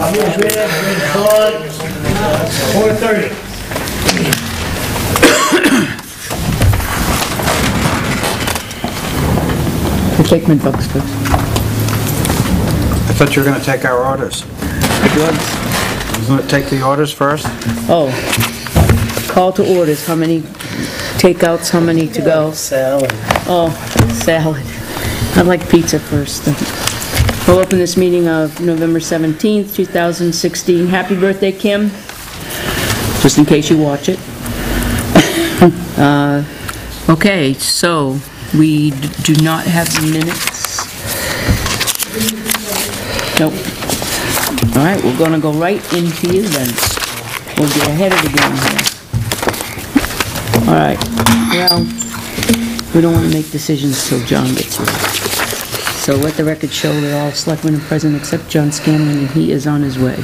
I'll be there until 4:30. Take my bucks first. I thought you were going to take our orders. Isn't it take the orders first? Oh, call to orders. How many takeouts, how many to go? Salad. Oh, salad. I'd like pizza first. We'll open this meeting of November 17th, 2016. Happy birthday, Kim. Just in case you watch it. Okay, so we do not have minutes. Nope. All right, we're gonna go right into the events. We'll get ahead of the game here. All right, well, we don't want to make decisions till John gets here. So let the record show that all selectmen are present except John Scanlon, and he is on his way.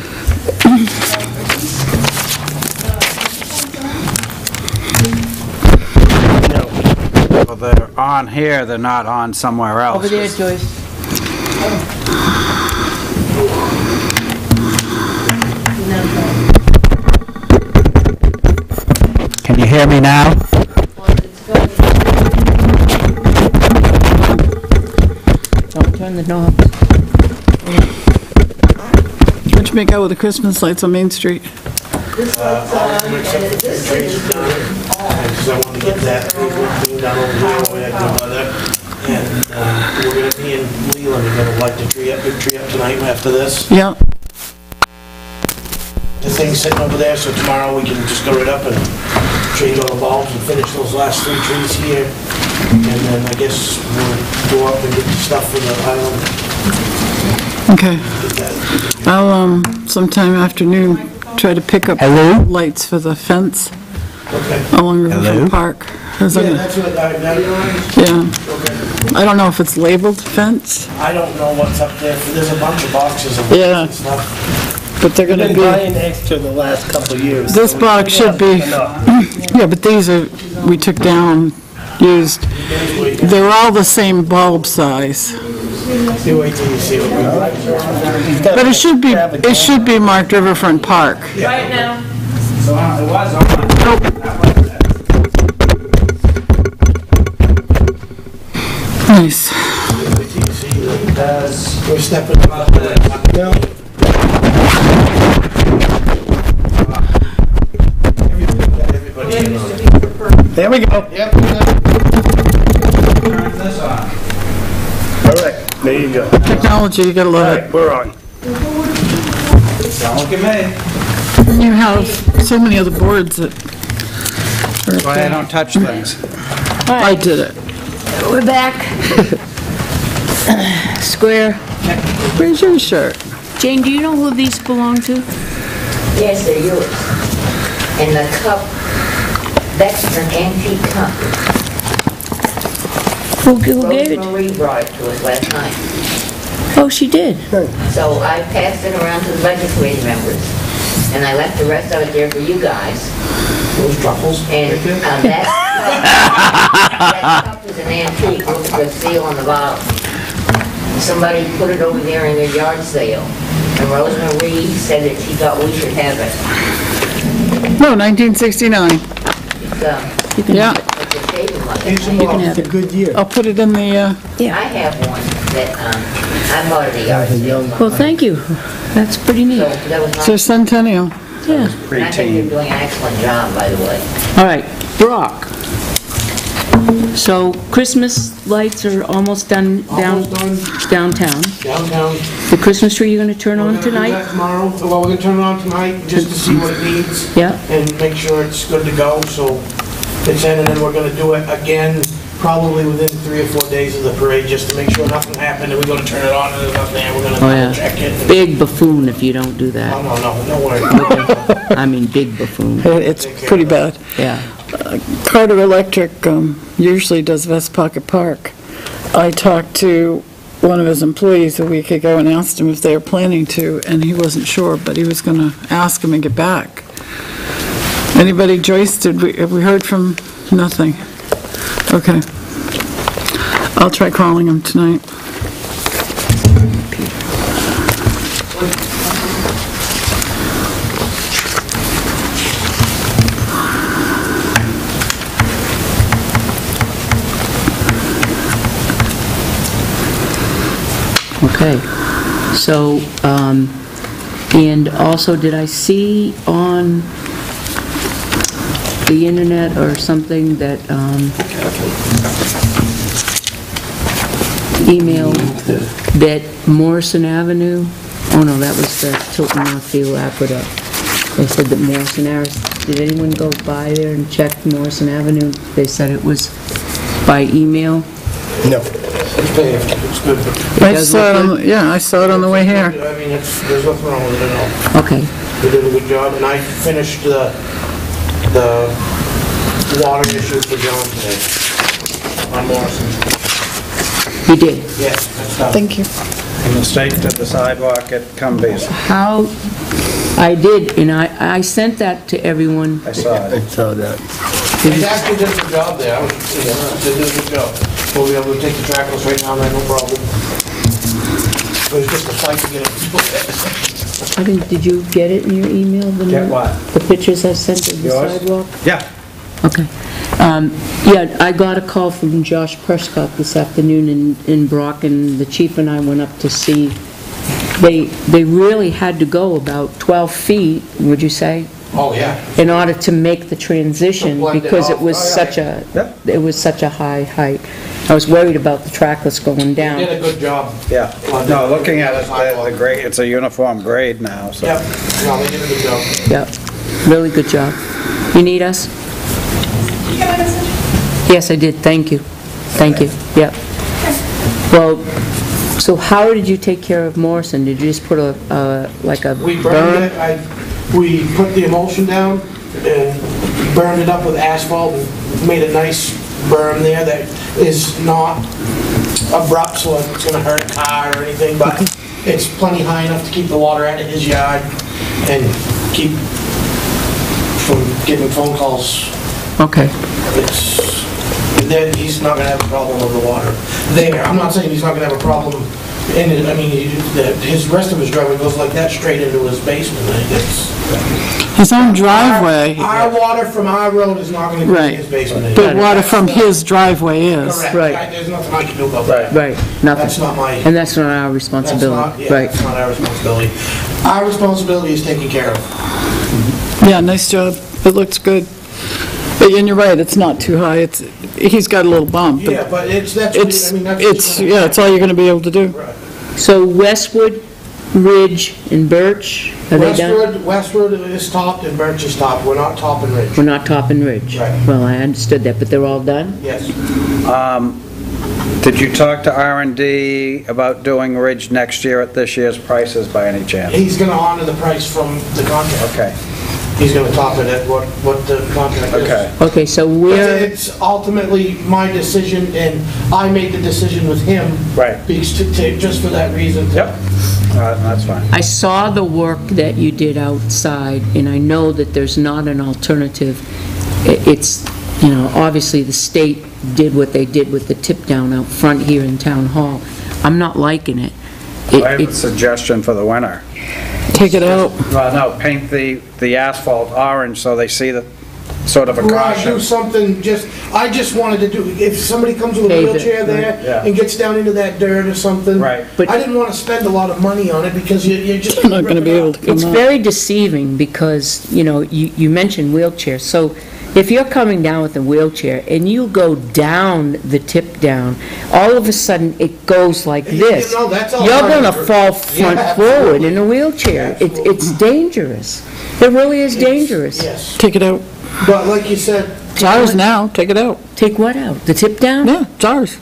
Well, they're on here, they're not on somewhere else. Over there, Joyce. Can you hear me now? Don't turn the knob. What'd you make out with the Christmas lights on Main Street? Because I want to get that thing done over here where I have no weather. And we're going to be in Leland, we're going to light the tree up, big tree up tonight after this. Yeah. The thing's sitting over there, so tomorrow we can just go right up and change all the bulbs and finish those last 3 trees here. And then I guess we'll go up and get the stuff from the island. Okay. I'll, sometime afternoon, try to pick up lights for the fence along Riverfront Park. Yeah, that's what I realized. Yeah. I don't know if it's labeled fence. I don't know what's up there. There's a bunch of boxes of Yeah. and stuff. But they're gonna Been be, buying extra the last couple of years. this box should be, yeah, but these are, we took down, used. They're all the same bulb size. You wait till you see what we got. But it should be marked Riverfront Park. Right now. So it was on. Nice. Wait till you see what it does. We're stepping up. Everybody in on it. There we go. Yep. Turn this on. All right, there you go. Technology, you gotta All love right, we're on. Don't look at me. it. You have so many other boards that That's why I don't touch things. I did it. We're back. Square. Where's your shirt? Jane, do you know who these belong to? Yes, they're yours. And the cup, that's an antique cup. Who gave it? Rosemary brought it to us last night. Oh, she did. So I passed it around to the budget committee members. And I left the rest of it there for you guys. Those truffles. And that cup is an antique with the seal on the bottom. Somebody put it over there in their yard sale. And Rosemary said that she thought we should have it. No, 1969. It's, Yeah, it's a shaving one. It's a good year. I'll put it in the, I have one that, I bought at a yard sale. Well, thank you. That's pretty neat. So that was it's their nice. centennial. Yeah. And I think you're doing an excellent job, by the way. All right, Brock. So Christmas lights are almost done downtown. Downtown. The Christmas tree you're gonna turn We're on gonna do tonight? that tomorrow. Well, we're gonna turn it on tonight just to see what it needs. Yeah. And make sure it's good to go, so it's in, and then we're gonna do it again, probably within 3 or 4 days of the parade, just to make sure nothing happened, and we're gonna turn it on and there's nothing there, we're gonna Oh, yeah. double check it. and- Big buffoon if you don't do Oh, that. no worry. I mean, big buffoon. It's pretty bad. Yeah. Carter Electric usually does West Pocket Park. I talked to one of his employees a week ago and asked him if they were planning to, and he wasn't sure, but he was going to ask him and get back. Anybody, Joyce, have we heard from? Nothing. Okay. I'll try calling him tonight. Okay, so, and also, did I see on the internet or something that, email that Morrison Avenue, oh no, that was the Tilton Northfield Aqueduct. They said that Morrison Avenue, did anyone go by there and check Morrison Avenue? They said it was by email. No. It's paved, it's good. I does saw it look on, yeah, I saw it on the way here. I mean, there's nothing wrong with it at all. Okay, They did a good job, and I finished the water issue for John today on Morrison. you did. Yes, that's done. Thank you. And the state did the sidewalk at Cumbies. How, I did, and I sent that to everyone. I saw it. saw that. They actually did a good job there. They did a good job. We'll be able to take the trackless right down there, no problem. It was just a fight to get it. I think, did you get it in your email? Get what? The pictures I sent of the Yours? sidewalk? Yeah. Okay. Yeah, I got a call from Josh Prescott this afternoon in Brockton. The chief and I went up to see, they really had to go about 12 feet, would you say, Oh, yeah. in order to make the transition, To blend it because it off. was Oh, yeah. such a, Yeah. it was such a high height. I was worried about the trackless going They down. did a good job. Yeah. No, looking at it, the grade, it's a uniform grade now, so. Yep, no, they did a good job. Yep, really good job. You need us? Yes, I did, thank you. Thank you, yep. Well, so how did you take care of Morrison? Did you just put like a We burned berm? it, we put the emulsion down and burned it up with asphalt and made a nice berm there that is not abrupt, so it's gonna hurt a car or anything, but it's plenty high enough to keep the water out of his yard and keep from getting phone calls. Okay, Then he's not gonna have a problem with the water there. I'm not saying he's not gonna have a problem in it. I mean, his rest of his driveway goes like that straight into his basement. His own driveway, Our water from our road is not gonna go in Right. his basement. but water from his driveway is. Correct. Right. There's nothing I can do about that. right, nothing. That's not my, And that's not our that's responsibility, not, yeah, right? that's not our responsibility. Our responsibility is taken care of. Yeah, nice job. It looks good. But, and you're right, it's not too high. He's got a little bump. Yeah, but that's what, I mean, that's. Yeah, it's all you're gonna be able to do. Right. So Westwood, Ridge, and Birch, are they done? Westwood is topped and Birch is topped. We're not topping Ridge. We're not topping Ridge? Right. Well, I understood that, but they're all done? Yes. Did you talk to R&D about doing Ridge next year at this year's prices by any chance? He's gonna honor the price from the contract. Okay, He's gonna top it at what the contract is. okay. Okay, so we're, It's ultimately my decision, and I made the decision with him. Right. Because just for that reason. Yep, that's fine. I saw the work that you did outside, and I know that there's not an alternative. It's, obviously the state did what they did with the tip down out front here in Town Hall. I'm not liking it. I have a suggestion for the winter. Take it out. Well, no, paint the asphalt orange so they see the, sort of a Right, do caution. something, I just wanted to do, if somebody comes with a Pave it, wheelchair yeah. there and gets down into that dirt or something. Right. I didn't wanna spend a lot of money on it because you're just. Not gonna be able to come It's up. very deceiving because, you mentioned wheelchairs. So if you're coming down with a wheelchair and you go down the tip down, all of a sudden it goes like this. That's all. You're right. gonna fall front Yeah, forward in a wheelchair. It's dangerous. It really is dangerous. Yes, Take it out. but like you said. It's ours now, take it out. Take what out? The tip down? Yeah, it's ours.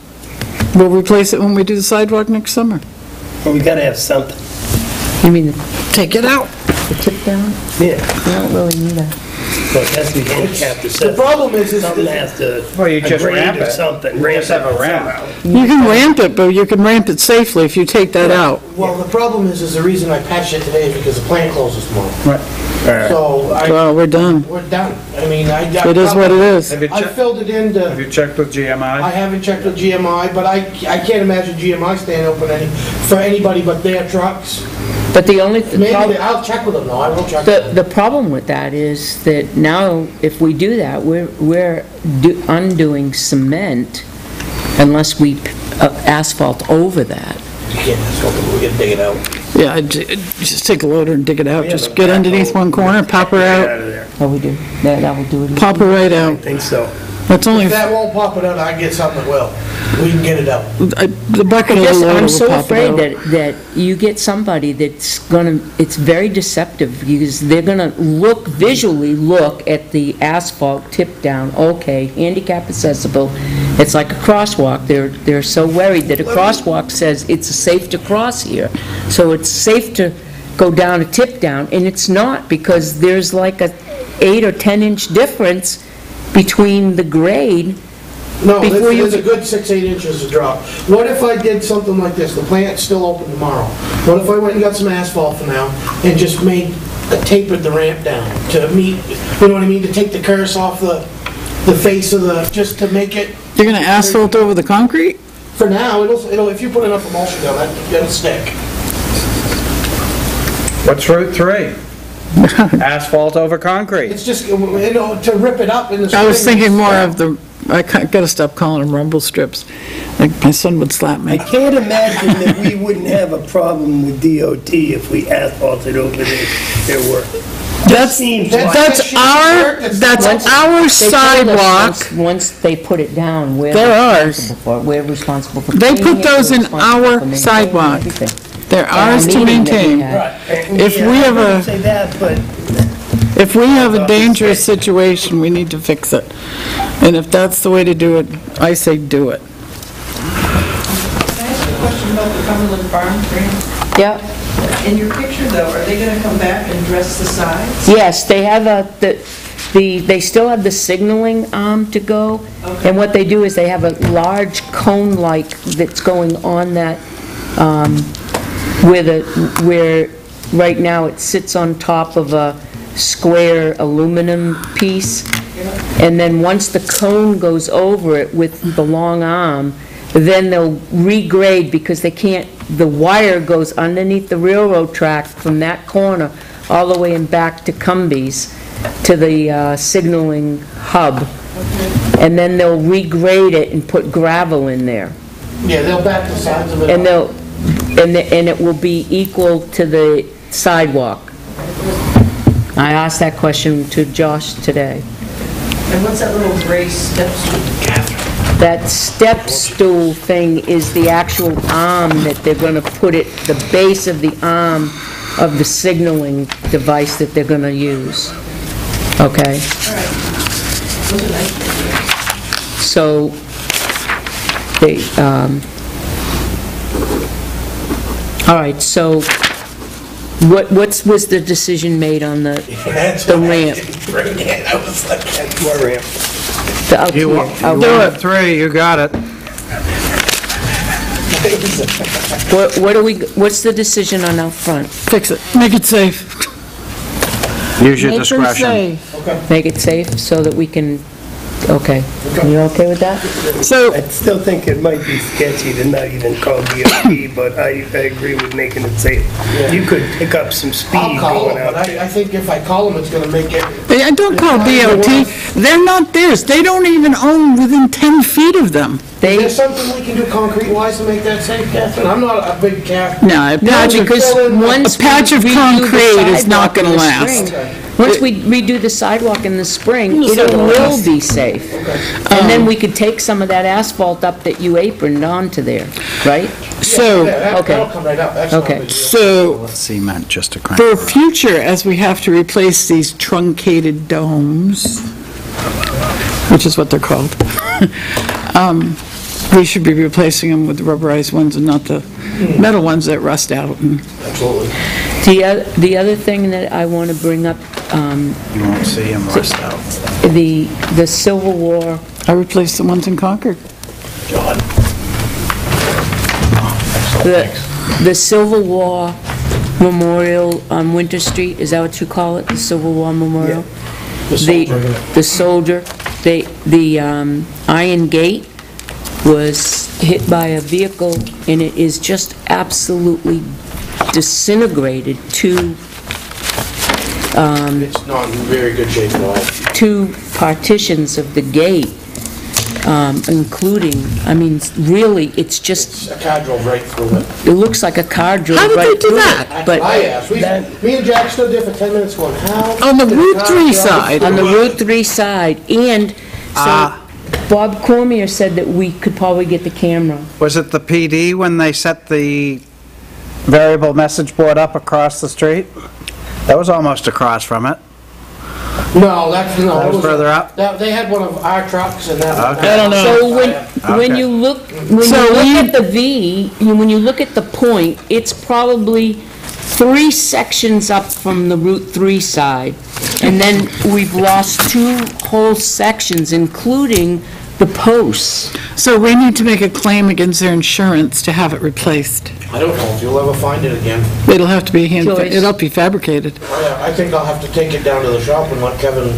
We'll replace it when we do the sidewalk next summer. Well, we gotta have something. You mean the Take it out. tip down? Yeah. You don't really need a... Well, it has to be handicapped or The something. problem is Something has to. Well, you just a grade ramp or it. something. You just have a ramp. somehow. You can ramp it, but you can ramp it safely if you take that out. Well, the problem is the reason I patched it today is because the plant closes tomorrow. Right. So Well, we're done. we're done. I mean, It is what it is. Have you I checked, filled it in have to, you checked with I GMI? haven't checked with GMI, but I can't imagine GMI staying open for anybody but their trucks. But the only... Maybe, I'll check with them though, I will check. The problem with that is that now, if we do that, we're undoing cement unless we asphalt over that. You can't asphalt it, we gotta dig it out. Yeah, just take a loader and dig it out, just get underneath one corner, pop her Get out, out of there. Oh, we do? That will do it. pop her right I out. think so. That's only, If that won't pop it out, I get something that will. We can get it out. the bucket of the Yes, loader I'm will so pop afraid it out. that you get somebody that's gonna, it's very deceptive, because they're gonna visually look at the asphalt tip down, okay, handicap accessible, it's like a crosswalk, they're so worried that a crosswalk says it's safe to cross here, so it's safe to go down a tip down, and it's not, because there's like a 8 or 10 inch difference between the grade. No, Before you- there's a good 6, 8 inches of drop. What if I did something like this? The plant's still open tomorrow. What if I went and got some asphalt for now and just tapered the ramp down to meet, you know what I mean, to take the curse off the face of just to make it, You're gonna asphalt over the concrete? for now, it'll, if you put enough emulsion down, that'll stick. What's Route 3? Asphalt over concrete. It's just, to rip it up in the spring. I was thinking more of I gotta stop calling them rumble strips. Like, my son would slap I me. can't imagine that we wouldn't have a problem with DOT if we asphalted over their work. That's, Seems That's- like, that's our They told us sidewalk. once they put it down, we're They're ours. responsible for it. We're responsible for They cleaning put it, those we're in responsible for our maintaining sidewalk. everything. They're At our ours to meeting that we maintain. had. right. If Yeah, we have I a- wouldn't say that, but If we have a dangerous situation, we need to fix it. And if that's the way to do it, I say do it. Can I ask a question about the Cumberland Farm grant? Yeah, In your picture, though, are they going to come back and dress the sides? yes, they have they still have the signaling to go, and what they do is they have a large cone-like that's going on that, where right now it sits on top of a square aluminum piece, and then once the cone goes over it with the long arm, then they'll regrade, because they can't, the wire goes underneath the railroad track from that corner all the way and back to Cumbies, to the signaling hub. And then they'll regrade it and put gravel in there. Yeah, they'll back the sides of it And up. and it will be equal to the sidewalk. I asked that question to Josh today. And what's that little gray step stool? That step stool thing is the actual arm that they're gonna put it, the base of the arm of the signaling device that they're gonna use. Okay? Those are nice. So, they, all right, so was the decision made on the That's the why I ramp? didn't bring it. I was like, more ramp. the out You here? want out you here? want 3, you got it. What's the decision on out front? Fix it, make it safe. Use your Make them discretion. safe. Make it safe so that we can, okay. You okay with that? So, I still think it might be sketchy to not even call DOT, but I agree with making it safe. You could pick up some speed I'll call going them, out but there. I think if I call them, it's gonna make it, I don't call DOT, they're not theirs, they don't even own within 10 feet of them. is They, there something we can do concrete-wise to make that safe, Catherine? I'm not a big cat. No, a patch of, because once a patch we of redo the concrete is not sidewalk in gonna the last. spring- Once we redo the sidewalk in the spring, It's it not gonna will last. be safe. And then we could take some of that asphalt up that you aproned onto there, right? So, That'll Okay. come right up, that's not a Okay. big deal. so, Cement, just a crank. for future, as we have to replace these truncated domes, which is what they're called, we should be replacing them with the rubberized ones and not the metal ones that rust out. And Absolutely. The other thing that I want to bring up, You won't see them rust out. the Civil War, I replaced the ones in Concord. the Civil War Memorial on Winter Street, is that what you call it, the Civil War Memorial? The soldier, the iron gate was hit by a vehicle, and it is just absolutely disintegrated. It's not in very good shape at all. Two partitions of the gate including, I mean, really, it's just, A car drove right through it. it looks like a car drove How did they right do through that? it. That's But what I asked. Me and Jack stood there for 10 minutes going, how? On the did a Route car 3 drive side. on the through it? Route 3 side, and so Bob Cormier said that we could probably get the camera. Was it the PD when they set the variable message board up across the street? That was almost across from it. No, That was further up? They had one of our trucks and that. Okay. I don't know. So when you look, at the V, when you look at the point, it's probably 3 sections up from the Route 3 side. And then we've lost 2 whole sections, including the posts. So we need to make a claim against their insurance to have it replaced. I don't know if you'll ever find it again. It'll have to be Joyce. it'll be fabricated, I think I'll have to take it down to the shop and let Kevin.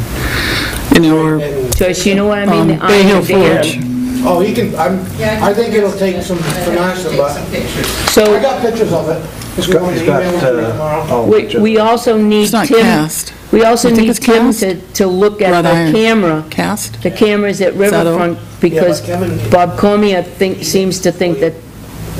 or and- Joyce, you know what I mean? The Bay Hill iron dam. Forge. Oh, he can, I think it'll take some finesse, but Some pictures. I So got pictures of it. He's You got, want he's to got, email it to me tomorrow? we also need It's not Tim, cast. we also You think need it's Tim cast? to look at Wrought the iron. camera. Cast? The cameras at that all? Riverfront, because Yeah, but Kevin- Bob Cormier seems to think that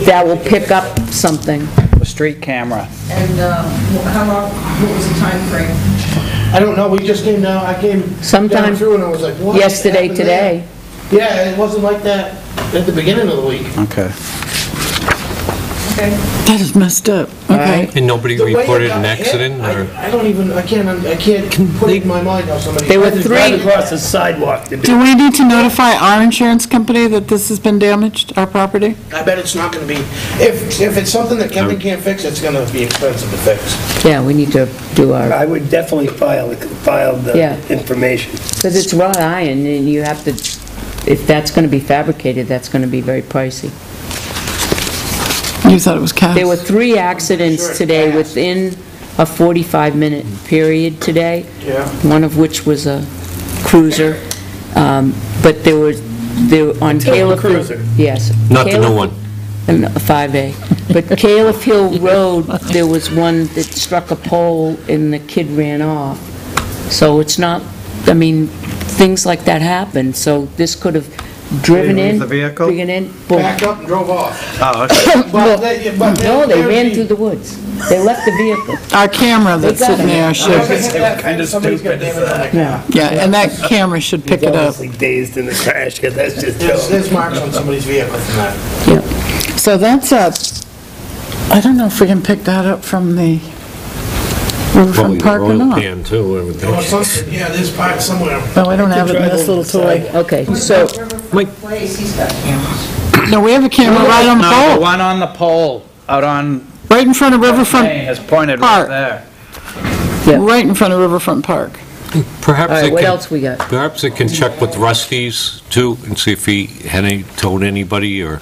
that will pick up something. the street camera. And how long, what was the time frame? I don't know, we just came down, I came Sometime down through and I was like, what? Yesterday, happened there? today. Yeah, it wasn't like that at the beginning of the week. Okay. Okay. That is messed up. Okay. And nobody The way it reported got an hit, accident, or? I don't even, I can't put it in my mind how somebody. There were Right 3, across the sidewalk. Do we need to notify our insurance company that this has been damaged, our property? I bet it's not gonna be, if it's something that Kevin can't fix, it's gonna be expensive to fix. yeah, we need to do our, I would definitely file Yeah. the information. because it's wrought iron, and you have to, if that's going to be fabricated, that's going to be very pricey. You thought it was cast? There were 3 accidents Sure, today fast. within a 45-minute period today. Yeah. One of which was a cruiser, but there were on Caleb. Cruiser? Yes. Not the new Caleb- one. And a 5A. But Caleb Hill Road, there was one that struck a pole and the kid ran off. So it's not, I mean, things like that happen, so this could have driven Did he in. leave the vehicle? Driven in, boom. Backed up and drove off. Oh, okay. No, they ran through the woods. They left the vehicle. Our camera that's They got sitting there it. should, Somebody's got damage on their car. yeah, and that camera should pick He's it up. obviously dazed in the crash, because that's just There's dumb. marks on somebody's vehicle from that. Yeah. So that's I don't know if we can pick that up from the Probably Riverfront the Park or oil not. pan too, I would Or think. something, yeah, there's parts somewhere. No, I don't have it in this little toy. Okay, so, Mike- Place, he's got cameras. No, we have a camera right on the No, the pole, one on the pole out on right in front of Main Riverfront, is pointed Park. right there. right in front of Riverfront Park. Perhaps all they right, what can, else we got? perhaps they can check with Rusty's too, and see if he had told anybody, or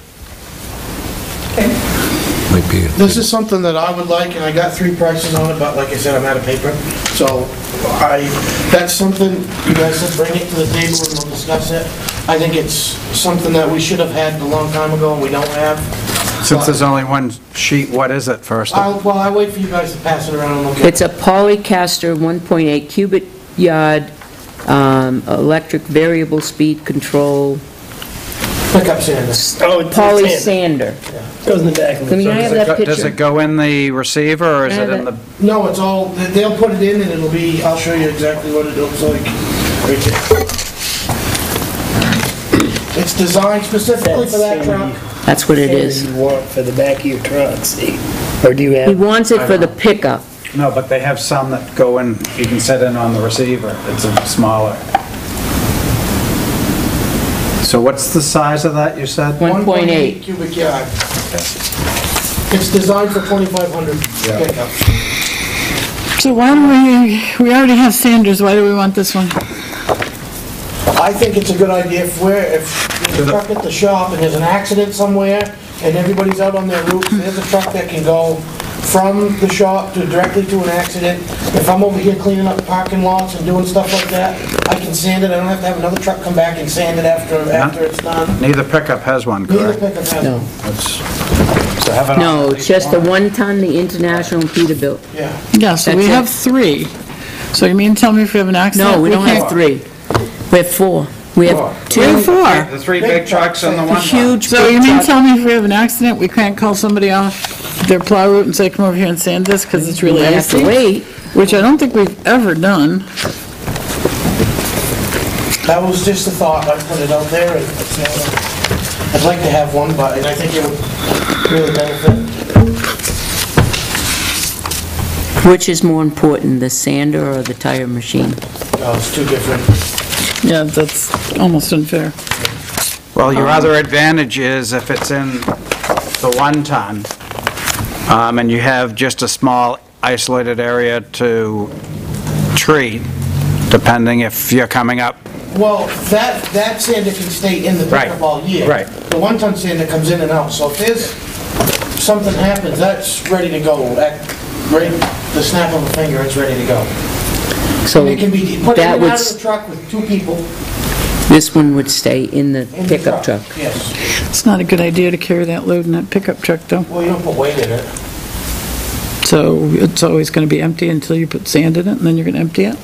might be. This is something that I would like, and I got 3 prices on it, but like I said, I'm out of paper. So that's something, you guys said bring it to the table and we'll discuss it. I think it's something that we should have had a long time ago and we don't have. Since there's only one sheet, what is it first? Well, I wait for you guys to pass it around and look at it. It's a Polycaster 1.8 cubic yard, electric variable speed control, Pickup sander. Oh, it's poly a sand. sander. Goes in the back of Can the I have truck. that Does it picture? go in the receiver, or is I it have in the, No, it's all, they'll put it in and it'll be, I'll show you exactly what it looks like. Right there. It's designed specifically for that truck. That's what it Sand is. You want for the back of your truck, see? Or do you He have? wants it for the pickup. no, but they have some that go in, you can set in on the receiver. It's a smaller. So what's the size of that, you said? 1.8. cubic yard. It's designed for 2,500 Yeah. pickup. So why do we already have Sanders, why do we want this one? I think it's a good idea if there's a truck at the shop and there's an accident somewhere and everybody's out on their roofs, there's a truck that can go from the shop to directly to an accident. If I'm over here cleaning up parking lots and doing stuff like that, I can sand it. I don't have to have another truck come back and sand it after it's done. Neither pickup has one, Neither correct? pickup has No. one. So have it on. No, it's just the 1 ton the International Peterbilt. Yeah. Yeah, so we That's it. have 3. So you mean tell me if we have an accident? No, we don't can't- have 3. We have 4. We have Two or four? The three big trucks and the one. huge So you big mean truck. tell me if we have an accident, we can't call somebody off their plow route and say, come over here and sand this, because it's really We have to icy? wait. Which I don't think we've ever done. That was just a thought, I put it out there, and I'd like to have one, but, and I think it would really benefit. Which is more important, the sander or the tire machine? It's two different. Yeah, that's almost unfair. Well, your other advantage is if it's in the 1 ton, and you have just a small isolated area to treat, depending if you're coming up. Well, that sander can stay in the Right, pickup all year. right. The 1-ton sander comes in and out, so if there's, something happens, that's ready to go. Right, the snap of a finger, it's ready to go. So And it can be put in that and would, out of the truck with 2 people this one would stay in the in the pickup truck? Yes. It's not a good idea to carry that load in that pickup truck, though. Well, you don't put weight in it. So it's always going to be empty until you put sand in it, and then you're going to empty it?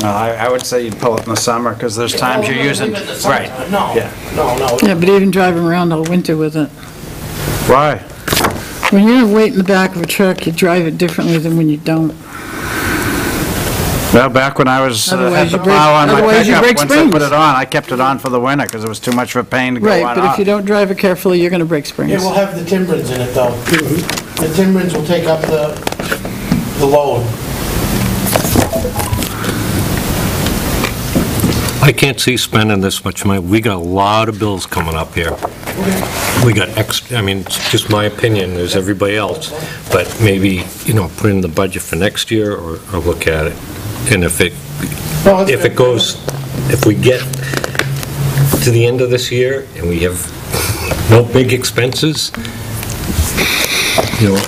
I would say you'd pull it in the summer, because there's times you're using. Leave it in the Right. summertime. No, Yeah. no. Yeah, but even driving around all winter with it. Why? When you're weight in the back of a truck, you drive it differently than when you don't. Well, back when I was, had Otherwise the you break- plow on my otherwise you pickup, break once I put springs. it on, I kept it on for the winter, because it was too much of a pain to go on Right, and but if off. you don't drive it carefully, you're going to break It springs. will have the timbrins in it, though. The timbrins will take up the load. I can't see spending this much money. We got a lot of bills coming up here. We got I mean, it's just my opinion, as everybody else, but maybe, put in the budget for next year or look at it. And if it goes, if we get to the end of this year and we have no big expenses,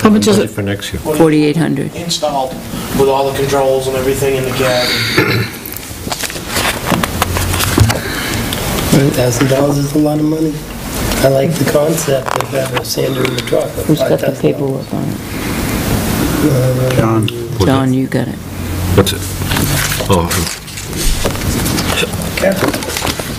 How much is it? for next year. 4,800. Installed with all the controls and everything in the cab. $1,000 is a lot of money. I like the concept of having a sander in the truck. Who's got the paperwork on it? John. John, you got it. What's it? Oh,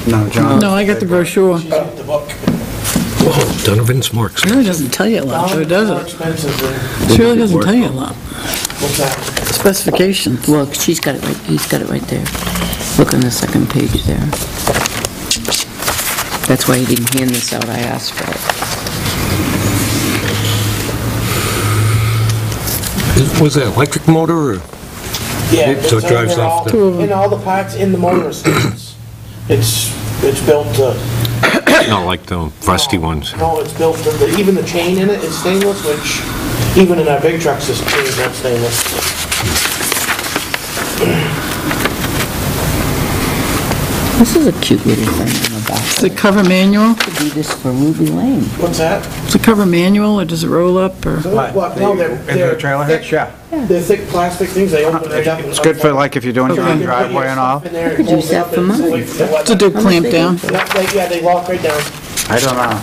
No, John. No, I got the brochure. She's got the book. oh, Donovan's more It expensive. really doesn't tell you a lot, though, does More it? expensive than, It really doesn't tell you a lot. what's that? Specifications. Well, she's got it right, he's got it right there. Look on the second page there. That's why he didn't hand this out, I asked for it. Was that electric motor or? Yeah. So it it's drives they're off all- the- And all the parts in the motor assistance. It's built to, Not like the rusty ones. no, it's built to, even the chain in it is stainless, which even in our big trucks, this chain's not stainless. This is a cute little thing on the back. Does it cover manual? Could do this for Ruby Lane. What's that? Does it cover manual, or does it roll up, or? What? No, Into the trailer hitch, yeah. They're thick plastic things, they open right up. and It's good for, like, if you're doing your You own can put your driveway and all. stuff in there and Could use close it that up for and mine. wait for the To do clamp down? Yeah, they lock right down. I don't know.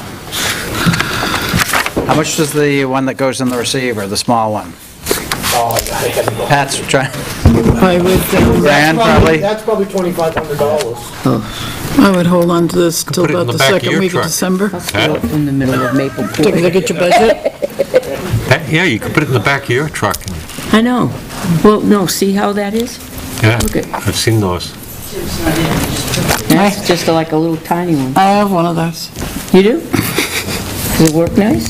How much does the one that goes in the receiver, the small one? Oh, I gotta go. Pat's trying, I would, grand probably? That's probably $2,500. I would hold on to this till put it in about the the back of second your week of truck. December. Out in the middle of Maple Take a look Court. at your budget. Yeah, you could put it in the back of your truck. I know. Well, no, see how that is? Yeah, Look at- I've seen those. That's just like a little tiny one. I have one of those. You do? Does it work nice?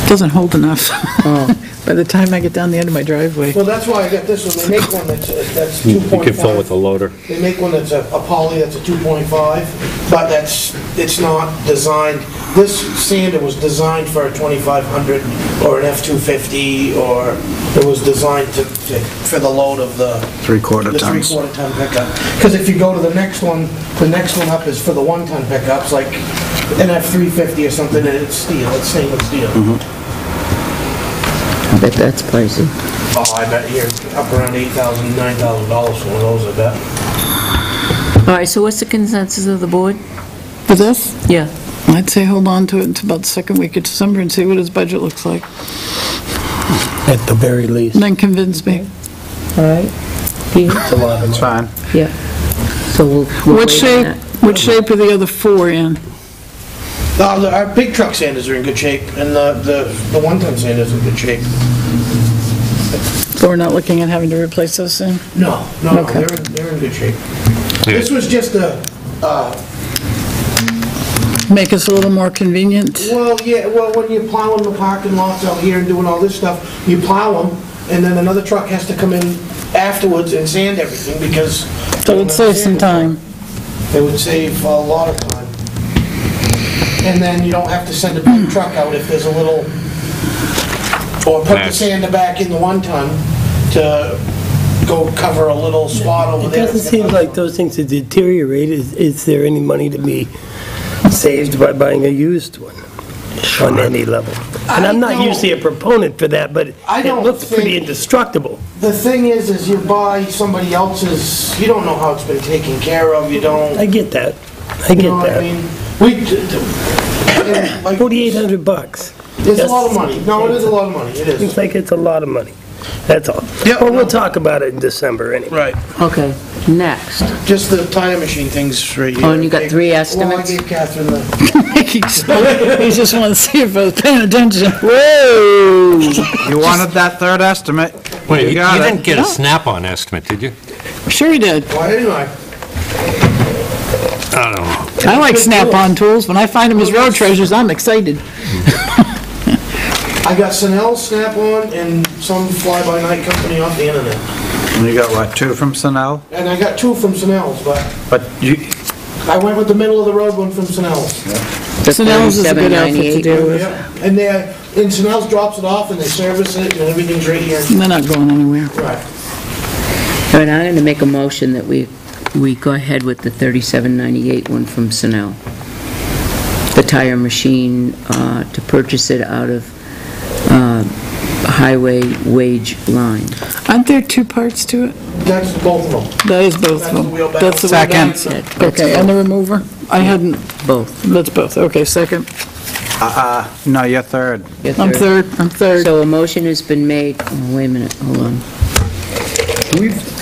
Doesn't hold enough. Oh. By the time I get down the end of my driveway. Well, that's why I got this one. They make one that's 2.5. You can fill with a loader. They make one that's a poly that's a 2.5, but it's not designed, this sander was designed for a 2500 or an F-250, or it was designed for the load of the... 3/4 the tons. 3/4 ton pickup. Because if you go to the next one up is for the 1-ton pickups, like an F-350 or something, and it's steel, it's stainless steel. I bet that's pricey. Oh, I bet you're up around $8,000, $9,000 for one of those, I bet. All right, so what's the consensus of the board? For this, Yeah. I'd say hold on to it until about the second week of December and see what his budget looks like. At the very least. And then convince me. All right. Peter? It's a lot of It's money. fine. Yeah. So we'll What wait on shape, that. What shape are the other 4 in? Our big truck sanders are in good shape, and the one-ton sanders are in good shape. So we're not looking at having to replace those soon? No, Okay. they're in good shape. This was just Make us a little more convenient? well, when you're plowing the parking lots out here and doing all this stuff, you plow them, and then another truck has to come in afterwards and sand everything, because... So it would save some time. It would save a lot of time. And then you don't have to send a big truck out if there's a little, or put the sander back in the 1-ton to go cover a little spot over It there. doesn't seem like those things have deteriorated. Is there any money to be saved by buying a used one on any level? And I'm not usually a proponent for that, but I it don't looks pretty think- indestructible. The thing is you buy somebody else's, you don't know how it's been taken care of, you don't, I get that. I you get know what I that. mean? Like, $4,800. it's a lot of money. No, it is a lot of money, it is. Seems like it's a lot of money. That's all. Yep. Well, we'll talk about it in December anyway. Right. Okay, next. Just the tire machine things right here. Oh, and you got 3 estimates? Well, I gave Catherine the... He just wanted to see if I was paying attention. Whoa! You wanted that third estimate. Wait, You you got didn't it. get a snap-on estimate, did you? Sure he did. Why didn't I? I don't know. I like Snap-on tools. When I find them as road treasures, I'm excited. I got Snell, Snap-on, and some fly-by-night company off the internet. And you got what, 2 from Sunel? And I got 2 from Snell's, but But you, I went with the middle-of-the-road one from Snell's. Snell's is a good outfit to deal with. Yep. And Snell's drops it off, and they service it, and everything's right here. They're not going anywhere. Right. All right, I'm going to make a motion that we go ahead with the 3798 one from Sunel. The tire machine, to purchase it out of highway wage line. Aren't there 2 parts to it? That's both of them. That is both That's of the them. wheel That's the balance. wheel Second. balance. Okay, and the remover? I hadn't, Both. that's both. Okay, second. no, you're third. Your I'm third. So a motion has been made, oh, wait a minute, hold on.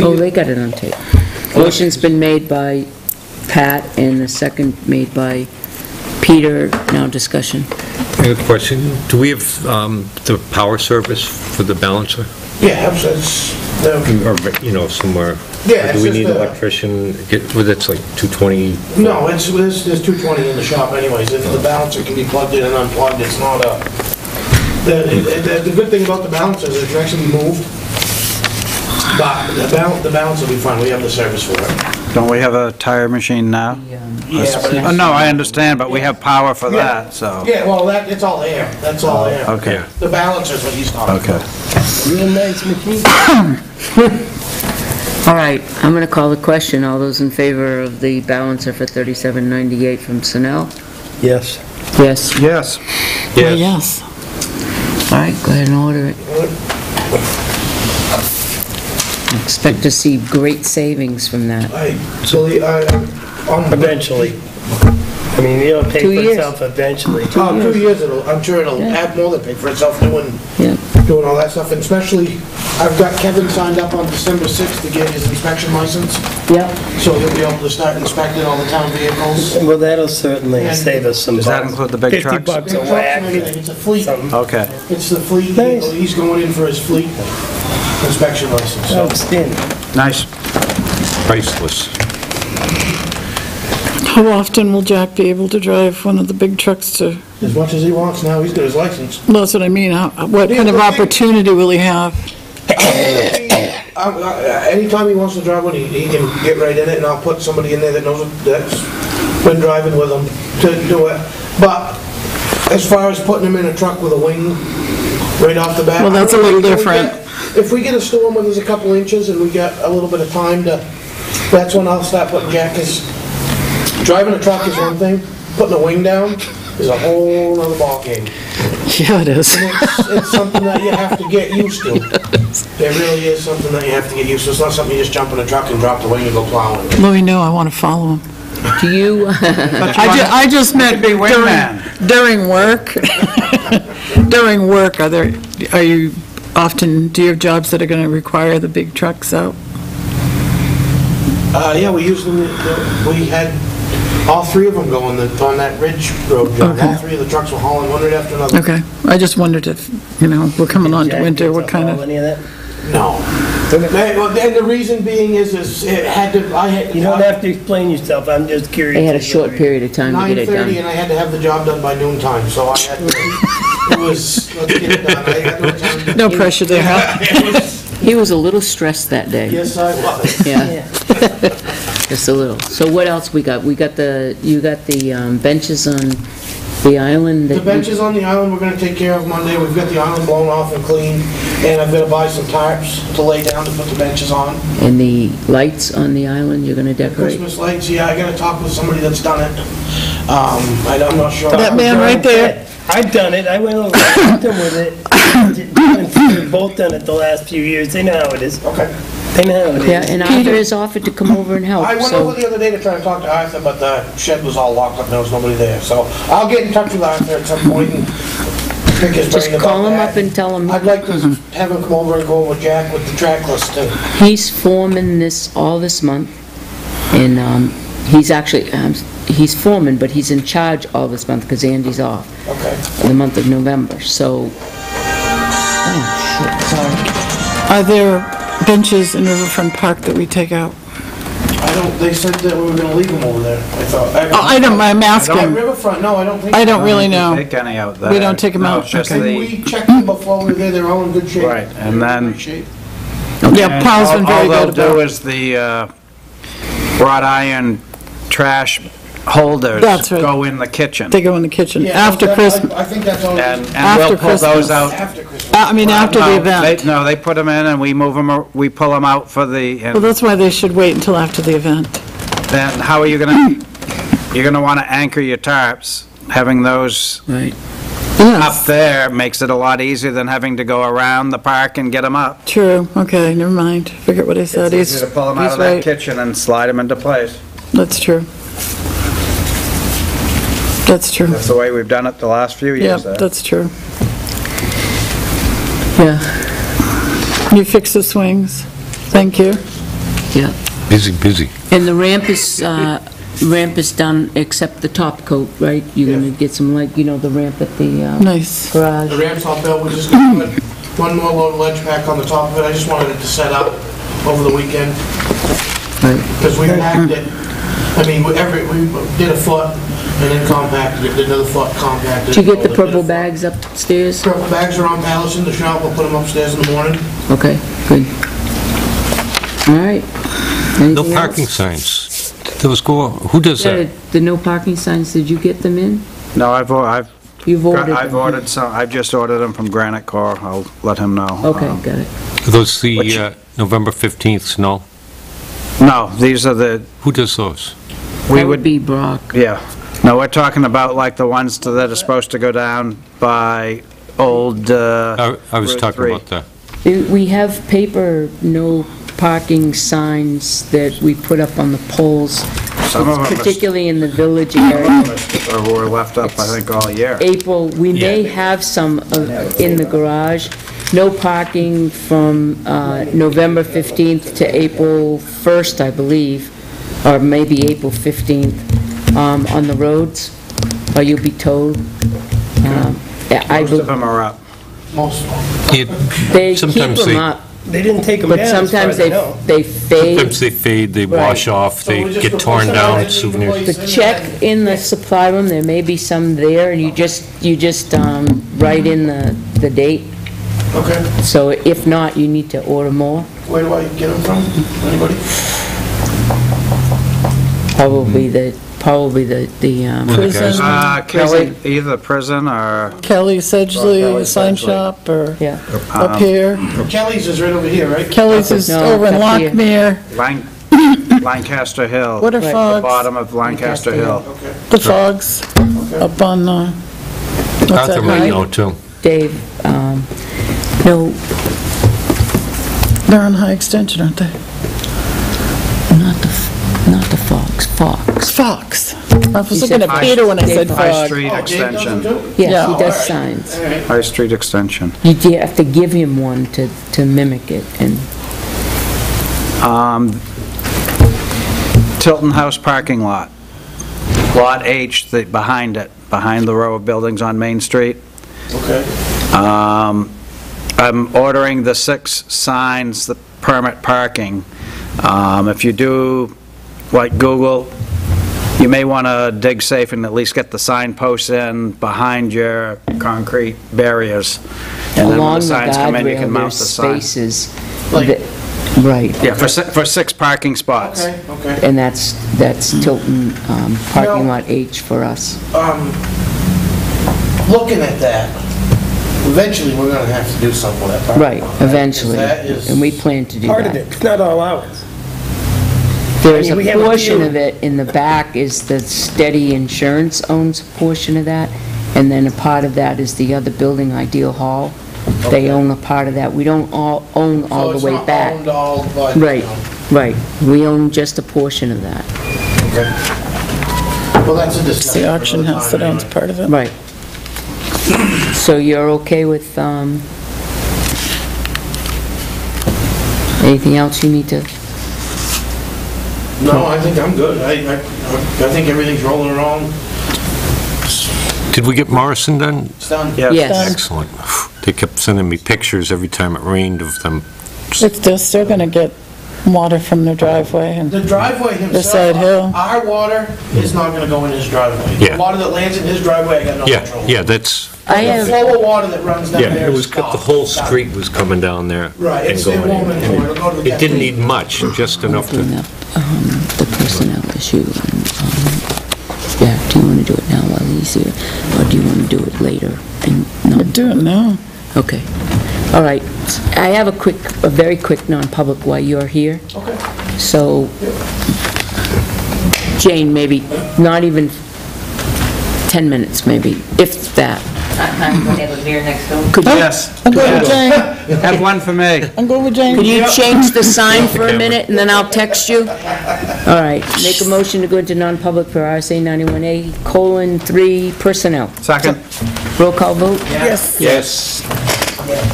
Oh, they got it on tape. Motion's been made by Pat and the second made by Peter. Now discussion. I have a question. Do we have the power service for the balancer? Yeah, it's, Or, somewhere? Yeah, Or it's do we just need a- an electrician? It's like 220? no, there's 220 in the shop anyways, and the balancer can be plugged in and unplugged, it's not a... The good thing about the balancer is it can actually be moved, but the balance will be fine, we have the service for it. Don't we have a tire machine now? Yeah, but Oh, no, I understand, but we have power for that, so. Yeah, well, it's all air, that's all air. Okay, The balancer's what he's talking about. okay. Real nice machine. All right, I'm going to call the question. All those in favor of the balancer for 3798 from Sunel? Yes. Yes. Yes. Well, yes. All right, go ahead and order it. Expect to see great savings from that. Eventually. I mean, it'll pay 2 for years. itself eventually. 2 years, I'm sure it'll have more than pay for itself doing Yeah. all that stuff, and especially, I've got Kevin signed up on December 6th to get his inspection license, Yep. so he'll be able to start inspecting all the town vehicles. Well, that'll certainly save us some Does that bucks. include the big 50 trucks? bucks a Trucks whack. and everything. It's a fleet, Something. Okay. it's the fleet, Nice. he's going in for his fleet inspection license, so. Outstanding. Nice. Priceless. How often will Jack be able to drive one of the big trucks to, As much as he wants now, he's got his license. well, that's what I mean, what kind of opportunity will he have? Anytime he wants to drive one, he can get right in it, and I'll put somebody in there that knows, that's been driving with him to do it. But as far as putting him in a truck with a wing right off the bat. Well, that's a little different. If we get a storm where there's a couple inches and we got a little bit of time to, that's when I'll start putting Jack, 'cause driving a truck is one thing, putting a wing down is a whole other ballgame. Yeah, it is. And it's something that you have to get used to. It really is something that you have to get used to. It's not something you just jump in a truck and drop the wing and go plowing. Let me know, I want to follow him. Do you, I just meant be wingman. during work. During work, do you have jobs that are going to require the big trucks out? Yeah, we used them, we had All three of them go on that ridge road, John. All Okay. three of the trucks were hauling one right after another. Okay, I just wondered if, we're coming on to Jack winter, gets what up kind all of, any of that? No. And the reason being is it had to, I had. You don't have to explain yourself, I'm just curious. They had a short period of time to get it 9:30 done. and I had to have the job done by noon time, so I had to, it was, let's get it done. I had no time to. no pressure there, huh? It was- He was a little stressed that day. Yes, I was. Yeah, just a little. So what else we got? You got the benches on the island? The that you- benches on the island, we're gonna take care of Monday. We've got the island blown off and cleaned, and I'm gonna buy some tarps to lay down to put the benches on. And the lights on the island, you're gonna decorate? Christmas lights, yeah, I gotta talk with somebody that's done it. I'm not sure. That man right there. I've done it, I went over to Tilton with it. We've both done it the last few years, they know how it is. Okay. They know how it is. Yeah, and Arthur has offered to come over and help, I went so... over the other day to try to talk to Arthur, but the shed was all locked up, there was nobody there. So I'll get in touch with Arthur at some point and pick his Just brain about call him that. up and tell him, I'd like to have him come over and go over Jack with the track list too. he's foreman all this month, and he's actually, he's foreman, but he's in charge all this month, because Andy's off, Okay. the month of November, so... Oh, shit, sorry. Are there benches in Riverfront Park that we take out? They said that we were gonna leave them over there, I thought. Oh, I'm At asking, Riverfront, no, I don't think. I don't really know. Take any out there. We don't take 'em No, out, it's just okay. the- We checked them before we were there, they're all in good shape. Right, and then- Great shape. Yeah, And Paul's been very all good they'll do about. is the wrought iron trash holders That's right. go in the kitchen. They go in the kitchen Yeah, after that- Christmas, I think that's all. And After we'll pull those Christmas. out. After Christmas. after the No, event. No, they put them in and we move them, we pull them out for the, Well, and that's why they should wait until after the event. then how are you you're gonna wanna anchor your tarps. Having those Right. up Yes, there makes it a lot easier than having to go around the park and get them up. true, okay, never mind, forget what I said, It's he's, easier to pull them out he's of that right, kitchen and slide them into place. that's true. That's true. That's the way we've done it the last few Yeah, years. that's true. Yeah, You fix the swings, thank you. yeah. Busy. And the ramp is done except the top coat, right? You're gonna get some, like, the ramp at the Nice. garage. The ramp's all built, we're just gonna put one more load of ledge pack on the top of it. I just wanted it to set up over the weekend, Right. because we packed it. I mean, we did a foot and then compacted it, did another foot, compacted it. Did you get the did a purple foot. bags upstairs? Purple bags are on pallets in the shop, we'll put them upstairs in the morning. Okay, good. All right. No Anything parking else? signs. Those go, who does that? The no parking signs, did you get them in? No, I've You've ordered them? I've ordered some, I've just ordered them from Granite Core, I'll let him know. Okay, got it. Are those the Which- November 15th snow? No, these are the, Who does those? we That would would, be Brock. yeah. No, we're talking about like the ones that are supposed to go down by old, I was Route talking 3. about that. We have paper no parking signs that we put up on the poles, Some of them are- particularly in the village area. or were left up, I think, all year. April, we may have some in the garage. No parking from November 15th to April 1st, I believe, or maybe April 15th, on the roads, or you'll be towed. Most of them are up. Most. They keep Sometimes them up, They didn't take them but down, as far sometimes as I know. they fade. Sometimes they fade, they wash Right. off, So they we just get put torn some down, in the souvenirs. place. The check in the supply room, there may be some there, and you just write in the date. Okay, So if not, you need to order more. where do I get them from? Anybody? Probably the Prison, Kelly, either prison or, Kelly's Sedgley, Kelly's sign Sedgley. shop, or yeah. up here. Kelly's is right over here, right? Kelly's is No, over in it's up here. Lockmere. Lancaster Hill. What are Right. The fogs? bottom of Lancaster Hill. Okay. The fogs, up on, what's that, Arthur might Hyde? know too. Dave, no, They're on High Extension, aren't they? not the Fox, Fox. Fox. I was You looking said at Peter when I said Dave High fog. Street Oh, Dave does them Extension. too? Yes, Yeah. he does signs. All right. High Street Extension. You do have to give him one to mimic it, and Tilton House parking lot. Lot H, behind it, behind the row of buildings on Main Street. Okay. I'm ordering the 6 signs, the permit parking. If you do, like Google, you may want to dig safe and at least get the signposts in behind your concrete barriers. And then when Along the the signs come in, you guardrail, can mount there's the sign. spaces. Like- that- Right. Yeah, for 6 parking spots. Okay, okay. And that's Tilton parking No. lot H for us. Looking at that, eventually we're gonna have to do something with that parking Right, lot. eventually. That is- And we plan to do Part of that. it, it's not all ours. There's I mean, we a have a portion few- of it in the back is the Steady Insurance owns a portion of that, and then a part of that is the other building, Ideal Hall. They own a part of that. We don't all own all the way back. So it's not owned all by... Right, right. We own just a portion of that. Okay. Well, that's a It's discussion. the for auction another house time that owns anyway. part of it. Right. So you're okay with, anything else you need to? No, I think I'm good. I think everything's rolling along. Did we get Morrison done? It's done. Yes. Excellent. They kept sending me pictures every time it rained of them. They're still gonna get water from their driveway and The driveway himself, side hill. our water is not gonna go in his driveway. Yeah. The water that lands in his driveway, I got no Yeah, control. yeah, that's, I The have, flow of water that runs down yeah, there it was, is the stopped. whole street was coming down there. Right, and it's- it going won't in. anymore. It'll go to the It didn't depth. need much, just enough bring to, up the personnel issue. And, yeah, do you want to do it now while he's here, or do you want to do it later? And, no? do it now. Okay. All right. I have a very quick non-public while you're here. Okay. So, Jane, maybe not even 10 minutes, maybe, if that. I'm gonna have a beer next door. Could you, Yes. I'm going with Jane. Have one for me. I'm going with Jane. could you change the sign for a minute, and then I'll text you? All right. Make a motion to go into non-public for RSA 91A:3 personnel. Second. Roll call vote? Yes. Yes.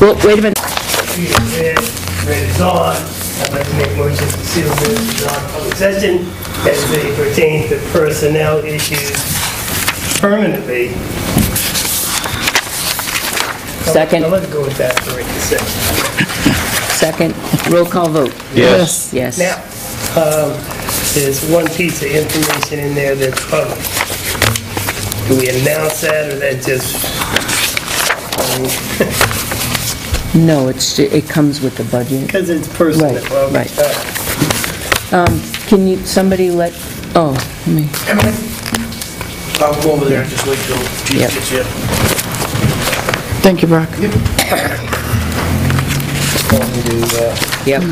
Well, wait a minute. It's on. I'd like to make motion to seal this non-public session as they pertain to personnel issues permanently. Second. I'll let it go with that for a second. Second. Roll call vote? Yes. Yes. Now, there's one piece of information in there that's public. Do we announce that, or that just? No, it comes with the budget. Because it's personal. Right, Well, right. Can you, somebody let, oh, let me, I'll go over there and just wait till Chief Yep. gets here. Thank you, Brock. yep.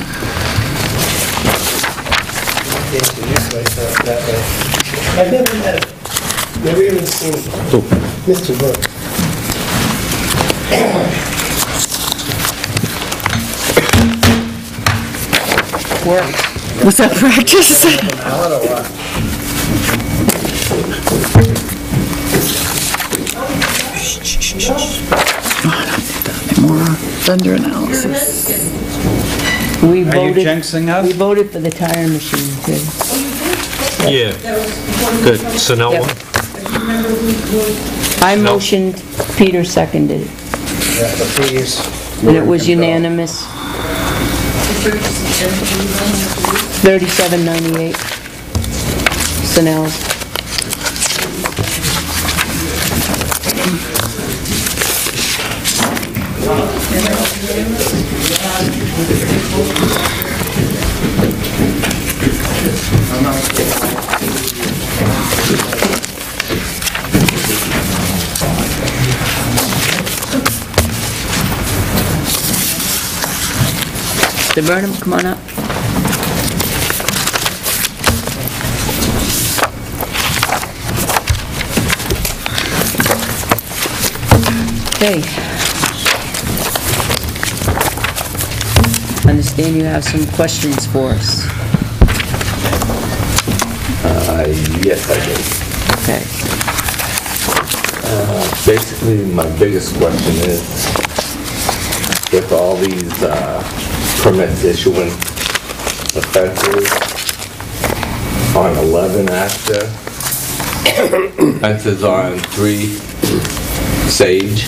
I've never even seen Mr. Burke. Was that practice? More vendor analysis. We Are you voted, jinxing us? we voted for the tire machine, too. yeah. The Sunel Yep. one? I motioned, Peter seconded it. And it was unanimous. 3798. Snell's. Mr. Burnham, come on up. Okay. Understand you have some questions for us. Yes, I do. Okay. Basically, my biggest question is, with all these permits issuing offenses on 11 after, Fences on 3 Sage.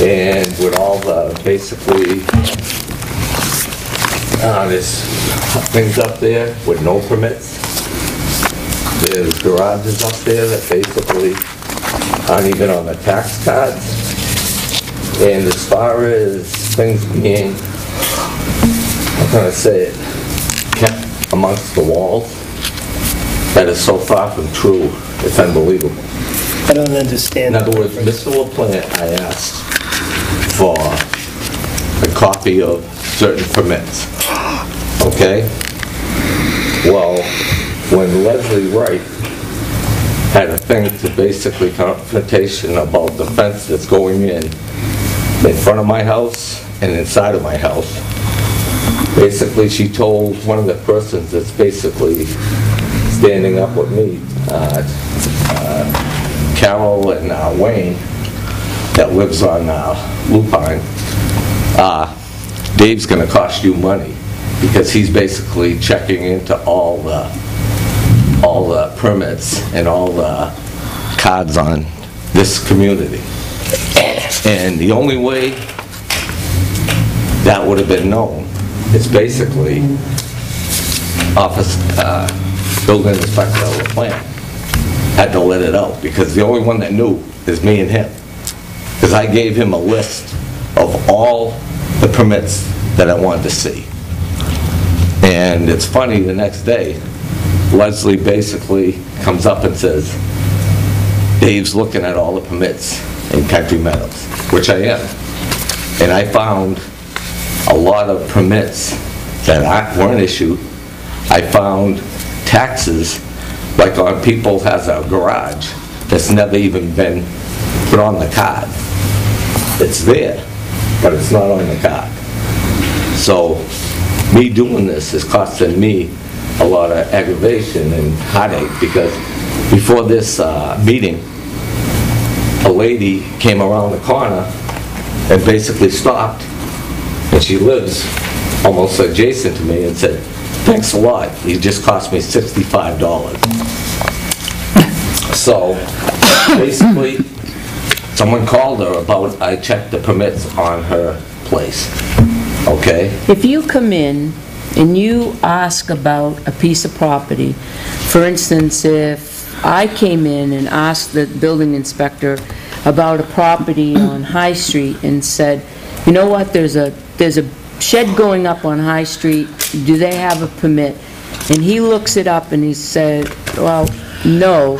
And with all the, basically, there's things up there with no permits. There's garages up there that basically aren't even on the tax cards. And as far as things being, how can I say it, kept amongst the walls, that is so far from true, it's unbelievable. I don't understand. In other words, Mr. LaPlante, I asked for a copy of certain permits, okay? Well, when Leslie Wright had a thing to basically confrontation about the fence that's going in front of my house and inside of my house, basically she told one of the persons that's basically standing up with me, Carol and Wayne, that lives on Lupine, Dave's gonna cost you money because he's basically checking into all the permits and all the cards on this community. And the only way that would have been known is basically building inspector LaPlante had to let it out, because the only one that knew is me and him. Because I gave him a list of all the permits that I wanted to see. And it's funny, the next day, Leslie basically comes up and says, Dave's looking at all the permits in Country Meadows, which I am. And I found a lot of permits that weren't issued. I found taxes, like on people has a garage that's never even been put on the card. It's there, but it's not on the card. So me doing this is costing me a lot of aggravation and heartache, because before this meeting, a lady came around the corner and basically stopped, and she lives almost adjacent to me, and said, thanks a lot, you just cost me $65. So basically, someone called her about, I checked the permits on her place, okay? If you come in and you ask about a piece of property, for instance, if I came in and asked the building inspector about a property on High Street and said, you know what, there's a shed going up on High Street, do they have a permit? And he looks it up and he said, well, no.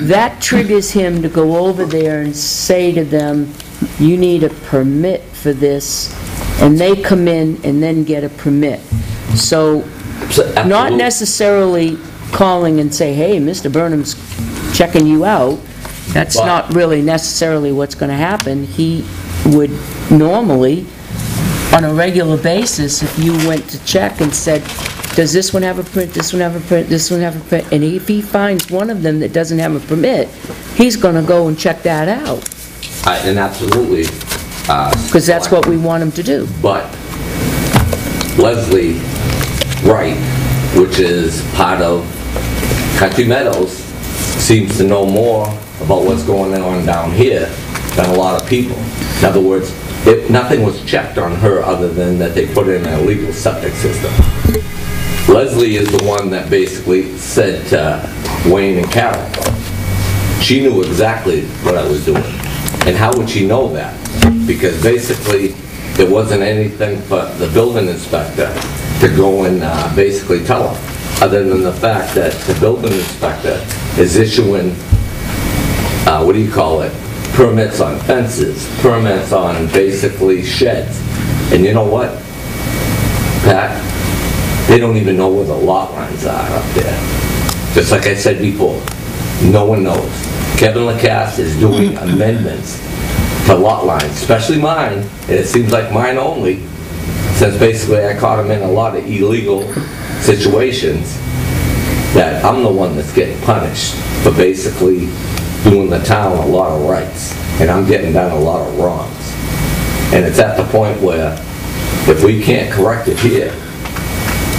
That triggers him to go over there and say to them, you need a permit for this, and they come in and then get a permit. So, not necessarily calling and say, hey, Mr. Burnham's checking you out. That's not really necessarily what's going to happen. He would normally, on a regular basis, if you went to check and said, does this one have a permit, this one have a permit, this one have a permit, and if he finds one of them that doesn't have a permit, he's going to go and check that out. And absolutely. Because that's what we want him to do. But Leslie Wright, which is part of Country Meadows, seems to know more about what's going on down here than a lot of people. In other words, nothing was checked on her other than that they put in an illegal septic system. Leslie is the one that basically said to Wayne and Carol, she knew exactly what I was doing. And how would she know that? Because basically, there wasn't anything for the building inspector to go and basically tell her, other than the fact that the building inspector is issuing, what do you call it, permits on fences, permits on basically sheds. And you know what, Pat? They don't even know where the lot lines are up there. Just like I said before, no one knows. Kevin Lacasse is doing amendments to lot lines, especially mine, and it seems like mine only, since basically I caught him in a lot of illegal situations, that I'm the one that's getting punished for basically doing the town a lot of rights, and I'm getting done a lot of wrongs. And it's at the point where if we can't correct it here,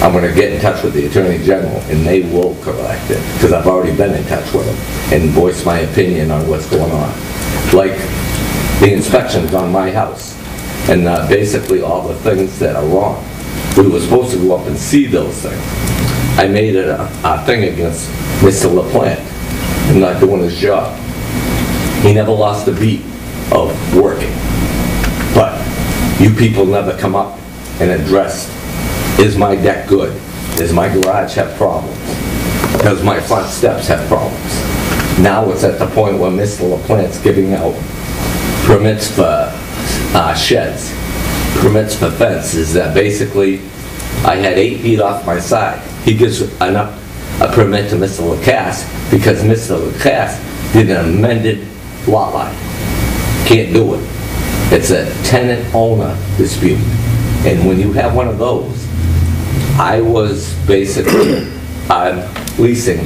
I'm gonna get in touch with the Attorney General, and they will correct it, because I've already been in touch with them, and voiced my opinion on what's going on. Like, the inspections on my house, and basically all the things that are wrong. We were supposed to go up and see those things. I made it a thing against Mr. LaPlante, for not doing his job. He never lost a beat of working. But you people never come up and address, is my deck good? Does my garage have problems? Does my front steps have problems? Now it's at the point where Mr. LaPlante's giving out permits for sheds, permits for fences, that basically I had 8 feet off my side. He gives a permit to Mr. Lacasse because Mr. Lacasse did an amended lot line. Can't do it. It's a tenant-owner dispute. And when you have one of those, I was basically leasing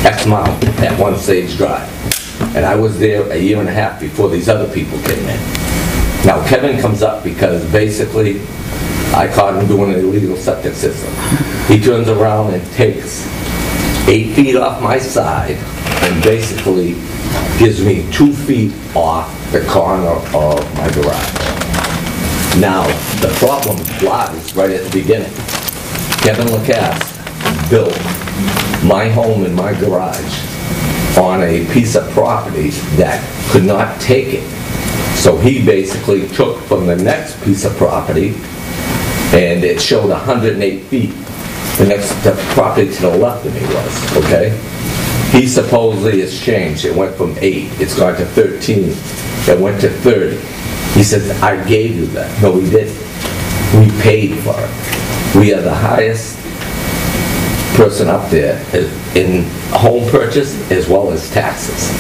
X amount at One Sage Drive. And I was there a year and a half before these other people came in. Now Kevin comes up because basically I caught him doing an illegal septic system. He turns around and takes 8 feet off my side and basically gives me 2 feet off the corner of my garage. Now, the problem lies right at the beginning. Kevin Lacasse built my home and my garage on a piece of property that could not take it. So he basically took from the next piece of property, and it showed 108 feet. The property to the left of me was, okay? He supposedly has changed. It went from 8, it's gone to 13, it went to 30. He says, I gave you that. No, we didn't. We paid for it. We are the highest person up there in home purchase as well as taxes.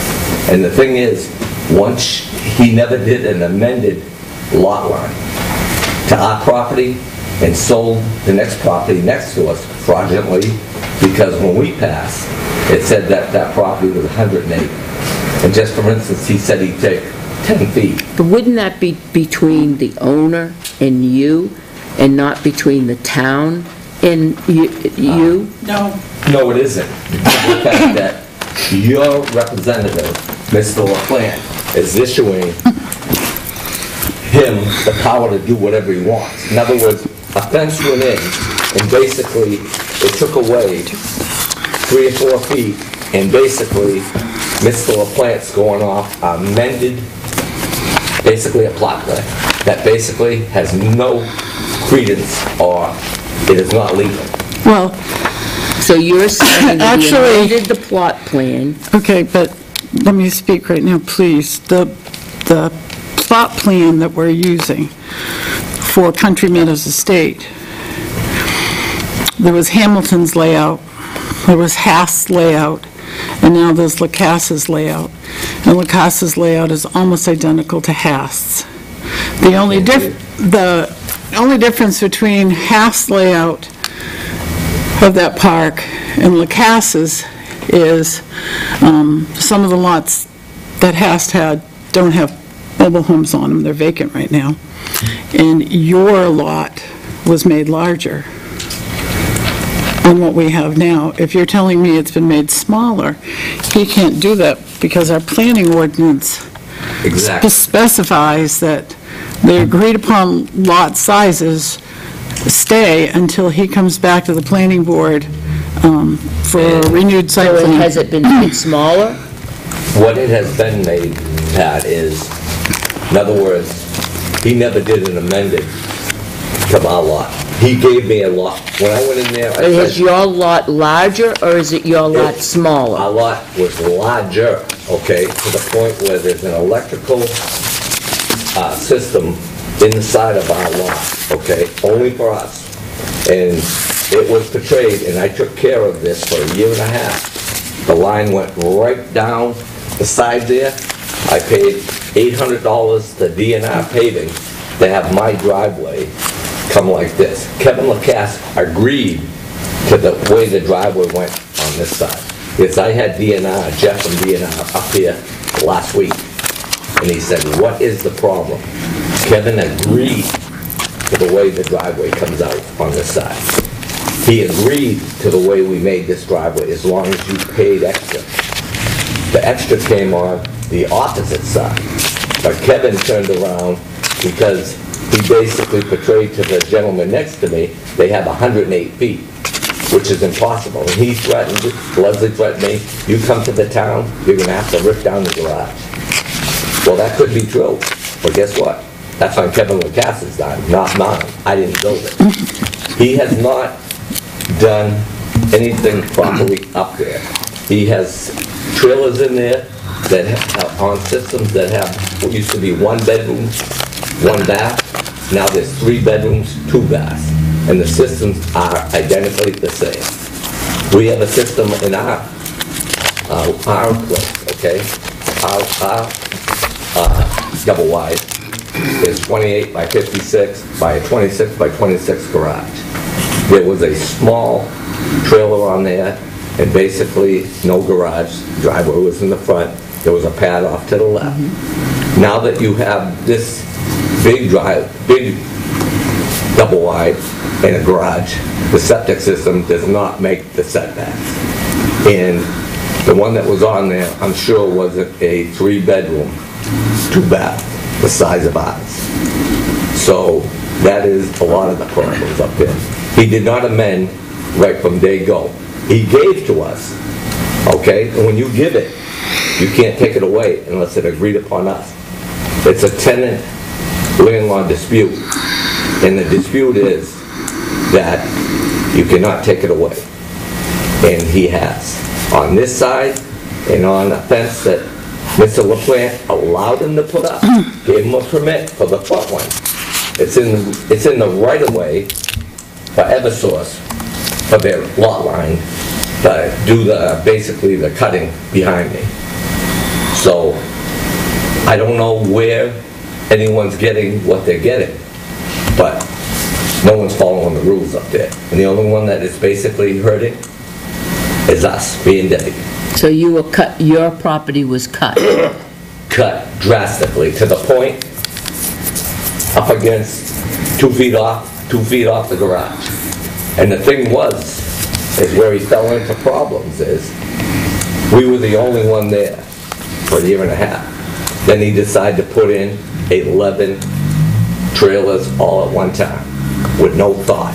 And the thing is, once he never did an amended lot line to our property and sold the next property next to us fraudulently, because when we passed, it said that that property was 108. And just for instance, he said he'd take 10 feet. But wouldn't that be between the owner and you, and not between the town and you? No. No, it isn't. The fact that your representative, Mr. LaPlante, is issuing him the power to do whatever he wants. In other words, a fence went in, and basically it took away 3 or 4 feet, and basically Mr. LaPlante's going off amended, basically a plot plan that basically has no credence, or it is not legal. Well, So you're saying that you Actually- amended the plot plan, okay, but let me speak right now, please. The plot plan that we're using for Country Meadows Estate, there was Hamilton's layout, there was Haas' layout, and now there's Lacasse's layout. And Lacasse's layout is almost identical to Haas'. The only difference between Haas' layout of that park and Lacasse's is some of the lots that Haas had don't have mobile homes on them, they're vacant right now. And your lot was made larger than what we have now. If you're telling me it's been made smaller, he can't do that because our planning ordinance Exactly. specifies that the agreed upon lot sizes stay until he comes back to the planning board for a renewed site so plan. has it been made smaller? What it has been made, Pat, is, in other words, he never did an amended to my lot. He gave me a lot. When I went in there, I Is said, your lot larger, or is it your lot our smaller? lot was larger, okay, to the point where there's an electrical system inside of our lot, okay, only for us. And it was portrayed, and I took care of this for a year and a half. The line went right down the side there. I paid $800 to DNR paving to have my driveway come like this. Kevin Lacasse agreed to the way the driveway went on this side. Because I had DNR, Jeff from DNR, up here last week. And he said, what is the problem? Kevin agreed to the way the driveway comes out on this side. he agreed to the way we made this driveway as long as you paid extra. The extra came on the opposite side. But Kevin turned around because he basically portrayed to the gentleman next to me, they have 108 feet, which is impossible. And he threatened, Leslie threatened me, you come to the town, you're gonna have to rip down the garage. Well, that could be true, but guess what? That's on Kevin Lacass's dime, not mine. I didn't build it. He has not done anything properly up there. He has trailers in there that have on systems that have what used to be 1 bedroom, 1 bath. Now there's 3 bedrooms, 2 baths, and the systems are identically the same. We have a system in our place, okay? Our double wide is 28 by 56 by a 26 by 26 garage. There was a small trailer on there, and basically no garage. Driveway was in the front. There was a pad off to the left. Now that you have this big double wide and a garage, the septic system does not make the setbacks. And the one that was on there, I'm sure wasn't a 3-bedroom, 2-bath, the size of ours. So that is a lot of the problems up there. He did not amend right from day go. He gave to us, okay? And when you give it, you can't take it away unless it's agreed upon us. It's a tenant-landlord dispute, and the dispute is that you cannot take it away. And he has. On this side, and on a fence that Mr. LaPlante allowed him to put up, gave him a permit for the front one. It's in the right-of-way for Eversource, for their lot line, to do basically the cutting behind me. So, I don't know where anyone's getting what they're getting, but no one's following the rules up there. And the only one that is basically hurting is us, me and Debbie. So you were cut, your property was cut? Cut drastically, to the point up against 2 feet off the garage. And the thing was, is where he fell into problems is, we were the only one there for a year and a half. Then he decided to put in 11 trailers all at one time, with no thought.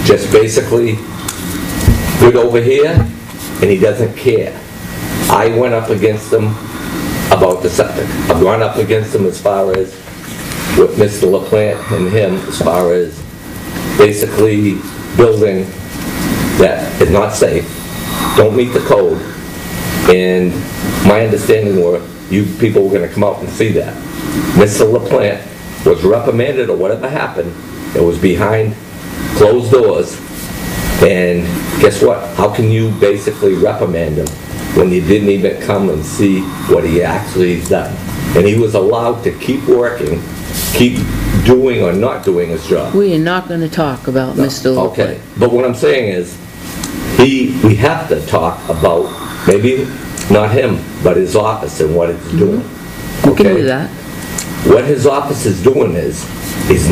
Just basically, good over here, and he doesn't care. I went up against him about the septic. I've gone up against him as far as with Mr. LaPlante and him as far as basically building that is not safe, don't meet the code, and my understanding were you people were going to come out and see that. Mr. LaPlante was reprimanded or whatever happened. It was behind closed doors, and guess what? How can you basically reprimand him when you didn't even come and see what he actually has done? And he was allowed to keep working, keep doing or not doing his job. We are not going to talk about Mr. LaPlante. Okay, but what I'm saying is, we have to talk about, maybe not him, but his office and what it's doing. We can do that. What his office is doing is, he's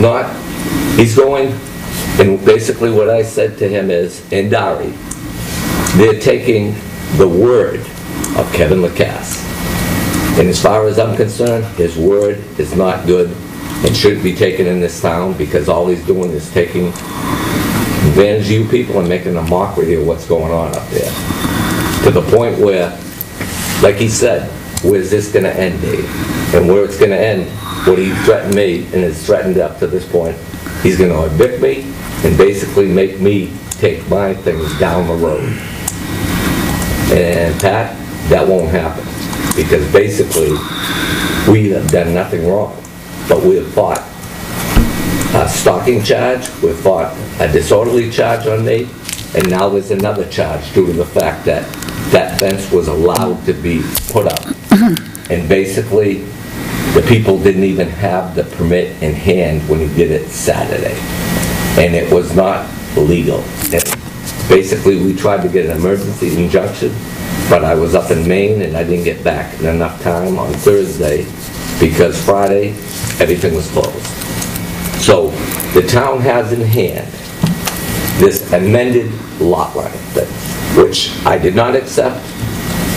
going, and basically what I said to him is, in Dari, they're taking the word of Kevin Lacasse. And as far as I'm concerned, his word is not good and shouldn't be taken in this town, because all he's doing is taking advantage of you people and making a mockery of what's going on up there. To the point where, like he said, where's this going to end, Dave? And where it's going to end, what he threatened me and has threatened up to this point, he's going to evict me and basically make me take my things down the road. And Pat, that won't happen, because basically we have done nothing wrong, but we have fought a stalking charge, we've fought a disorderly charge on me, and now there's another charge due to the fact that that fence was allowed to be put up. And basically, the people didn't even have the permit in hand when he did it Saturday. And it was not legal. And basically, we tried to get an emergency injunction, but I was up in Maine and I didn't get back in enough time on Thursday, because Friday, everything was closed. So the town has in hand this amended lot line thing, which I did not accept,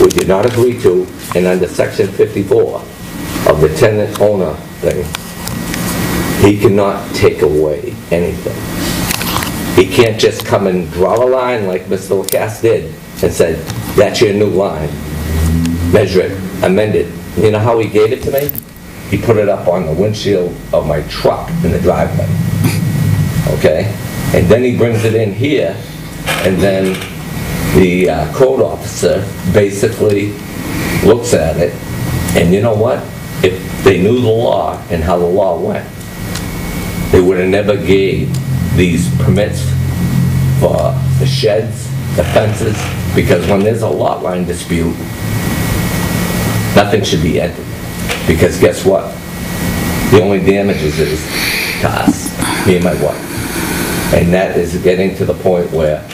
we did not agree to, and under section 54 of the tenant owner thing, he cannot take away anything. He can't just come and draw a line like Mr. Lacasse did and said, that's your new line. Measure it, amend it. You know how he gave it to me? He put it up on the windshield of my truck in the driveway. Okay? And then he brings it in here, and then the code officer basically looks at it, and you know what? If they knew the law and how the law went, they would have never gave these permits for the sheds, the fences, because when there's a lot line dispute, nothing should be entered. Because guess what? The only damages is to us, me and my wife. And that is getting to the point where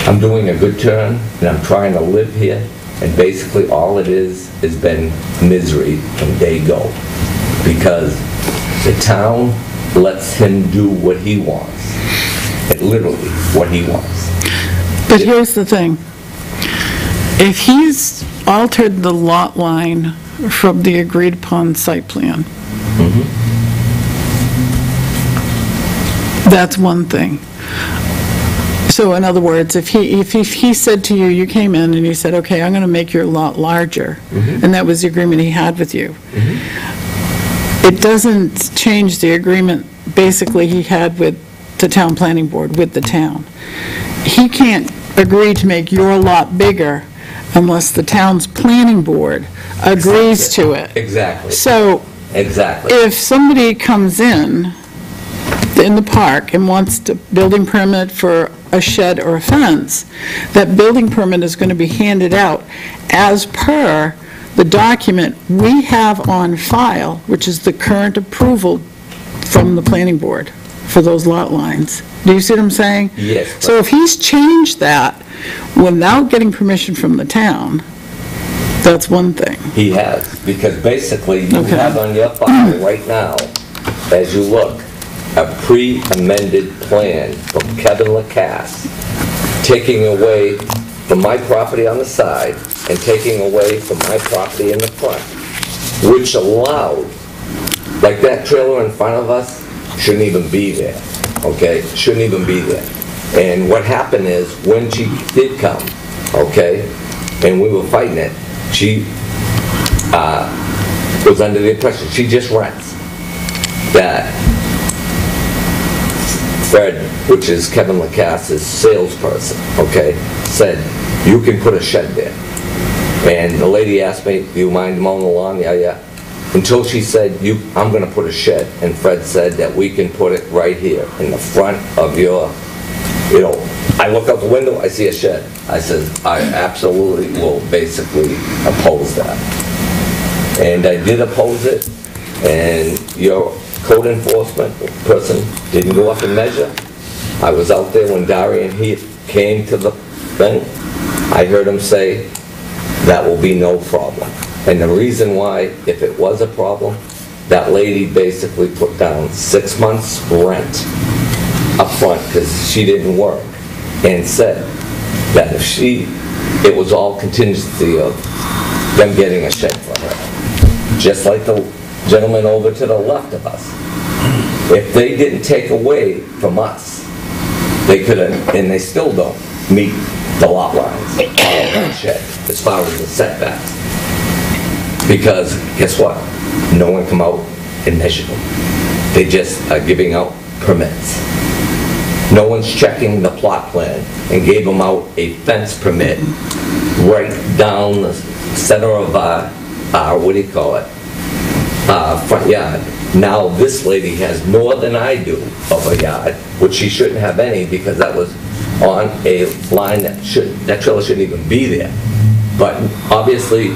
I'm doing a good turn and I'm trying to live here, and basically all it is has been misery from day go. Because the town lets him do what he wants. And literally what he wants. But here's the thing. If he's altered the lot line from the agreed upon site plan, that's one thing. So in other words, if he said to you, you came in and he said, okay, I'm going to make your lot larger, and that was the agreement he had with you, it doesn't change the agreement basically he had with the town planning board, with the town. He can't agree to make your lot bigger unless the town's planning board agrees to it. Exactly. So exactly. If somebody comes in the park and wants a building permit for a shed or a fence, that building permit is going to be handed out as per the document we have on file, which is the current approval from the planning board for those lot lines. Do you see what I'm saying? Yes. So if he's changed that without getting permission from the town, that's one thing. He has, because basically you have on your file right now, as you look, a pre-amended plan from Kevin Lacasse, taking away from my property on the side and taking away from my property in the front, which allowed, like that trailer in front of us, shouldn't even be there, okay? Shouldn't even be there. And what happened is, when she did come, okay, and we were fighting it, she was under the impression, she just rents, that Fred, which is Kevin Lacasse's salesperson, okay, said, you can put a shed there. And the lady asked me, do you mind mowing the lawn? Yeah, yeah. Until she said, I'm going to put a shed. And Fred said that we can put it right here in the front of your, I look out the window, I see a shed. I said, I absolutely will basically oppose that. And I did oppose it, and your code enforcement person didn't go up and measure. I was out there when Darian came to the thing. I heard him say, that will be no problem. And the reason why, if it was a problem, that lady basically put down 6 months' rent up front because she didn't work, and said that if it was all contingency of them getting a shed for her. Just like the gentleman over to the left of us. If they didn't take away from us, they could have, and they still don't meet the lot lines on that shed as far as the setbacks. Because guess what? No one come out and measure them. They just are giving out permits. No one's checking the plot plan and gave them out a fence permit right down the center of what do you call it? Front yard. Now this lady has more than I do of a yard, which she shouldn't have any because that was on a line that trailer shouldn't even be there. But obviously,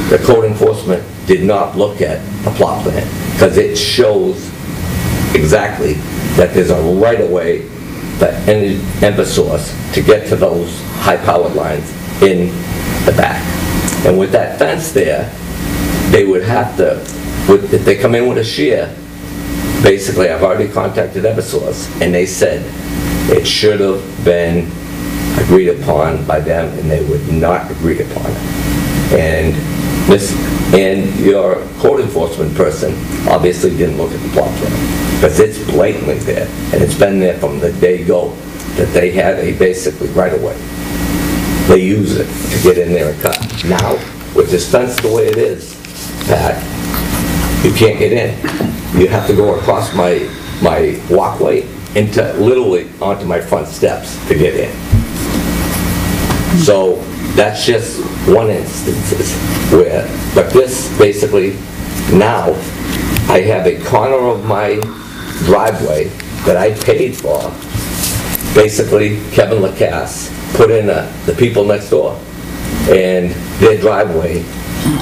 the code enforcement did not look at the plot plan because it shows exactly that there's a right-of-way for any Eversource to get to those high-powered lines in the back. And with that fence there, they would have to, if they come in with a shear, basically, I've already contacted Eversource, and they said It should have been agreed upon by them, and they would not agree upon it. And your code enforcement person obviously didn't look at the plot plan, because it's blatantly there, and it's been there from the day go, that they had a basically right-of-way. They use it to get in there and cut. Now, with this fence the way it is, Pat, you can't get in. You have to go across my walkway into, literally onto my front steps to get in. So that's just one instance where, but this basically, now I have a corner of my driveway that I paid for. Basically, Kevin Lacasse put in the people next door, and their driveway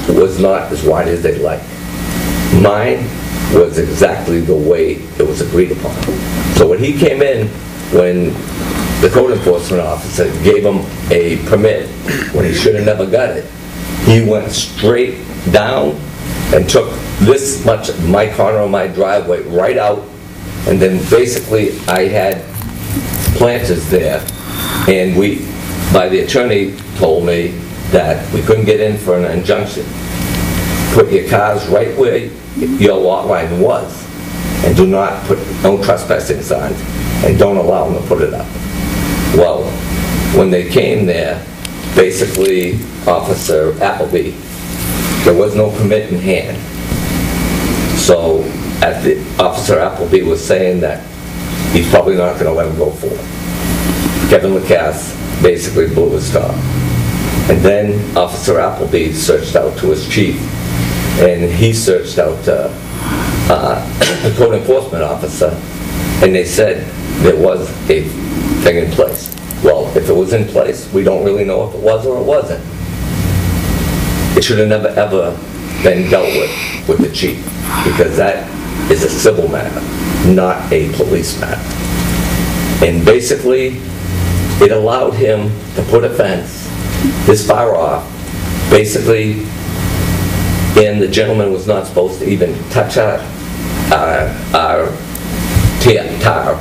was not as wide as they'd like. Mine was exactly the way it was agreed upon. So when he came in, when the code enforcement officer gave him a permit, when he should have never got it, he went straight down and took this much of my corner of my driveway right out, and then basically I had planters there, and the attorney told me that we couldn't get in for an injunction. Put your cars right where your lot line was, and do not put no trespassing signs, and don't allow them to put it up. Well, when they came there, basically Officer Appleby, there was no permit in hand. So Officer Appleby was saying that he's probably not going to let him go forward. Kevin Lacasse basically blew his top. And then Officer Appleby searched out to his chief, and he searched out the code enforcement officer, and they said there was a thing in place. Well, if it was in place, we don't really know if it was or it wasn't. It should have never ever been dealt with the chief, because that is a civil matter, not a police matter. And basically, it allowed him to put a fence this far off, basically, and the gentleman was not supposed to even touch our tar.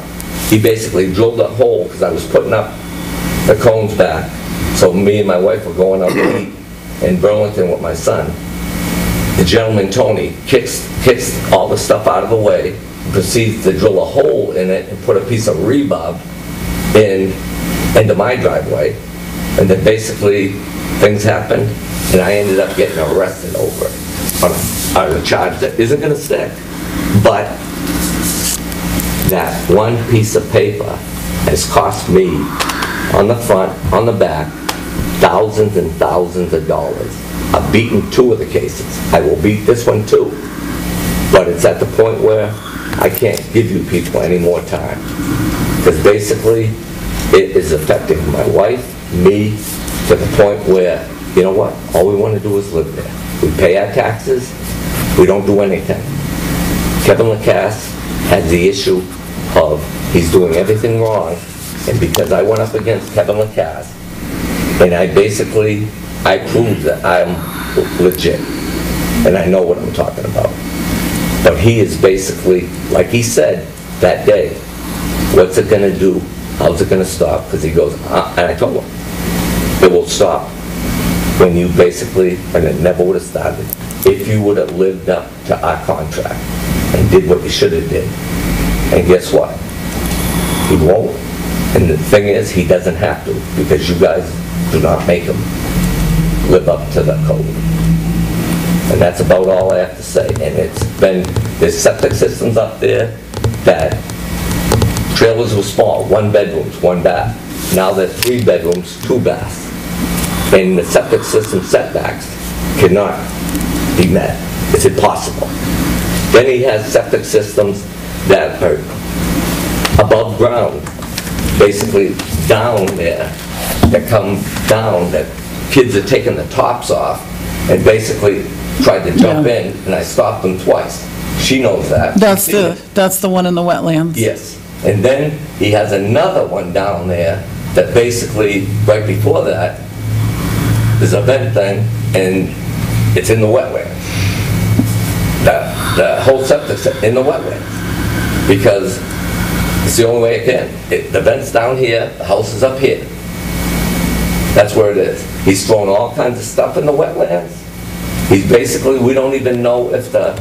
He basically drilled a hole, because I was putting up the cones back, so me and my wife were going out to eat in Burlington with my son. The gentleman, Tony, kicks all the stuff out of the way, proceeds to drill a hole in it and put a piece of rebar into my driveway, and then basically things happened, and I ended up getting arrested over it on a charge that isn't going to stick. But that one piece of paper has cost me, on the front, on the back, thousands and thousands of dollars. I've beaten 2 of the cases. I will beat this one too. But it's at the point where I can't give you people any more time. Because basically, it is affecting my wife, me, to the point where, you know what, all we want to do is live there. We pay our taxes, we don't do anything. Kevin Lacasse had the issue of he's doing everything wrong, and because I went up against Kevin Lacasse, and I proved that I'm legit, and I know what I'm talking about. But he is basically, like he said that day, what's it going to do? How's it going to stop? Because he goes, and I told him, it will stop when you basically, and it never would have started, if you would have lived up to our contract and did what you should have did. And guess what? He won't. And the thing is, he doesn't have to, because you guys do not make him live up to the code. And that's about all I have to say. And there's septic systems up there that trailers were small, 1 bedroom, 1 bath. Now they're 3 bedrooms, 2 baths. And the septic system setbacks cannot be met. It's impossible. Then he has septic systems that are above ground, basically down there, that come down, that kids are taking the tops off, and basically tried to jump in, and I stopped them twice. She knows that. That's the one in the wetlands. Yes. And then he has another one down there that basically, right before that, there's a vent thing, and it's in the wetlands. The whole septic system in the wetlands. Because It's the only way it can. The vent's down here, the house is up here. That's where it is. He's thrown all kinds of stuff in the wetlands. He's basically, we don't even know if the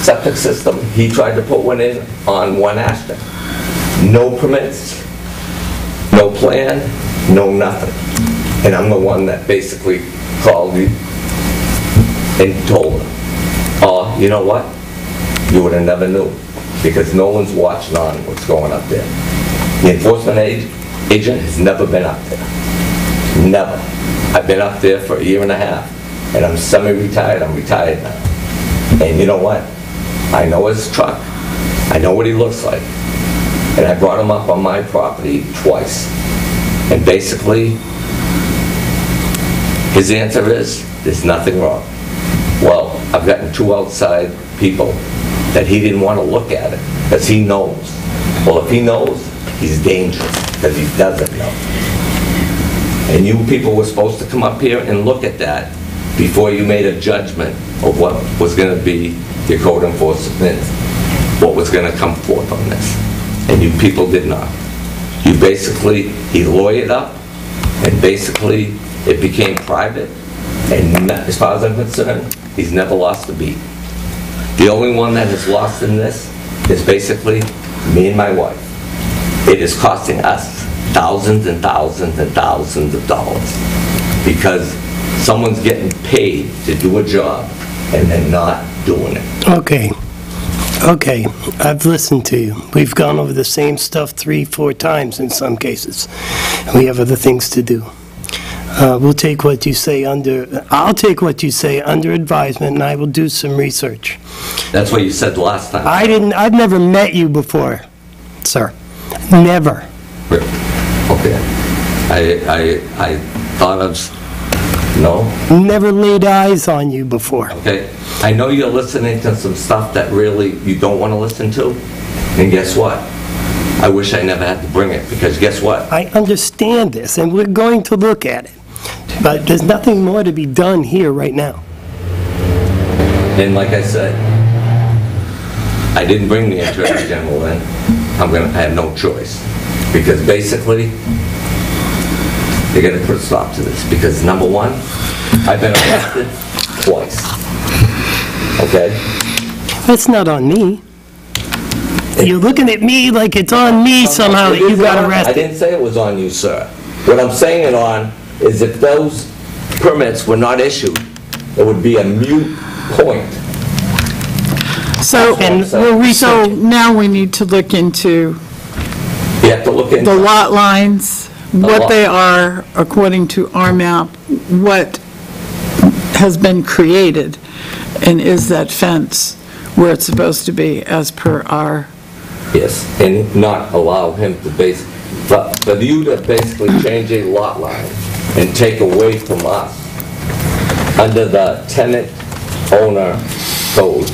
septic system, he tried to put one in on 1 Ashton. No permits, no plan, no nothing. And I'm the one that basically called you and told him, oh, you know what? You would have never knew, because no one's watching on what's going up there. The enforcement agent has never been up there. Never. I've been up there for 1.5 years, and I'm semi-retired. I'm retired now. And you know what? I know his truck. I know what he looks like. And I brought him up on my property twice. And basically, his answer is, there's nothing wrong. Well, I've gotten 2 outside people that he didn't want to look at it, because he knows. Well, if he knows, he's dangerous, because he doesn't know. And you people were supposed to come up here and look at that before you made a judgment of what was going to be your code enforcement, what was going to come forth on this. And you people did not. You basically, he lawyered up, and basically it became private, and as far as I'm concerned, he's never lost a beat. The only one that has lost in this is basically me and my wife. It is costing us thousands and thousands and thousands of dollars because someone's getting paid to do a job and they're not doing it. Okay, I've listened to you. We've gone over the same stuff 3-4 times in some cases. We have other things to do. I'll take what you say under advisement, and I will do some research. That's what you said last time. I've never met you before, sir. Never. Okay. I thought of, no? Never laid eyes on you before. Okay. I know you're listening to some stuff that really you don't want to listen to, and guess what? I wish I never had to bring it, because guess what? I understand this, and we're going to look at it. But there's nothing more to be done here right now. And like I said, I didn't bring the Attorney General in. I have no choice. Because basically, they're going to put a stop to this. Because number one, I've been arrested twice. Okay? It's not on me. You're looking at me like it's on me somehow that you got I arrested. didn't say it was on you, sir. What I'm saying it on is if those permits were not issued, it would be a moot point. So, so now we need to look into You have to look into the lot lines, what they are according to our map, what has been created, and is that fence where it's supposed to be as per our... Yes, and not allow him to for you to basically change a lot line and take away from us under the tenant owner code,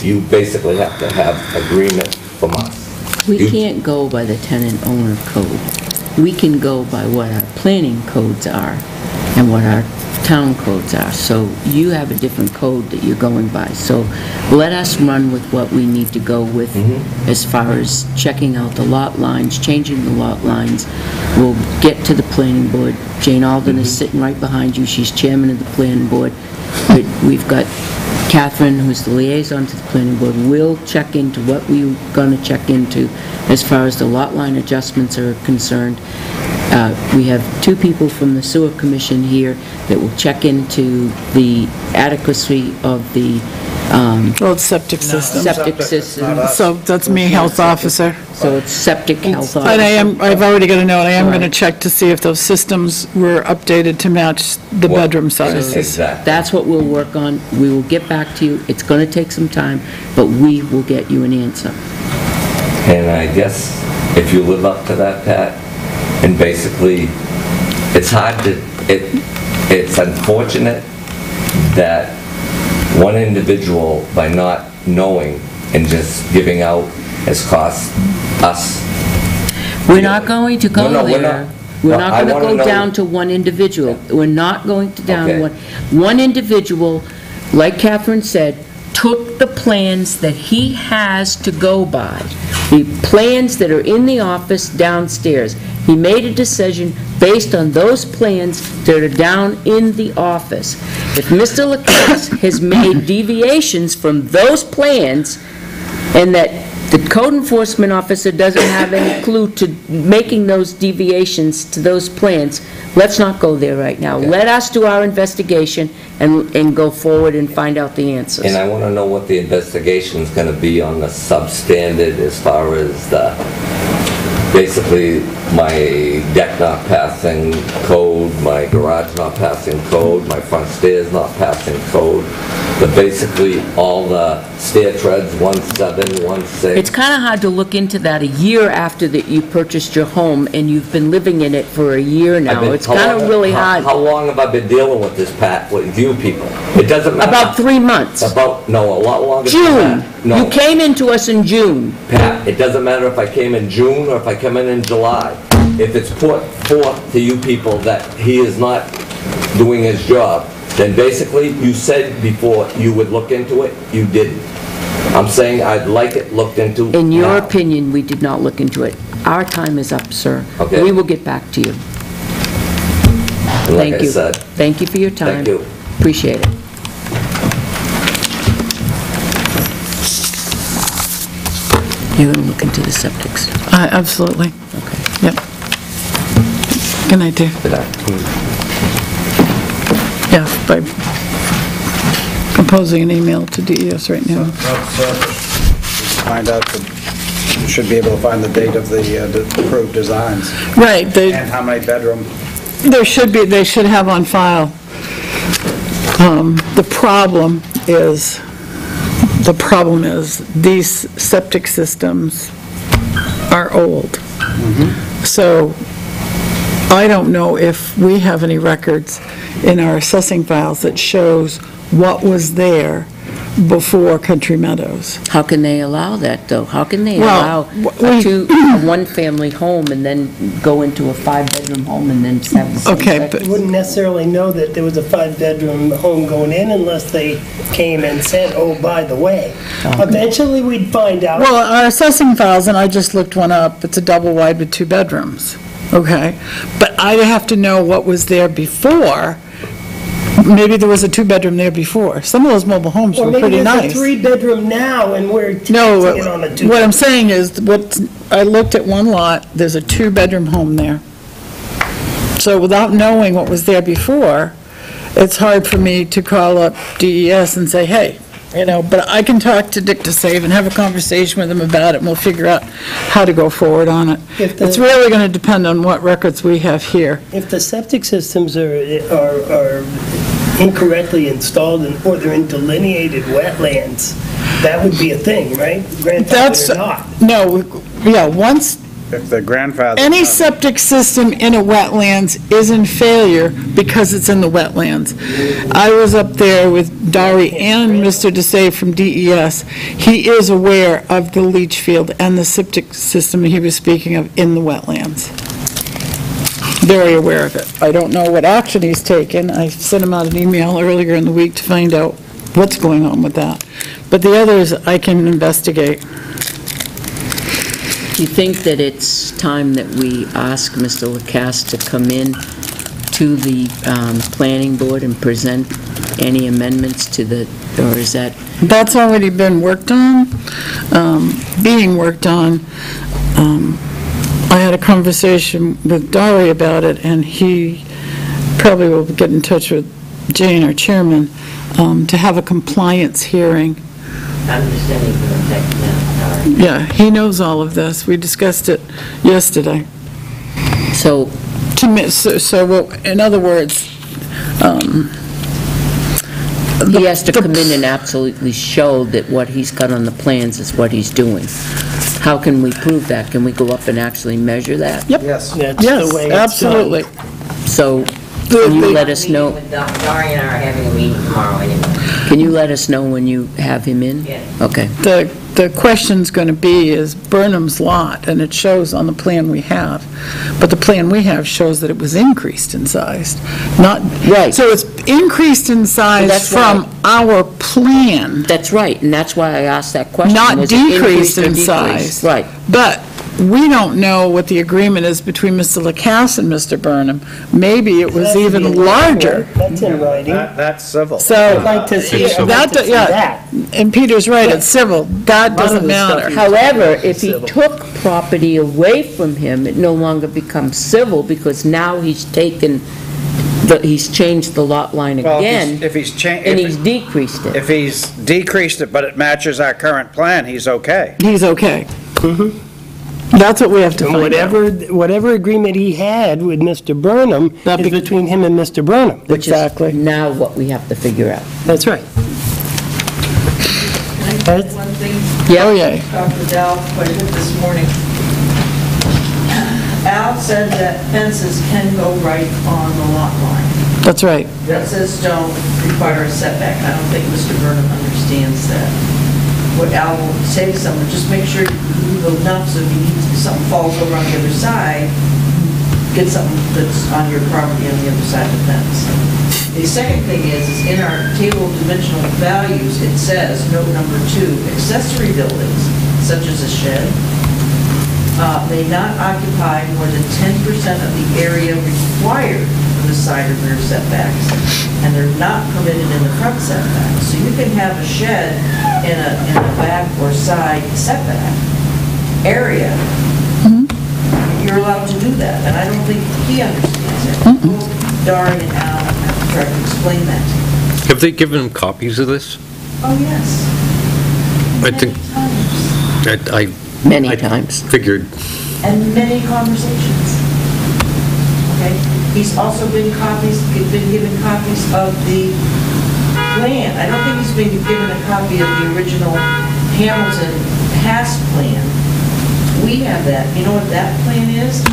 you basically have to have agreement from us. We can't go by the tenant owner code. We can go by what our planning codes are and what our town codes are. So you have a different code that you're going by. So let us run with what we need to go with as far as checking out the lot lines, changing the lot lines. We'll get to the planning board. Jane Alden is sitting right behind you. She's chairman of the planning board. But we've got Catherine, who's the liaison to the planning board. We'll check into what we're going to check into as far as the lot line adjustments are concerned. We have 2 people from the sewer commission here that will check into the adequacy of the septic system. septic system. So that's me, health officer. So it's septic health But officer. I've already got a note, I am going to check to see if those systems were updated to match the bedroom sizes. Exactly. That's what we'll work on. We will get back to you. It's going to take some time, but we will get you an answer. And I guess if you live up to that, Pat, and basically, it's hard to, it's unfortunate that one individual, by not knowing and just giving out, has cost us. We're not going to go No, we're there. not. We're No, not I going to wanna go know- down to one individual. We're not going to down Okay. one individual, like Catherine said, took the plans that he has to go by, the plans that are in the office downstairs. He made a decision based on those plans that are down in the office. If Mr. Lacasse has made deviations from those plans, and that the code enforcement officer doesn't have any clue to making those deviations to those plans, let's not go there right now. Okay. Let us do our investigation and go forward and find out the answers. And I want to know what the investigation's going to be on the substandard as far as the, basically, my deck not passing code, my garage not passing code, my front stairs not passing code, but basically all the stair treads, 17, 16. It's kind of hard to look into that a year after that you purchased your home and you've been living in it for a year now. It's kind of really hard. How long have I been dealing with this, Pat, with you people? It doesn't matter. About 3 months. No, a lot longer than June. that. No. You came into us in June. Pat, it doesn't matter if I came in June or if I come in July. If it's put forth to you people that he is not doing his job, then basically you said before you would look into it, you didn't. I'm saying I'd like it looked into In your now. opinion, we did not look into it. Our time is up, sir. Okay. We will get back to you. And like Thank I you. said, Thank you for your time. thank you. Appreciate it. You're going to look into the septics. Absolutely. Okay. Yep. Good night, Dave. Good night. Yeah, by composing an email to DES right now. Find out, you should be able to find the date of the approved designs Right, and how many bedroom. they should have on file. The problem is these septic systems are old. So I don't know if we have any records in our assessing files that shows what was there before Country Meadows. How can they allow that, though? How can they Well, allow we- a one-family home and then go into a five-bedroom home and then have the same Okay, septic? You wouldn't necessarily know that there was a 5-bedroom home going in unless they came and said, oh, by the way. Eventually, we'd find out. Well, our assessing files, and I just looked one up, it's a double wide with 2 bedrooms, okay? But I'd have to know what was there before. Maybe there was a 2-bedroom there before. Some of those mobile homes Or were maybe pretty there's a nice. 3-bedroom now, and we're No, taxing it on a 2. what I'm saying is, I looked at one lot, there's a 2-bedroom home there. So without knowing what was there before, it's hard for me to call up DES and say, hey, but I can talk to Dick DeSave and have a conversation with him about it, and we'll figure out how to go forward on it. It's really going to depend on what records we have here. If the septic systems are incorrectly installed or they're in delineated wetlands, that would be a thing, right? That's, Grandfathered or not. once If the grandfather. any septic system in a wetlands is in failure because it's in the wetlands. I was up there with Dari and Mr. DeSave from DES. He is aware of the leach field and the septic system he was speaking of in the wetlands. Very aware of it. I don't know what action he's taken. I sent him out an email earlier in the week to find out what's going on with that. But the others, I can investigate. Do you think that it's time that we ask Mr. Lacasse to come in to the planning board and present any amendments to the, or is that? That's already been worked on, being worked on. I had a conversation with Dari about it, and he probably will get in touch with Jane, our chairman, to have a compliance hearing. I'm just sending you a text now, sorry. Yeah, he knows all of this. We discussed it yesterday. So, In other words, he has to come in and absolutely show that what he's got on the plans is what he's doing. How can we prove that? Can we go up and actually measure that? Yep. Yes. That's Yes, the way it's done. absolutely. So, can you let us know, Dari and I are having a meeting tomorrow anyway. can you let us know when you have him in? Yes. Okay. The question's going to be is Burnham's lot, and it shows on the plan we have, but the plan we have shows that it was increased in size, not... Right. So it's increased in size That's from our plan, That's right, and that's why I asked that question. not Was it increased decreased or in decreased? size. Right. But we don't know what the agreement is between Mr. Lacasse and Mr. Burnham. Maybe it was even larger. That's in writing. That's civil. So, I'd like to see, I'd like to see yeah, that. and Peter's right, it's civil. That lot of doesn't the stuff matter. you- However, if he Civil. took property away from him, it no longer becomes civil because now he's he's changed the lot line Well, again, if he's and he's changed, decreased it. if he's decreased it, but it matches our current plan, he's okay. He's okay. That's what we have to And find out. whatever agreement he had with Mr. Burnham That is be- between him and Mr. Burnham. Which Exactly. is now what we have to figure out. That's right. That's- One thing, Oh, yeah. talked with Al quite a bit this morning. Al said that fences can go right on the lot line. That's right. That says don't require a setback. I don't think Mr. Burnham understands that. What Al will say to someone, just make sure you leave enough so if something falls over on the other side, get something that's on your property on the other side of the fence. The second thing is in our table of dimensional values, it says, note number 2, accessory buildings, such as a shed, may not occupy more than 10% of the area required for the side or rear setbacks, and they're not permitted in the front setbacks. So you can have a shed in a back or side setback area. You're allowed to do that, and I don't think he understands it. Dari and Al have to try to explain that to him. Have they given him copies of this? Oh, yes. I think- Many times. I Many times. figured, And many conversations. Okay? He's also been given copies of the plan. I don't think he's been given a copy of the original Hamilton Haas plan. We have that. You know what that plan is?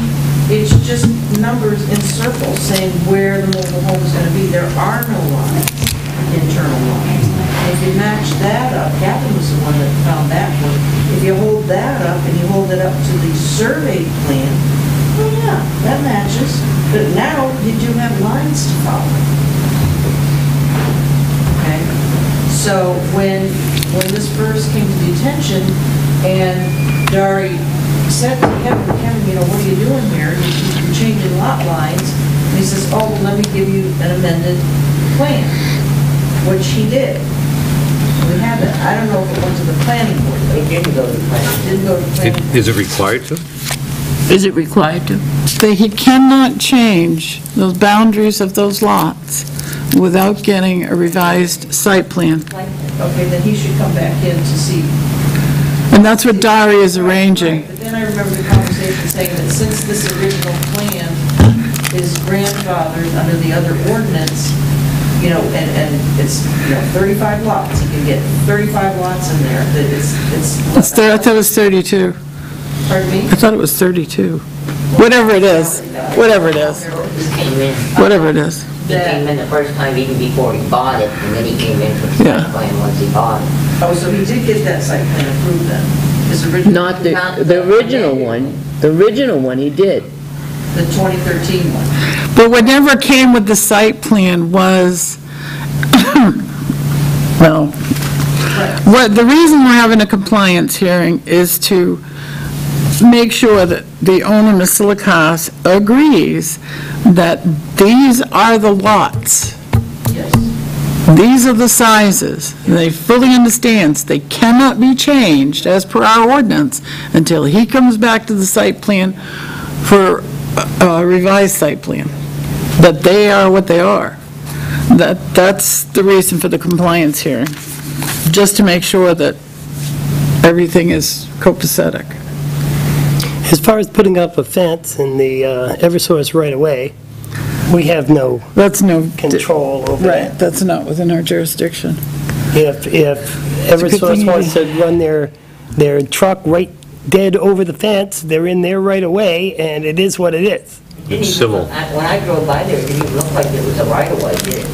It's just numbers in circles saying where the mobile home is going to be. There are no lines, internal lines. If you match that up, Catherine was the one that found that one. If you hold that up and you hold it up to the survey plan, oh yeah, that matches. But now you do have lines to follow. Okay? So when this first came to the attention and Dari said to Kevin, you know, what are you doing here? You're changing lot lines. And he says, oh, well, let me give you an amended plan, which he did. We have it. I don't know if it went to the planning board. It didn't go to plan. It didn't go to planning. board. is it required to? Is it required to? He cannot change those boundaries of those lots without getting a revised site plan. Okay, then he should come back in to see. And that's what Dari is arranging. Right, but then I remember the conversation saying that since this original plan is grandfathered under the other ordinance, you know, and it's, you know, 35 lots, you can get 35 lots in there, that I thought it was 32. Pardon me? I thought it was 32. Whatever it is, whatever it is, He came in. whatever it is. He came in the first time even before he bought it, and then he came in for the Yeah. site plan once he bought it. Oh, so he did get that site plan approved then? His original? Not the original one. The original one he did. The 2013 one? But what never came with the site plan was, well, the reason we're having a compliance hearing is to make sure that the owner, Mr. Lacasse, agrees that these are the lots, Yes. these are the sizes, and they fully understands they cannot be changed as per our ordinance until he comes back to the site plan for a revised site plan, that they are what they are. That's the reason for the compliance hearing, just to make sure that everything is copacetic. As far as putting up a fence in the Eversource right-of-way, we have no That's no... control over Right, that. that's not within our jurisdiction. If a good Eversource thing wants to run their truck right dead over the fence, they're in there right away, and it is what it is. It didn't even Civil. look- When I drove by there, it didn't even look like it was a right-of-way, did it?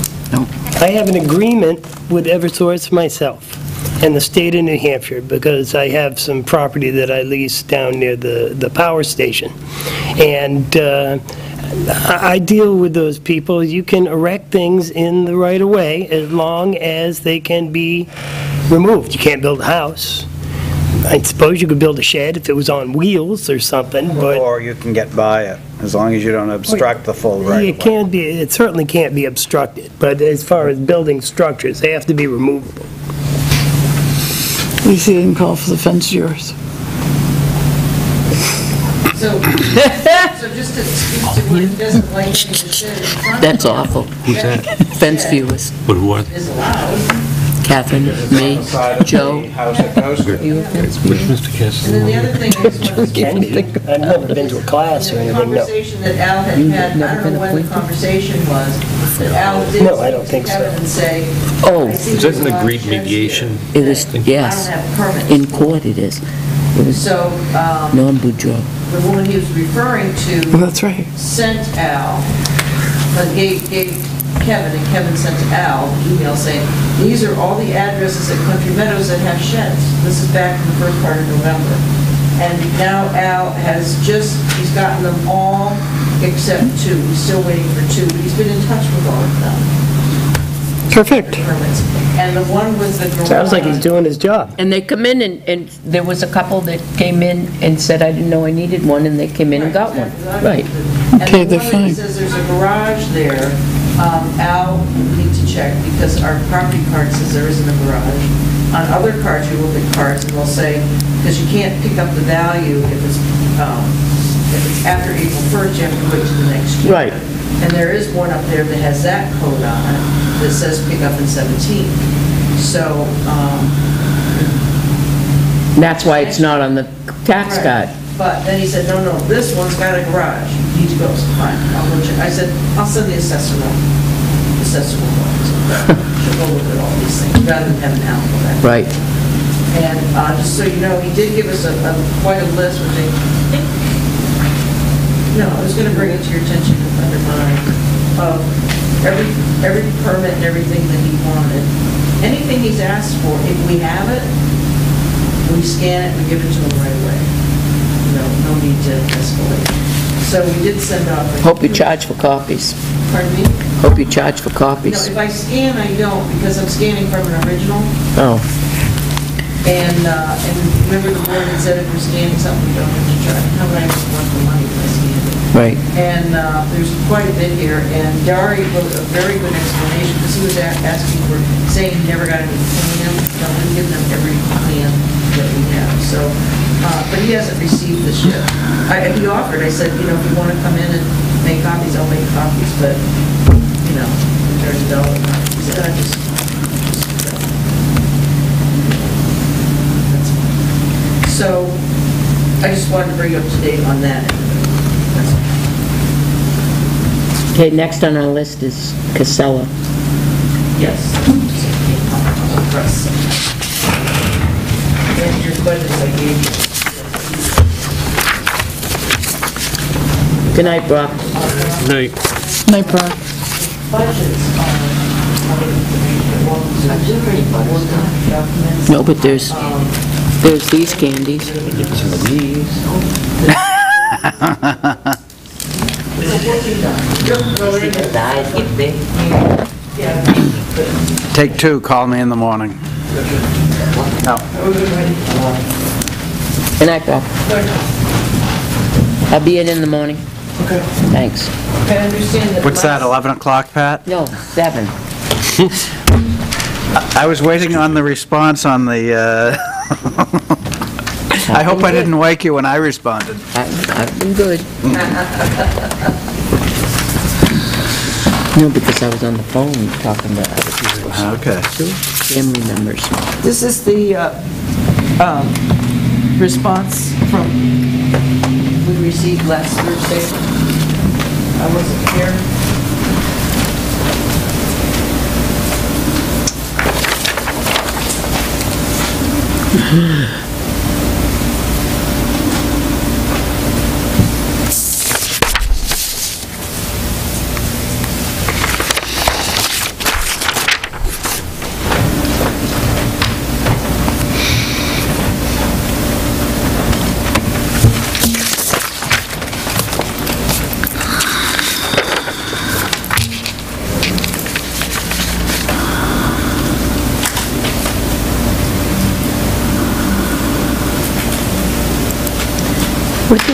I have an agreement with Eversource myself and the state of New Hampshire because I have some property that I lease down near the power station. And I deal with those people. You can erect things in the right-of-way as long as they can be removed. You can't build a house. I suppose you could build a shed if it was on wheels or something, but Or you can get by it, as long as you don't obstruct the full right it can't be, it certainly can't be obstructed. But as far as building structures, they have to be removable. At least he didn't call for the fence viewers. So just to speak to what he doesn't like, he just said in front That's of him awful. Who's that? Fence viewers. But what? is allowed. Catherine, me, Joe. House it goes to. You a fence Which viewer? Mr. Cass? And then the other thing is, when this Can be. I've never been to a class or the anything, no. conversation that Al had You've had, never I don't been know when the appointed? conversation was, that Al did No, I don't speak think to so. Kevin and say, Oh, I see Is that there's an a lot of agreed sheds mediation? here. it was, I don't yes, have permits. in court it is. It was So, Norm Boudreau. the woman he was referring Well, to that's right. sent Al, gave Kevin, and Kevin sent to Al an email saying, these are all the addresses at Country Meadows that have sheds. This is back in the first part of November. And now Al has he's gotten them all except two. He's still waiting for two, but he's been in touch with all of them. Perfect. Permits. And the one with the garage. Sounds like he's doing his job. And they come in and there was a couple that came in and said, I didn't know I needed one, and they came in and got one. Right. Okay, they're And the one fine. that says there's a garage there, Al will need to check, because our property card says there isn't a garage. On other cards, you look at cards and they'll say, because you can't pick up the value if it's after April 1st, you have to wait till the next year. Right. And there is one up there that has that code on it, that says pick up in 17. So, That's why it's not on the tax Right. card. But then he said, no, this one's got a garage. You need to go. So fine, I'll go check. I said, I'll send the assessor one. The assessor will go. So she'll go look at all these things, rather than having Al go back. Right. And just so you know, he did give us quite a list, which I think, no, I was gonna bring it to your attention if under mine, of every permit and everything that he wanted. Anything he's asked for, if we have it, we scan it, we give it to him right away. No need to escalate. So we did send off. Hope you charge for copies. Pardon me? Hope you charge for No, copies. if I scan, I don't, because I'm scanning from an original. Oh, And remember the board had said if we're scanning something, we don't have to charge. How would I want the money if I scan it? right. And there's quite a bit here, and Dari wrote a very good explanation, because he was asking for, saying he never got any plan. No, we give them every plan that we have, so, but he hasn't received this yet. He offered, I said, if you want to come in and make copies, I'll make copies, but, there's $1. He said, I just. That's fine. So, I just wanted to bring you up to date on that. That's all. Okay, next on our list is Casella. Yes. And your budgets I gave you. Good night, Brock. No, Night, Brock. Budgets documents. No, but there's these candies. some of these. Take two, call me in the morning. No. Good night, Brock. I'll be in the morning. Okay. Thanks. I understand that. What's that, 11 o'clock, Pat? No, 7. I was waiting on the response on the, I hope I didn't wake you when I responded. I've been good. No, because I was on the phone talking to other people. Okay. Family members. This is the response from, we received last Thursday. I wasn't here.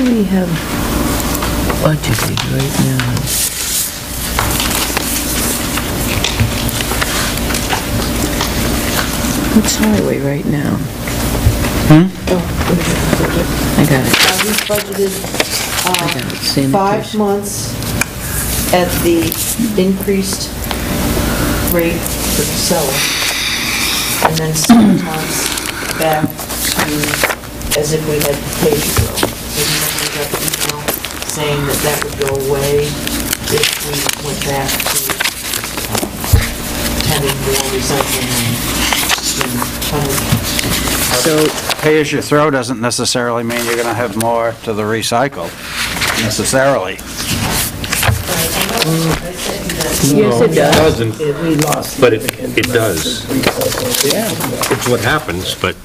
do we have budgeted right now? What's highway right now? I got it. We've budgeted I got it. 5 Sanitation. months at the increased rate for the seller, and then 6 months back to as if we had paid to go. And then we got the email saying that that would go away if we went back to having more recycling and tonnage. So, Pay-as-you-throw doesn't necessarily mean you're going to have more to the recycle, necessarily. yes, it does. Doesn't, We lost. but it does. It's what happens, but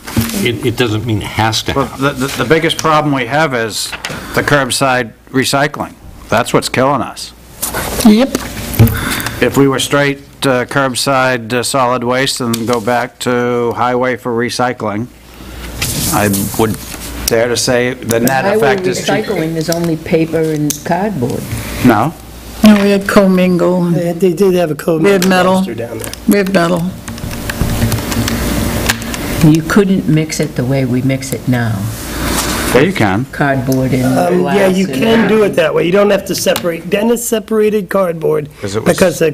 it doesn't mean it has to Well, happen. the biggest problem we have is the curbside recycling. That's what's killing us. Yep. If we were straight curbside solid waste and go back to highway for recycling, I would dare to say the net highway effect is... recycling is only paper and cardboard. No? No, we had commingle, and They did have a code. We had metal. dumpster down there. we had metal. You couldn't mix it the way we mix it now, Yeah, you can. cardboard and glass. Yeah, you and- can do it that way. You don't have to separate. Dennis separated cardboard 'Cause it was- because the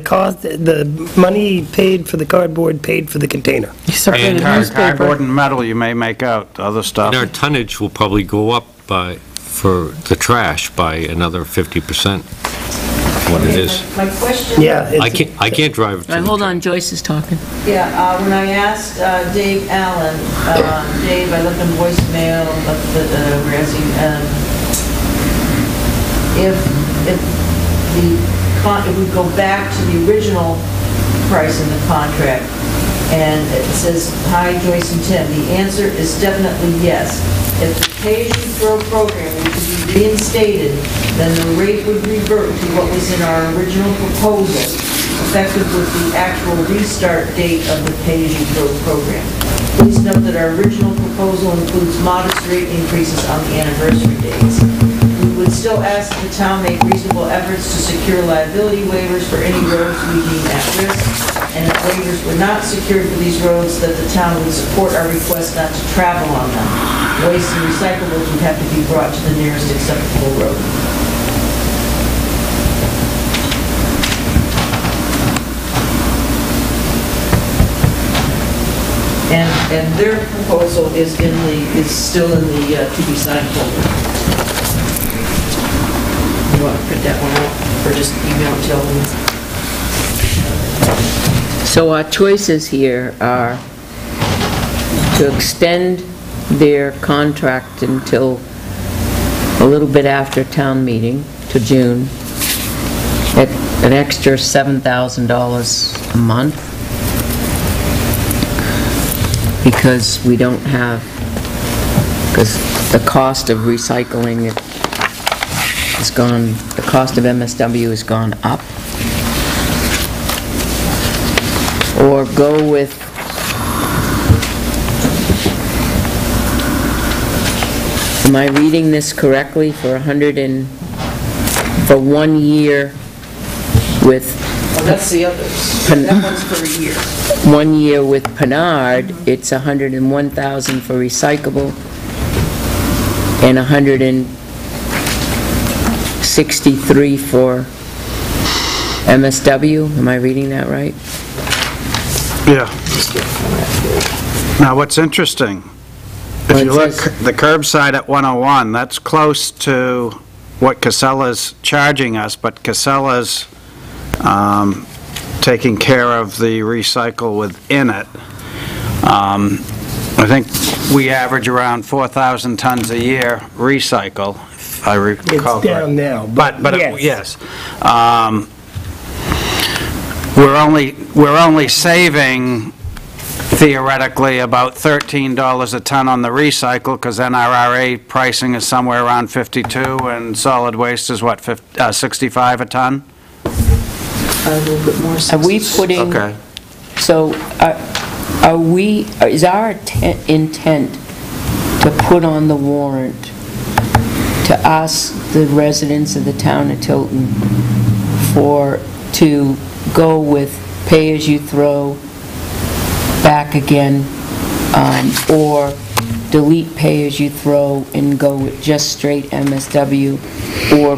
money he paid for the cardboard paid for the container. You separated Cardboard newspaper. and metal, you may make out, other stuff. And our tonnage will probably go up for the trash by another 50%, what it is. My question... Yeah. I can't drive to All right, the hold on, Joyce is talking. Yeah, when I asked Dave Allen, Dave, I left him voicemail, left we're asking, if we go back to the original price in the contract, and it says, "Hi, Joyce and Tim," the answer is definitely yes. If the pay-as-you-throw program were to be reinstated, then the rate would revert to what was in our original proposal, effective with the actual restart date of the pay-as-you-throw program. Please note that our original proposal includes modest rate increases on the anniversary dates. We would still ask that the town make reasonable efforts to secure liability waivers for any roads we deem at risk, and if waivers were not secured for these roads, that the town would support our request not to travel on them. Waste and recyclables would have to be brought to the nearest acceptable road. And their proposal is still in the to be signed folder. You want to print that one out, or just email it to them? So our choices here are to extend their contract until a little bit after town meeting, to June, at an extra $7,000 a month, because we don't have, because the cost of recycling has gone, the cost of MSW has gone up. Or go with am I reading this correctly, for 1 year with, Oh, that's the others. Pen- That one's for a year. 1 year with Pinard, it's 101,000 for recyclable and 163 for MSW. Am I reading that right? Yeah. Now, what's interesting, if you look, the curbside at 101, that's close to what Casella's charging us, but Casella's taking care of the recycle within it. I think we average around 4,000 tons a year recycle, if I recall. It's down now, But, yes. yes. We're only saving theoretically about $13 a ton on the recycle, because NRRA pricing is somewhere around 52, and solid waste is what, 65 a ton? A little bit more. Are we putting, Okay. so are we, is our intent to put on the warrant to us, the residents of the town of Tilton, to go with pay-as-you-throw back again, or delete pay-as-you-throw and go with just straight MSW, or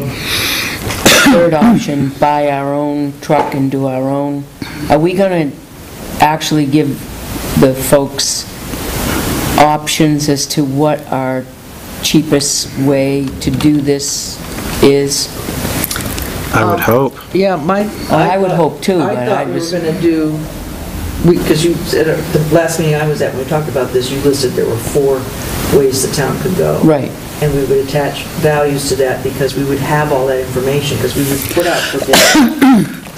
third option, buy our own truck and do our own. Are we going to actually give the folks options as to what our cheapest way to do this is? I would hope. Yeah, I would hope too, I but thought we were going to do, because you said, at the last meeting I was at, when we talked about this, you listed there were 4 ways the town could go. Right. And we would attach values to that because we would have all that information, because we would put out for bid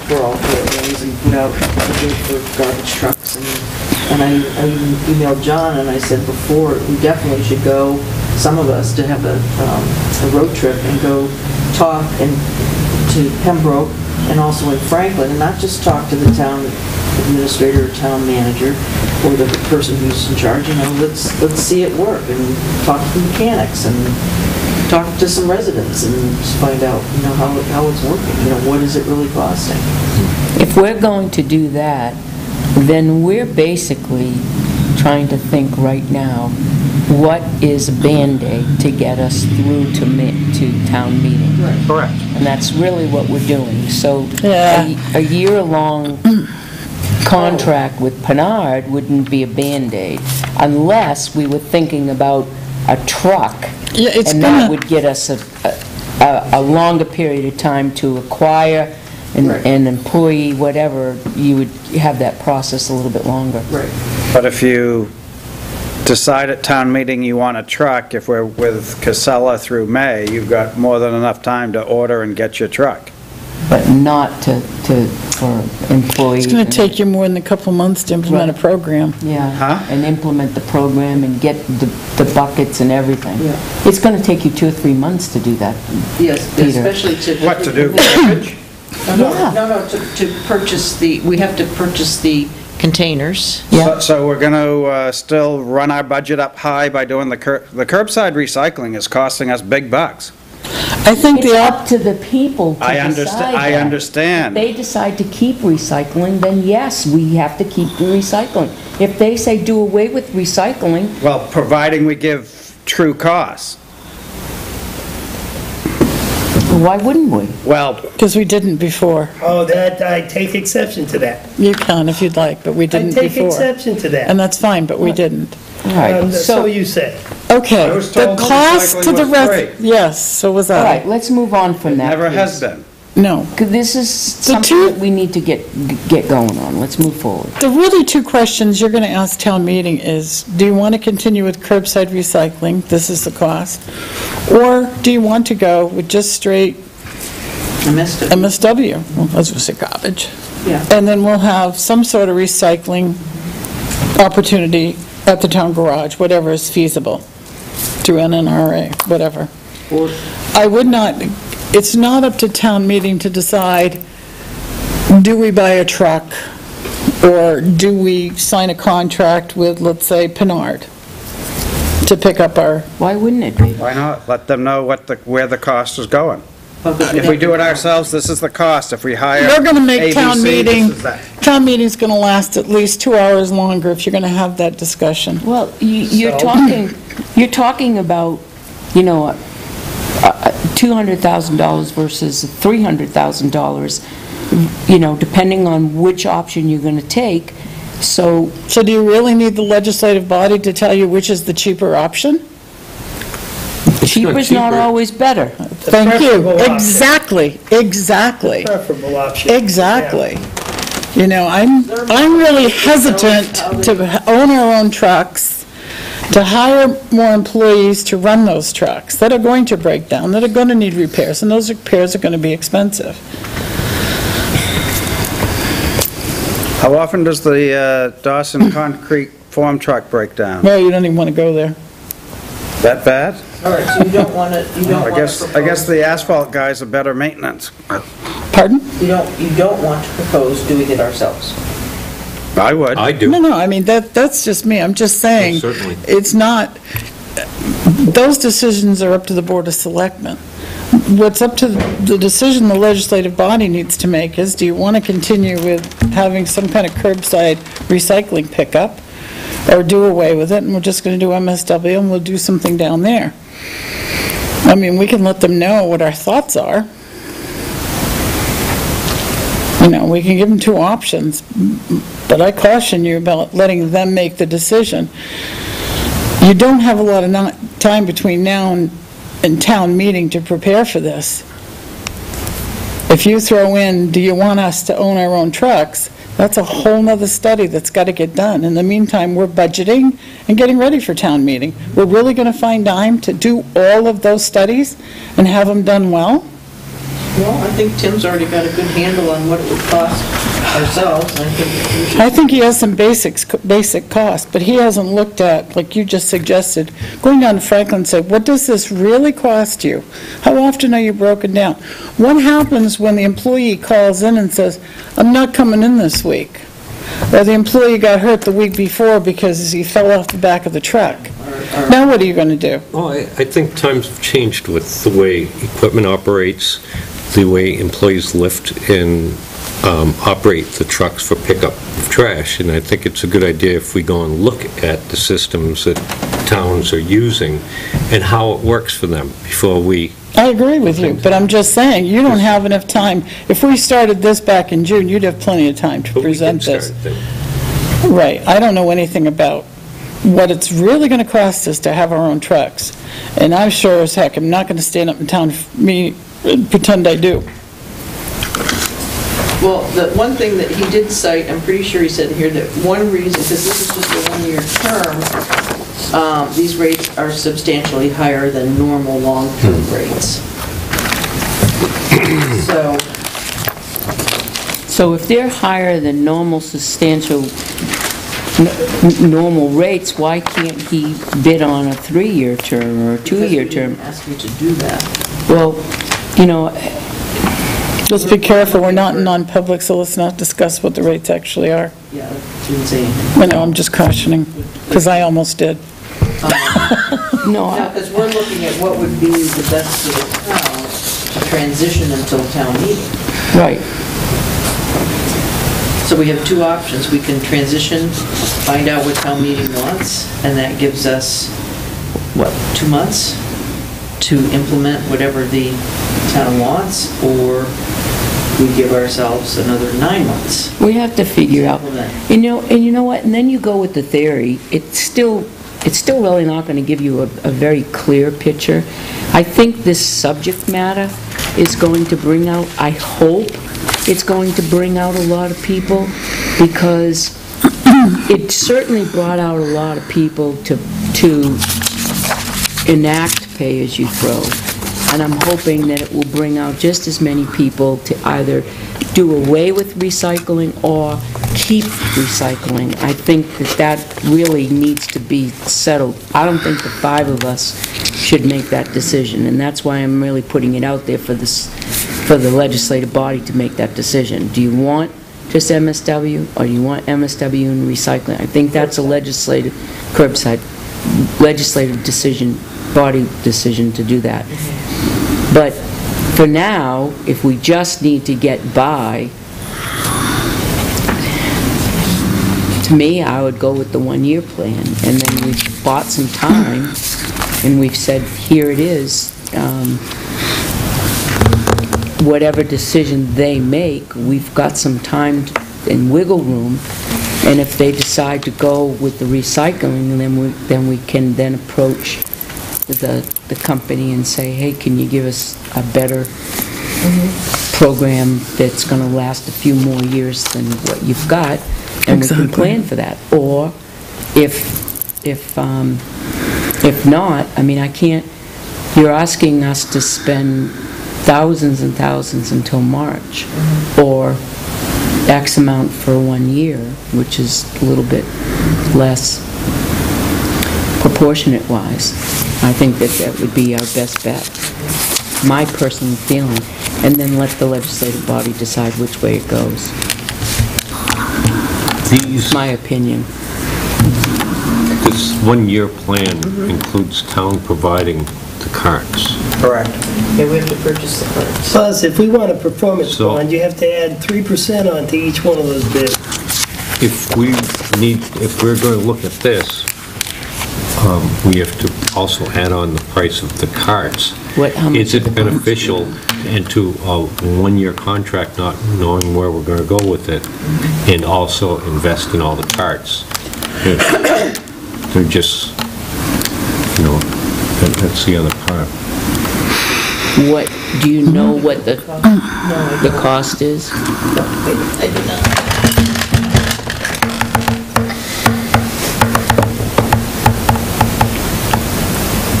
for all 4 ways, and put out for bid for garbage trucks. And I even emailed John and I said before, we definitely should go, some of us, to have a road trip and go talk to Pembroke and also in Franklin, and not just talk to the town administrator or town manager or the person who's in charge. Let's see it work, and talk to the mechanics and talk to some residents and just find out how it's working. What is it really costing? If we're going to do that, then we're basically trying to think right now, what is a Band-Aid to get us through to town meeting? Right. Correct. And that's really what we're doing. So Yeah. a year-long contract with Pinard wouldn't be a Band-Aid unless we were thinking about a truck. Yeah, it's And gonna- that would get us a longer period of time to acquire an employee, whatever. You would have that process a little bit longer. Right. But if you decide at town meeting you want a truck, if we're with Casella through May, you've got more than enough time to order and get your truck. But not for employees. It's going to take you more than a couple months to implement a program. Yeah, Huh? and implement the program and get the buckets and everything. Yeah. It's going to take you 2 or 3 months to do that. Yes, Peter. especially to... What, to do garbage? No, to purchase we have to purchase the containers. Yeah. So we're going to still run our budget up high by doing the curbside recycling is costing us big bucks. I think It's the up to the people to I decide I that. understand. If they decide to keep recycling, then yes, we have to keep the recycling. If they say do away with recycling, Well, providing we give true costs. why wouldn't we? Well, because we didn't before. Oh, that, I take exception to that. You can if you'd like, but we I didn't take before. exception to that. And that's fine, but we didn't. All right, So so, you say. Okay, I was the told cost to recycling the was rest, free. yes, so was all I. right, let's move on from that. never has please. been. No. 'Cause this is something two- that we need to get going on. Let's move forward. The really 2 questions you're going to ask town meeting is, do you want to continue with curbside recycling? This is the cost. Or do you want to go with just straight MSW? Well, let's just say garbage. Yeah. And then we'll have some sort of recycling opportunity at the town garage, whatever is feasible, through NNRA, whatever. I would not, it's not up to town meeting to decide, do we buy a truck, or do we sign a contract with, let's say, Pinard, to pick up our, Why wouldn't it be? Why not? Let them know where the cost is going. If we do it ourselves, this is the cost. If we hire we're going to make town ABC, meeting, this is that. town meeting's going to last at least 2 hours longer if you're going to have that discussion. Well, you're So- talking about, $200,000 versus $300,000, depending on which option you're going to take. So, So do you really need the legislative body to tell you which is the cheaper option? cheaper is not always better. Thank you. preferable option. Exactly. Preferable option. Exactly. I'm really hesitant to own our own trucks, to hire more employees to run those trucks that are going to break down, that are going to need repairs, and those repairs are going to be expensive. How often does the Dawson concrete form truck break down? Well, you don't even want to go there. That bad? All right, so you don't want to, I guess the asphalt guys are better maintenance. Pardon? You don't want to propose doing it ourselves. I would. I do. No, I mean, that's just me. I'm just saying, Oh, certainly. it's not, those decisions are up to the Board of Selectmen. What's up to the decision the legislative body needs to make is, do you want to continue with having some kind of curbside recycling pickup, or do away with it, and we're just going to do MSW, and we'll do something down there? I mean, we can let them know what our thoughts are. You know, we can give them two options, but I caution you about letting them make the decision. You don't have a lot of time between now and town meeting to prepare for this. If you throw in, do you want us to own our own trucks, that's a whole nother study that's got to get done. In the meantime, we're budgeting and getting ready for town meeting. We're really going to find time to do all of those studies and have them done well? Well, I think Tim's already got a good handle on what it would cost ourselves. I think he has some basic costs, but he hasn't looked at, like you just suggested, going down to Franklin and say, what does this really cost you? How often are you broken down? What happens when the employee calls in and says, I'm not coming in this week? Or the employee got hurt the week before because he fell off the back of the truck. Now what are you going to do? Oh, I think times have changed with the way equipment operates, the way employees lift and operate the trucks for pickup of trash, and I think it's a good idea if we go and look at the systems that towns are using and how it works for them before we... I agree with you, but I'm just saying, you don't have enough time. If we started this back in June, you'd have plenty of time to present this. Right, I don't know anything about what it's really going to cost us to have our own trucks, and I'm sure as heck I'm not going to stand up in town and pretend I do. Well, the one thing that he did cite, I'm pretty sure he said in here that one reason, because this is just a one-year term, these rates are substantially higher than normal long-term rates. So if they're higher than normal normal rates, why can't he bid on a 3-year term or a 2-year term? Ask you to do that. Well, you know, Just be careful, we're not in non-public, so let's not discuss what the rates actually are. Yeah, didn't say anything. I know, I'm just cautioning, because I almost did. no, Because we're looking at what would be the best for the town to transition until town meeting. right. So we have two options. We can transition, find out what town meeting wants, and that gives us, what, 2 months to implement whatever the town wants, or we give ourselves another 9 months. We have to figure out, and you know what, and then you go with the theory, it's still really not going to give you a very clear picture. I think this subject matter is going to bring out, I hope it's going to bring out a lot of people, because it certainly brought out a lot of people to enact pay-as-you-throw. And I'm hoping that it will bring out just as many people to either do away with recycling or keep recycling. I think that really needs to be settled. I don't think the 5 of us should make that decision, and that's why I'm really putting it out there for the legislative body to make that decision. Do you want just MSW, or do you want MSW and recycling? I think that's a legislative decision, body decision to do that. But for now, if we just need to get by, to me, I would go with the 1-year plan, and then we've bought some time, and we've said, here it is. Whatever decision they make, we've got some time and wiggle room, and if they decide to go with the recycling, then we can then approach the company and say, hey, can you give us a better program that's going to last a few more years than what you've got, and we can plan for that. Or if not, I mean, I can't, you're asking us to spend thousands and thousands until March, or X amount for 1 year, which is a little bit less proportionate-wise. I think that would be our best bet, my personal feeling, and then let the legislative body decide which way it goes. My opinion. This one-year plan includes town providing the carts. Correct. Yeah, we have to purchase the carts. Plus, if we want a performance So- bond, you have to add 3% onto each one of those bids. If we're going to look at this, we have to also add on the price of the carts. How much Is are the it beneficial into a one-year contract, not knowing where we're going to go with it, and also invest in all the carts? They're just, that's the other part. What, do you know what the cost is? I do not.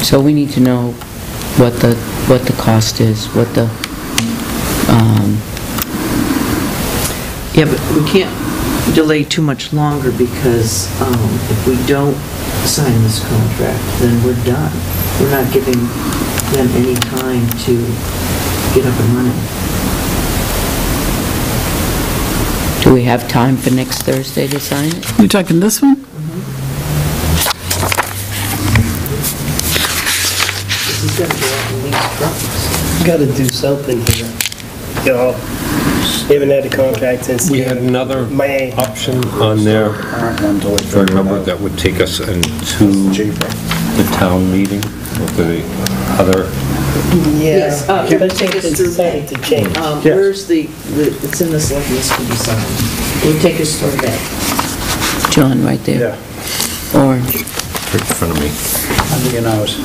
So we need to know what the cost is, what the, Yeah, but we can't delay too much longer because if we don't sign this contract, then we're done. We're not giving them any time to get up and running. do we have time for next Thursday to sign it? You talking this one? This is gonna go out in these trucks. Got to do something here. We haven't had a contract since We had another May. option on there, if I remember, that would take us into the town meeting with the other. Yes, Yeah. Let's take take us this through decided to change. Where's it's in the selectmen's to be signed. We'll take us through that. John, right there. Orange. Right in front of me. Under your nose.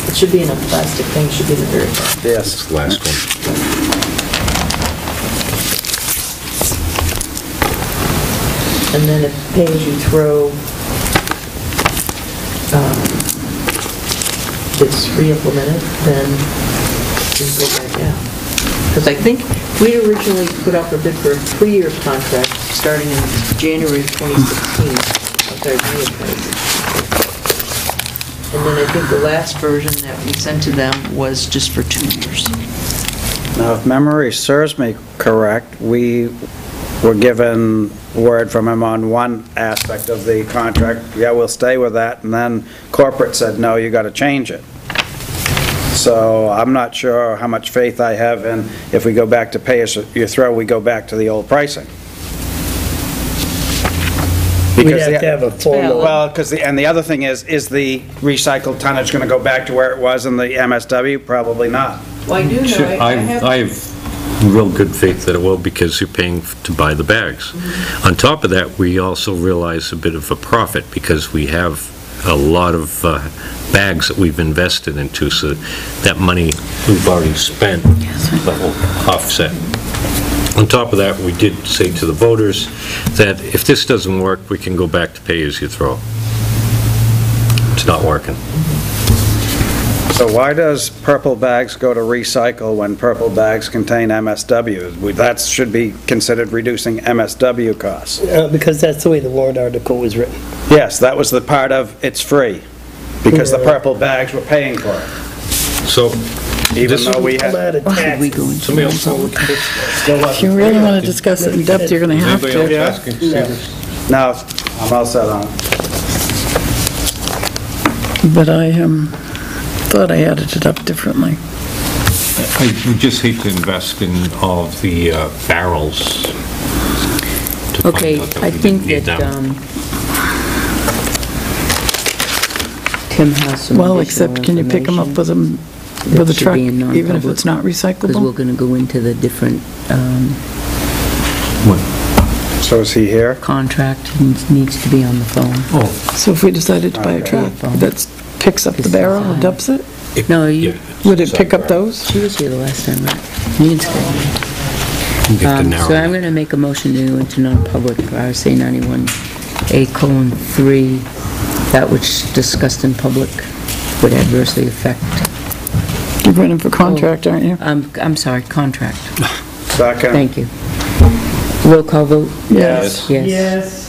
It should be in a plastic thing, should be the very top. Yes. It's the last one. And then if pay-as-you-throw gets re-implemented, then we go back down. Because I think we originally put out a bid for a 3-year contract starting in January of 2016. I'm sorry, May of 2016. And then I think the last version that we sent to them was just for 2 years. Now, if memory serves me correct, we were given word from him on one aspect of the contract, yeah, we'll stay with that, and then corporate said, no, you got to change it. So I'm not sure how much faith I have in, if we go back to pay-as-you-throw, we go back to the old pricing. We'd have to have a formal. Well, and the other thing is the recycled tonnage going to go back to where it was in the MSW? Probably not. Well, I do know, I have... I have real good faith that it will, because you're paying to buy the bags. On top of that, we also realize a bit of a profit, because we have a lot of bags that we've invested into, so that money we've already spent, that will offset. On top of that, we did say to the voters that if this doesn't work, we can go back to pay-as-you-throw. It's not working. So why does purple bags go to recycle when purple bags contain MSW? That should be considered reducing MSW costs. Because that's the way the warrant article was written. Yes, that was the part of it's free, because the purple bags were paying for it. So, Even though we Come had... out of Should we taxes. go into somebody else non-public? If you really want to discuss it in depth, you're going to have anybody else to. asking? No, I'm all set on it. But I thought I added it up differently. I would just hate to invest in all of the barrels. to find Okay, out that I we think didn't need that, them. Tim has some Well, additional except can you pick them up with a that should truck, be in even if non-public, it's not because we're recyclable? going to go into the different So is he here? contract, needs to be on the phone. Oh, So if we decided to buy a truck that picks up the barrel and dumps it, No, yeah. would it pick up those? She was here the last time, right? You can stay. You have to So I'm narrow. going to make a motion to go into non-public for RSA 91A:3, that which discussed in public would adversely affect, You're running for contract, aren't you? I'm sorry, contract. Second. Thank you. Roll call vote? Yes. Yes. Yes.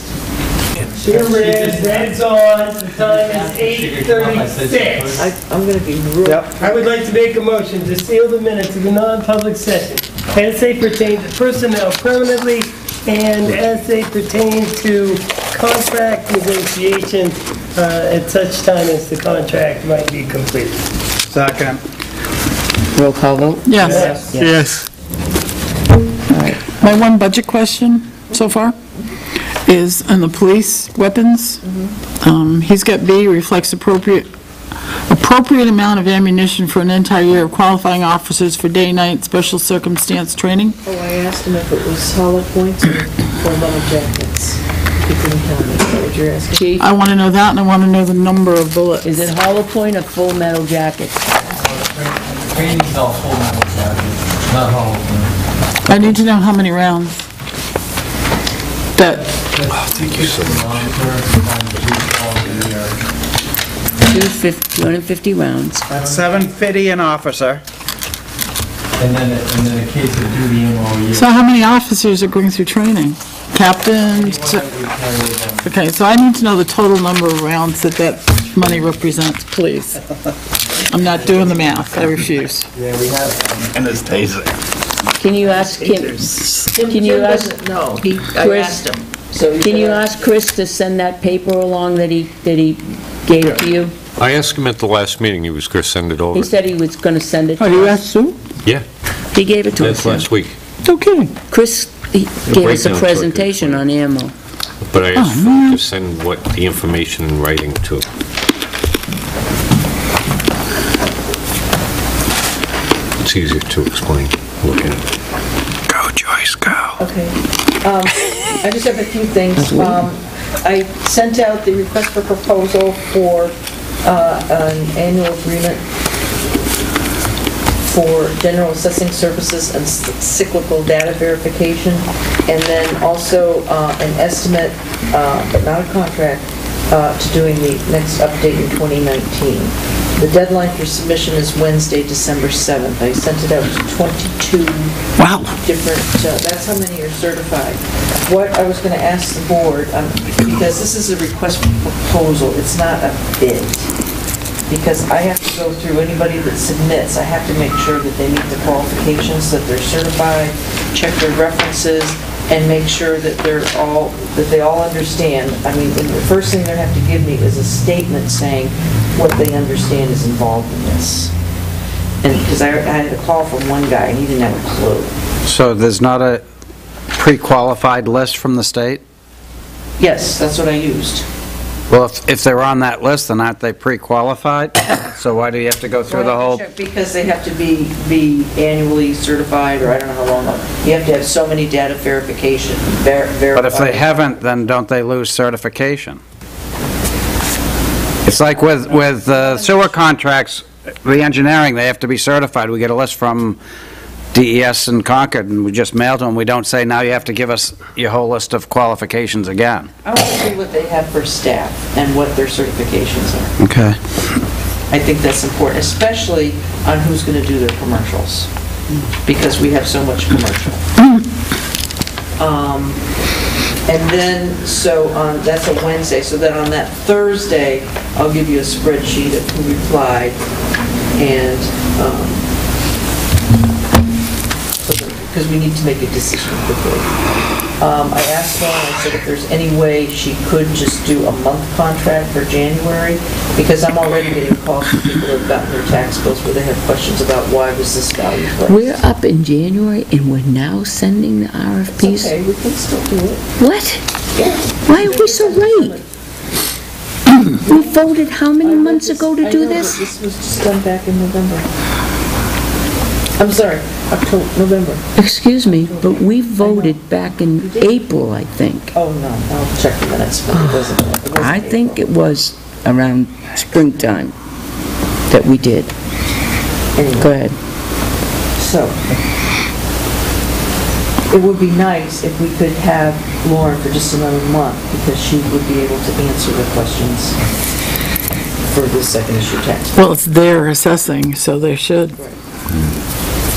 Here it is, red's on, the time is 8:36. I'm gonna be real... Yep. I would like to make a motion to seal the minutes of the non-public session as they pertain to personnel permanently and as they pertain to contract negotiation at such time as the contract might be completed. Second. Roll call vote? Yes. Yes. My one budget question so far is on the police weapons. He's got B, reflects appropriate amount of ammunition for an entire year of qualifying officers for day-night special circumstance training. Oh, I asked him if it was hollow points or full metal jackets. He couldn't tell me. Is that what you're asking? Chief, I want to know that, and I want to know the number of bullets. is it hollow point or full metal jacket? Training's all full metal jacket, not hollow point. I need to know how many rounds. That, Thank you so much. 250 rounds. That's $750 an officer. And then a case of duty ammo a year. so how many officers are going through training? Captains? Okay, so I need to know the total number of rounds that money represents, please. I'm not doing the math, I refuse. Yeah, we have. And his taser. Can you ask him, Can you ask- No, I Chris, asked him. So he's can you gonna- ask Chris to send that paper along that he gave to you? I asked him at the last meeting, he was going to send it over. He said he was gonna send it Oh, to you us. asked Sue? Yeah, He gave it to us. that's last week. Okay. Chris, he gave us a breakdown presentation on ammo. But I asked him to send the information in writing too. It's easier to explain, looking at it. Go, Joyce, go. Okay. I just have a few things. I sent out the request for proposal for an annual agreement for general assessing services and cyclical data verification, and then also an estimate, but not a contract, to doing the next update in 2019. The deadline for submission is Wednesday, December 7th. I sent it out to 22 Wow. different, that's how many are certified. What I was going to ask the board, because this is a request for proposal, it's not a bid, because I have to go through anybody that submits, I have to make sure that they meet the qualifications, that they're certified, check their references, and make sure that they all understand. I mean, the first thing they have to give me is a statement saying what they understand is involved in this. And because I had a call from one guy, and he didn't have a clue. So there's not a pre-qualified list from the state? Yes, that's what I used. Well, if they're on that list, then aren't they pre-qualified? So why do you have to go through the whole? Because they have to be annually certified, or I don't know how long, you have to have so many data verification, But if they haven't, then don't they lose certification? It's like with sewer contracts, the engineering, they have to be certified. We get a list from DES in Concord, and we just mail to them. We don't say, now you have to give us your whole list of qualifications again. I want to see what they have for staff and what their certifications are. Okay. I think that's important, especially on who's going to do their commercials, because we have so much commercial. And then, so that's a Wednesday, so then on that Thursday, I'll give you a spreadsheet of who replied, and, because we need to make a decision quickly. I asked Lauren, I said if there's any way she could just do a month contract for January, because I'm already getting calls from people who have gotten their tax bills where they have questions about why was this value placed. We're up in January and we're now sending the RFPs? Okay, we can still do it. What? Why are we so late? We voted how many months ago to do this? This was just done back in November. I'm sorry, October, November. Excuse me, but we voted back in April, I think. Oh, no, I'll check the minutes, but it wasn't. I think it was around springtime that we did. Go ahead. So, it would be nice if we could have Lauren for just another month, because she would be able to answer the questions for the second issue tax. Well, it's their assessing, so they should.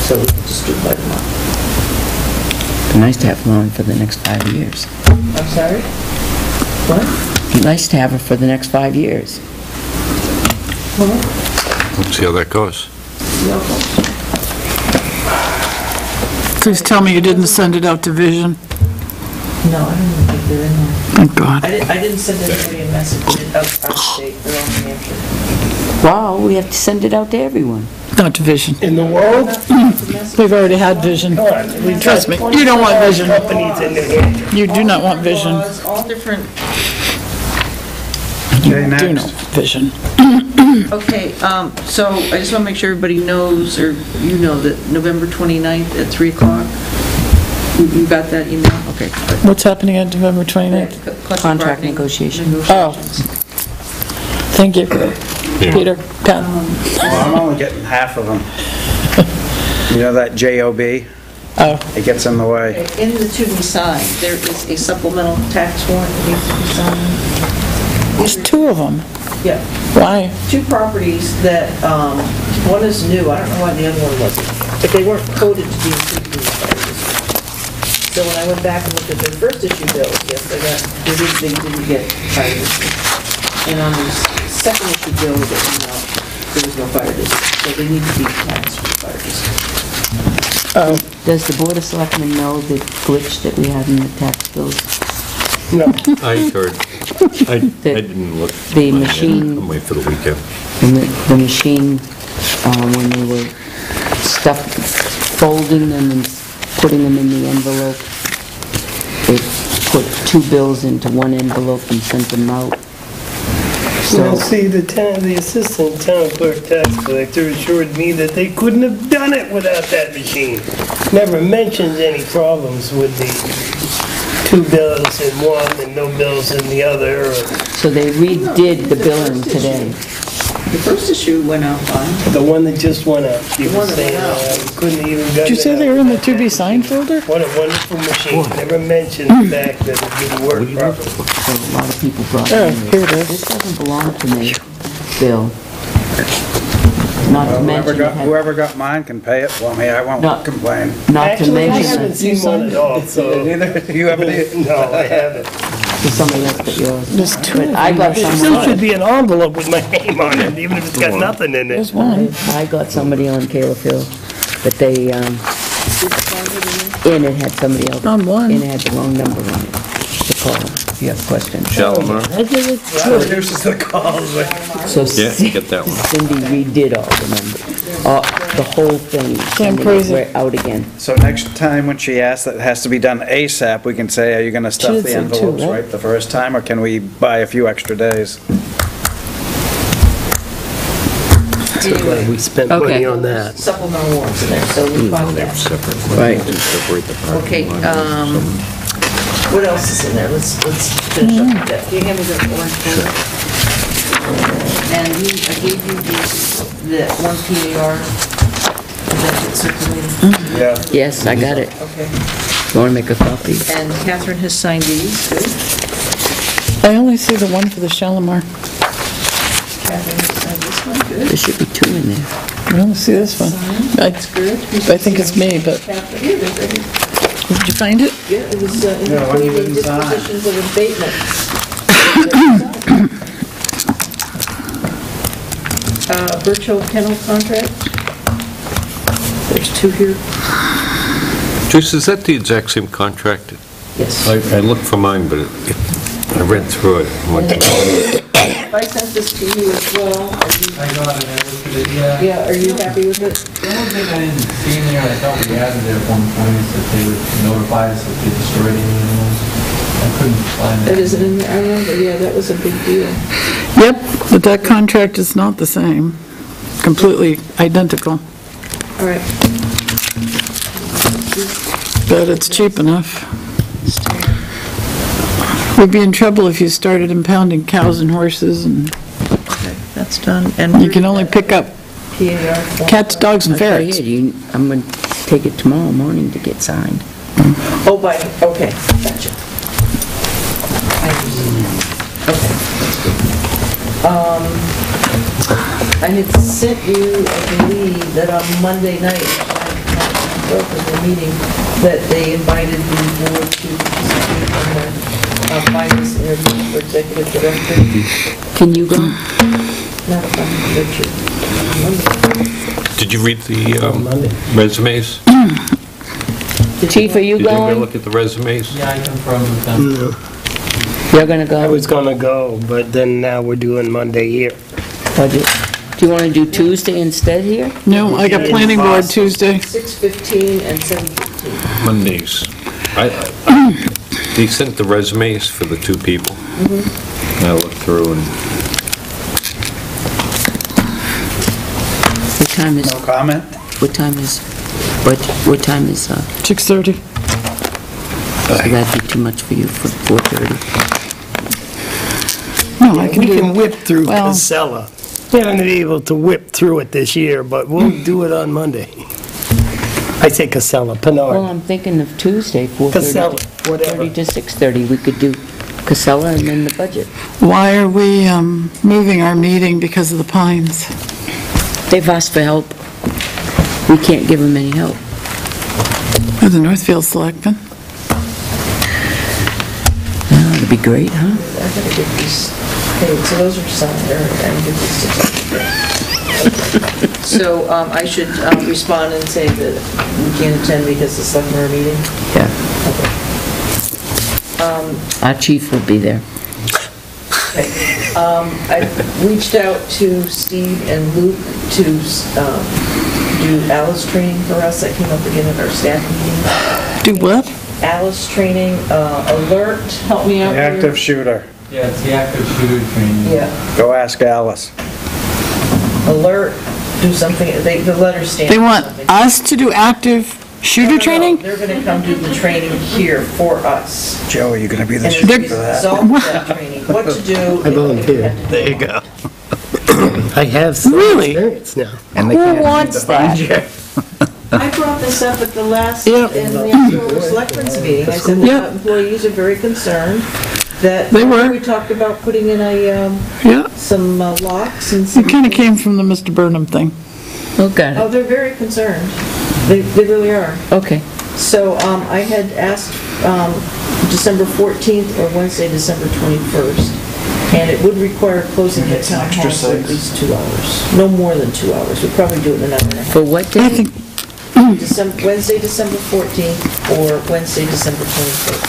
So we could just do it by the month. Be nice to have Lauren for the next 5 years. I'm sorry? What? Be nice to have her for the next 5 years. Let's see how that goes. Please tell me you didn't send it out to Vision. No, I don't even think they're in there. Thank God. I didn't send anybody a message out of state, they're all New Hampshire. Wow, we have to send it out to everyone. Not to Vision. In the world? We've already had Vision. Come on, we Trust me, you don't want Vision. companies in New Hampshire. You do not want Vision. Laws, all different, Okay, Do next. not Vision. okay, so I just want to make sure everybody knows, or you know, that November 29th at 3 o'clock. You got that email? Okay. What's happening on November 29th? Collective Contract bargaining negotiation. Oh. Thank you. Peter, Pat. Well, I'm only getting half of them. You know that JOB? Oh, It gets in the way. In the to be signed, there is a supplemental tax warrant that needs to be signed. there's two of them. Yeah, Why? 2 properties that, one is new, I don't know why the other one wasn't, but they weren't coded to be included in the fire district. So when I went back and looked at their first issue bills, yes, they didn't get fire district. And on the second issue bill that came out, there was no fire district, so they need to be taxed for the fire district. Oh, Does the Board of Selectmen know the glitch that we had in the tax bills? I heard, I didn't look. The machine- I'm waiting for the weekend. And the machine, when they were folding them and putting them in the envelope, it put 2 bills into one envelope and sent them out. Well, So, see, the assistant town clerk tax collector assured me that they couldn't have done it without that machine. Never mentioned any problems with the 2 bills in one and no bills in the other. so they redid the billing today. The first issue went out fine. The one that just went out. You The one were that saying, went out. I couldn't even get did you say they were in the to be signed folder? What a wonderful machine. Never mentioned the fact that it didn't work properly. So a lot of people brought Oh, in. here it is. This doesn't belong to me, Bill. Not to mention, it had- Whoever got mine can pay it for me, I No. won't complain. not to Actually, I mention haven't that seen one at all, so. You haven't either? No, I haven't. somebody else but yours. There's 2 But of I them. got There still someone, should be an envelope with my name on it, even if it's got nothing in it. There's one. I got somebody on Caleb Hill, but they, and it had somebody else. On one. And it had the wrong number on it to call if you have questions. Reduces the calls. So Yeah, get that one. Cindy redid all the numbers, the whole thing. Sending it crazy. right out again. So next time when she asks that it has to be done ASAP, we can say, are you gonna stuff She the said 2, envelopes right? right the first time, or can we buy a few extra days? Anyway, we spent Okay. money on that. Supplemental warrants in there, so we found that. Right. Okay, what else is in there? Let's finish up with that. Can you hand me the orange folder? And I gave you the one PAR that gets circulated. Yeah. Yes, I got it. Okay. You wanna make a copy? And Catherine has signed these. Good. I only see the one for the Shalimar. Catherine has signed this one. Good. There should be 2 in there. I don't see this one. That's good. I think it's me, but Catherine, here, they're ready. did you find it? Yeah, it was Yeah, when you including didn't sign. dispositions of abatement. Birch Hill Kennel contract. There's 2 here. Joyce, is that the exact same contract? Yes. I looked for mine, but I read through it. and went to- I sent this to you as well. I got it, I looked at it, yeah. Yeah, are you happy with it? The only thing I didn't see in there, I thought we added it at one point, is that they would notify us if they destroyed any animals. I couldn't find that. That isn't in there, I remember, yeah, that was a big deal. Yep, but that contract is not the same. Completely identical, All right. but it's cheap enough. We'd be in trouble if you started impounding cows and horses, and Okay, that's done. And you can only pick up PAR form. cats, dogs, and Right ferrets. here, I'm gonna take it tomorrow morning to get signed. Oh, okay, gotcha. Okay. I had sent you, I believe, that on Monday night, I broke the meeting, that they invited the board to participate in the finance interview for executive director. Can you go? Not Richard. Monday. Did you read the resumes? Chief, are you Did anybody going? look at the resumes? Yeah, I confirmed with them. No. You're gonna I go? was gonna go, but then now we're doing Monday here. Budget. Do you wanna do Tuesday instead here? No, I got planning board Tuesday. 6:15 and 7:15. Mondays. They sent the resumes for the two people. I looked through and What time is, No comment? what time is 6:30. so that'd be too much for you for 4:30? No, I can We do. can whip through well- Casella. We're not gonna be able to whip through it this year, but we'll do it on Monday. I say Casella, Well, Pinard. I'm thinking of Tuesday, 4:30 Casella, whatever. 4:30 to 6:30. We could do Casella and then the budget. Why are we moving our meeting because of the Pines? They've asked for help. We can't give them any help. Or the Northfield Selectmen? That'd be great, huh? I gotta get these paid, so those are signed, or I can get these to. So, I should respond and say that we can't attend because the selectmen are meeting? Yeah. Okay. Our chief will be there. Okay. I reached out to Steve and Luke to do Alice training for us. That came up again at our staff meeting. Do what? Alice training, alert, help me out The here. active shooter. Yeah, it's the active shooter training. Yeah, Go ask Alice. alert, do something, the letters stand They for want something. us to do active shooter No, training? they're gonna come do the training here for us. Joe, are you gonna be the And shooter as for a that? result of that training, what to do. I volunteer. There you go. I have some Really? experience now. And they Who can't wants define that? you. I brought this up at the last, Yeah. in the October selectmen's meeting. I said Yeah. the employees are very concerned that. They were. We talked about putting in Yeah, some locks and some. it kind of came from the Mr. Burnham thing. Oh, got Oh, it. they're very concerned. They really are. Okay. So I had asked December 14th or Wednesday, December 21st, and it would require closing the town hall for at least 2 hours. No more than 2 hours. We'd probably do it in an hour and a half. For what I day? think, Wednesday, December 14th or Wednesday, December 21st.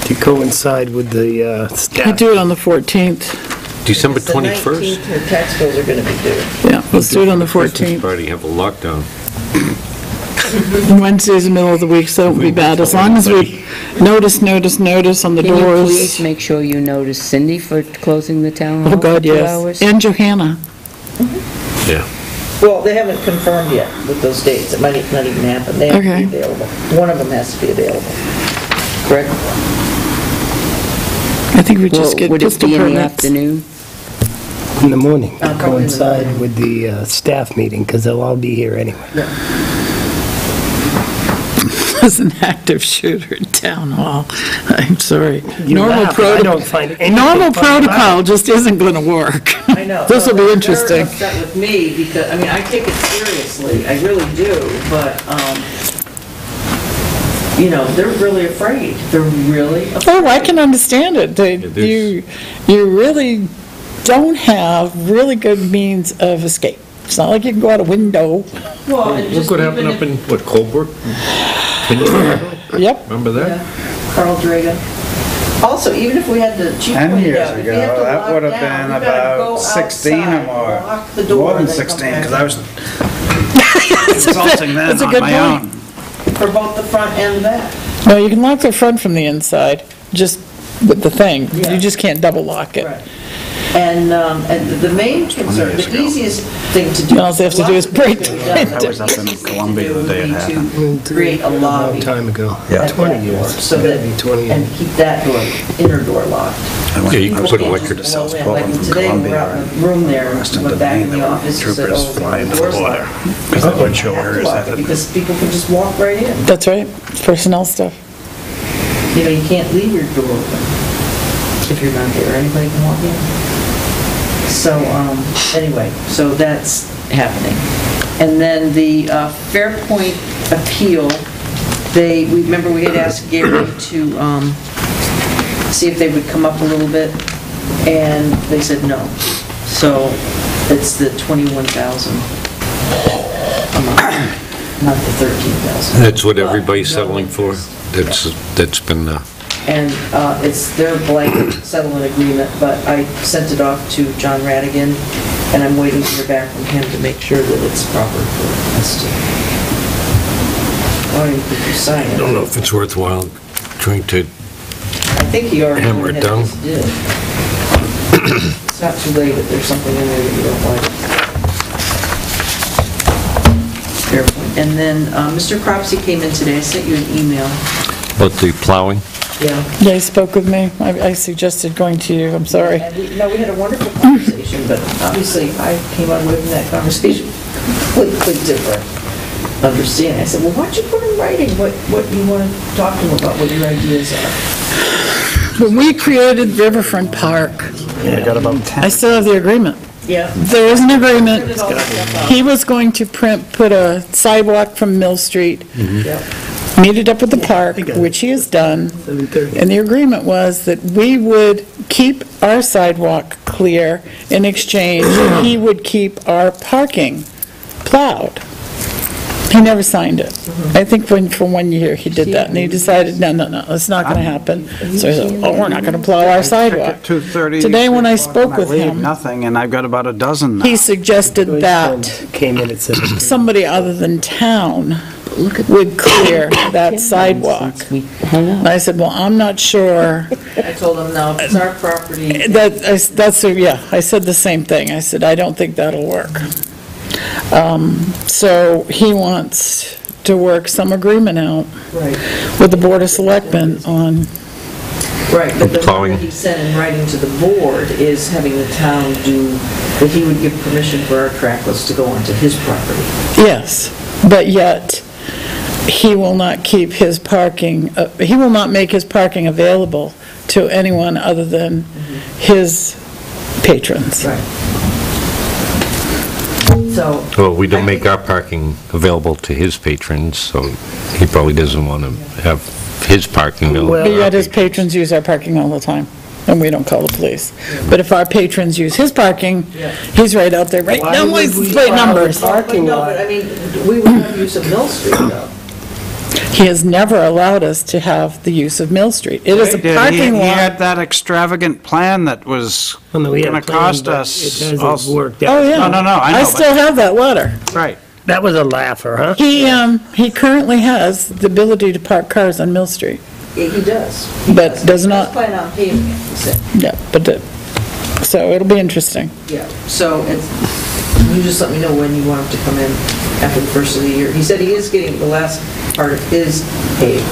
To coincide with the I staff. do it on the 14th. December It's the 21st. 19th, her tax bills are going to be due. Yeah, let's do it on the Christmas 14th. party, have a lockdown. And Wednesday's the middle of the week, so it won't be bad, as long as we notice on the Can you please doors. make sure you notice Cindy for closing the town Oh, hall for God, 2 yes. hours? And Johanna. Yeah. Well, they haven't confirmed yet with those dates. It might not even happen. They have to Okay. be available. One of them has to be available. Correct? I think we Well, just get would it pistol be in the permits. afternoon? In the morning, to Probably in the coincide morning. with the staff meeting, because they'll all be here anyway. As an active shooter in town hall, I'm sorry. You Normal laugh, I don't find anything Normal funny about protocol just isn't going to work. I know. This will be They're interesting. upset with me because, I mean, I take it seriously. I really do, but, you know, they're really afraid. They're really afraid. Oh, I can understand it. You really don't have really good means of escape. It's not like you can go out a window. Well, and Look just what even happened up if- in, what, Colebrook? 10 years ago? Yep. Remember that? Yeah, Carl Dragan. Also, even if we had to, Chief 10 pointed years out, if we had ago, to that lock would have down, been we gotta go about 16 or outside, more. lock the door, More than and then come 16, back because I was That's consulting then a on good my point. own. For both the front and the back. No, you can lock the front from the inside, just with the thing. Yeah. You just can't double lock it. Right. And the main concern, years the ago. easiest thing to do. All they have to do is break the the I was up in Columbia the day it happened. To create a A long lobby. time ago. Yeah. at 20 that door, years. So that, Maybe 20 and years. keep that door, inner door locked. Yeah, you can put People can't electric just to blow South in. Portland Like from today, we're out in Columbia, the room there, Western went back in Domain, the there were office, and said, troopers oh, flying the to the door's border. locked. Because the We windshield have to wires lock had it it. Because people can just walk right in. That's right. It's personnel stuff. You know, you can't leave your door open if you're not there. Anybody can walk in. So, anyway, so that's happening. And then the Fairpoint appeal, remember we had asked Gary to see if they would come up a little bit, and they said no. So it's the 21,000 a month. not the 13,000. That's what everybody's settling for? That's been, And it's their blanket settlement agreement, but I sent it off to John Radigan, and I'm waiting to hear back from him to make sure that it's proper for us to. I don't even think you sign it. I don't know if it's worthwhile trying to I think he already hammer went it ahead down. and did. It's not too late if there's something in there that you don't like. Fair point. And then Mr. Cropsey came in today, I sent you an email. About the plowing? Yeah. Yeah, he spoke with me. I suggested going to you, I'm sorry. And we had a wonderful conversation, but obviously I came away from that conversation completely different understanding. I said, well, why don't you put in writing what you want to talk to him about, what your ideas are? When we created Riverfront Park, I still have the agreement. Yeah. There is an agreement. Printed all the stuff out. He was going to put a sidewalk from Mill Street, Yep. meet it up with the park, which he has done. And the agreement was that we would keep our sidewalk clear in exchange, and he would keep our parking plowed. He never signed it. I think for 1 year he did that, and he decided, no, it's not going to happen. So he said, oh, we're not going to plow our sidewalk. 2:30. Today, when I spoke with him, Nothing, and I've got about a dozen now. he suggested that Came in at 7:30. somebody other than town would clear that sidewalk. Since we hung And up. I said, well, I'm not sure. I told him, no, if it's our property. I said the same thing. I said, I don't think that'll work. So he wants to work some agreement out Right. with the Board of Selectmen on, Right, but the Plowing. one that he sent in writing to the board is having the town do, that he would give permission for our trackless to go onto his property. yes, but yet he will not keep his parking, he will not make his parking available to anyone other than his patrons. Right. So, Well, we don't make our parking available to his patrons, so he probably doesn't want to have his parking available. But yet his patrons use our parking all the time, and we don't call the police. But if our patrons use his parking, he's right out there writing down license plate numbers. Parking no, lot. but I mean, we would have use of Mill Street though. He has never allowed us to have the use of Mill Street. It is a He parking He lot. had that extravagant plan that was Well, no, we had going a to plan, cost but us. It hasn't also- worked Oh, out. yeah. No, I know, I but- still have that letter. Right. That was a laugher, huh? He currently has the ability to park cars on Mill Street. He does. But does not- He plan on paving it, he said. Yeah, so it'll be interesting. Yeah, so it's, you just let me know when you want him to come in after the first of the year. He said he is getting the last part of his paved,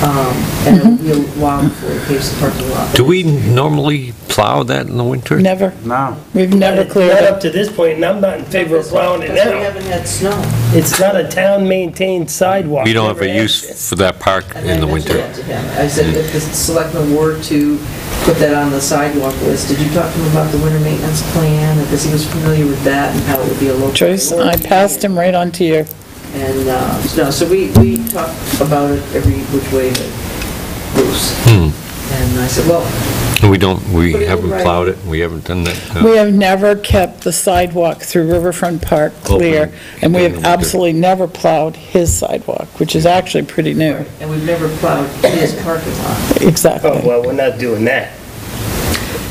and it'll be a while before he paves the parking lot. Do we normally plow that in the winter? Never. No. We've never cleared Not it. up to this point, and I'm not in favor of plowing it Because we now. haven't had snow. It's not a town-maintained sidewalk. We don't have Never a has use been. for that park And in I the mentioned winter. that to him. I said, if the selectmen were to put that on the sidewalk list, did you talk to him about the winter maintenance plan? Because he was familiar with that and how it would be a local. Joyce, I passed him right on to you. And, no, so we talk about it every which way that loose. And I said, well, We Put it in haven't writing. plowed it, we haven't done that. no. We have never kept the sidewalk through Riverfront Park clear, Open and we during have the winter. absolutely never plowed his sidewalk, which is actually pretty new. and we've never plowed his parking lot. Oh, Exactly. well, we're not doing that.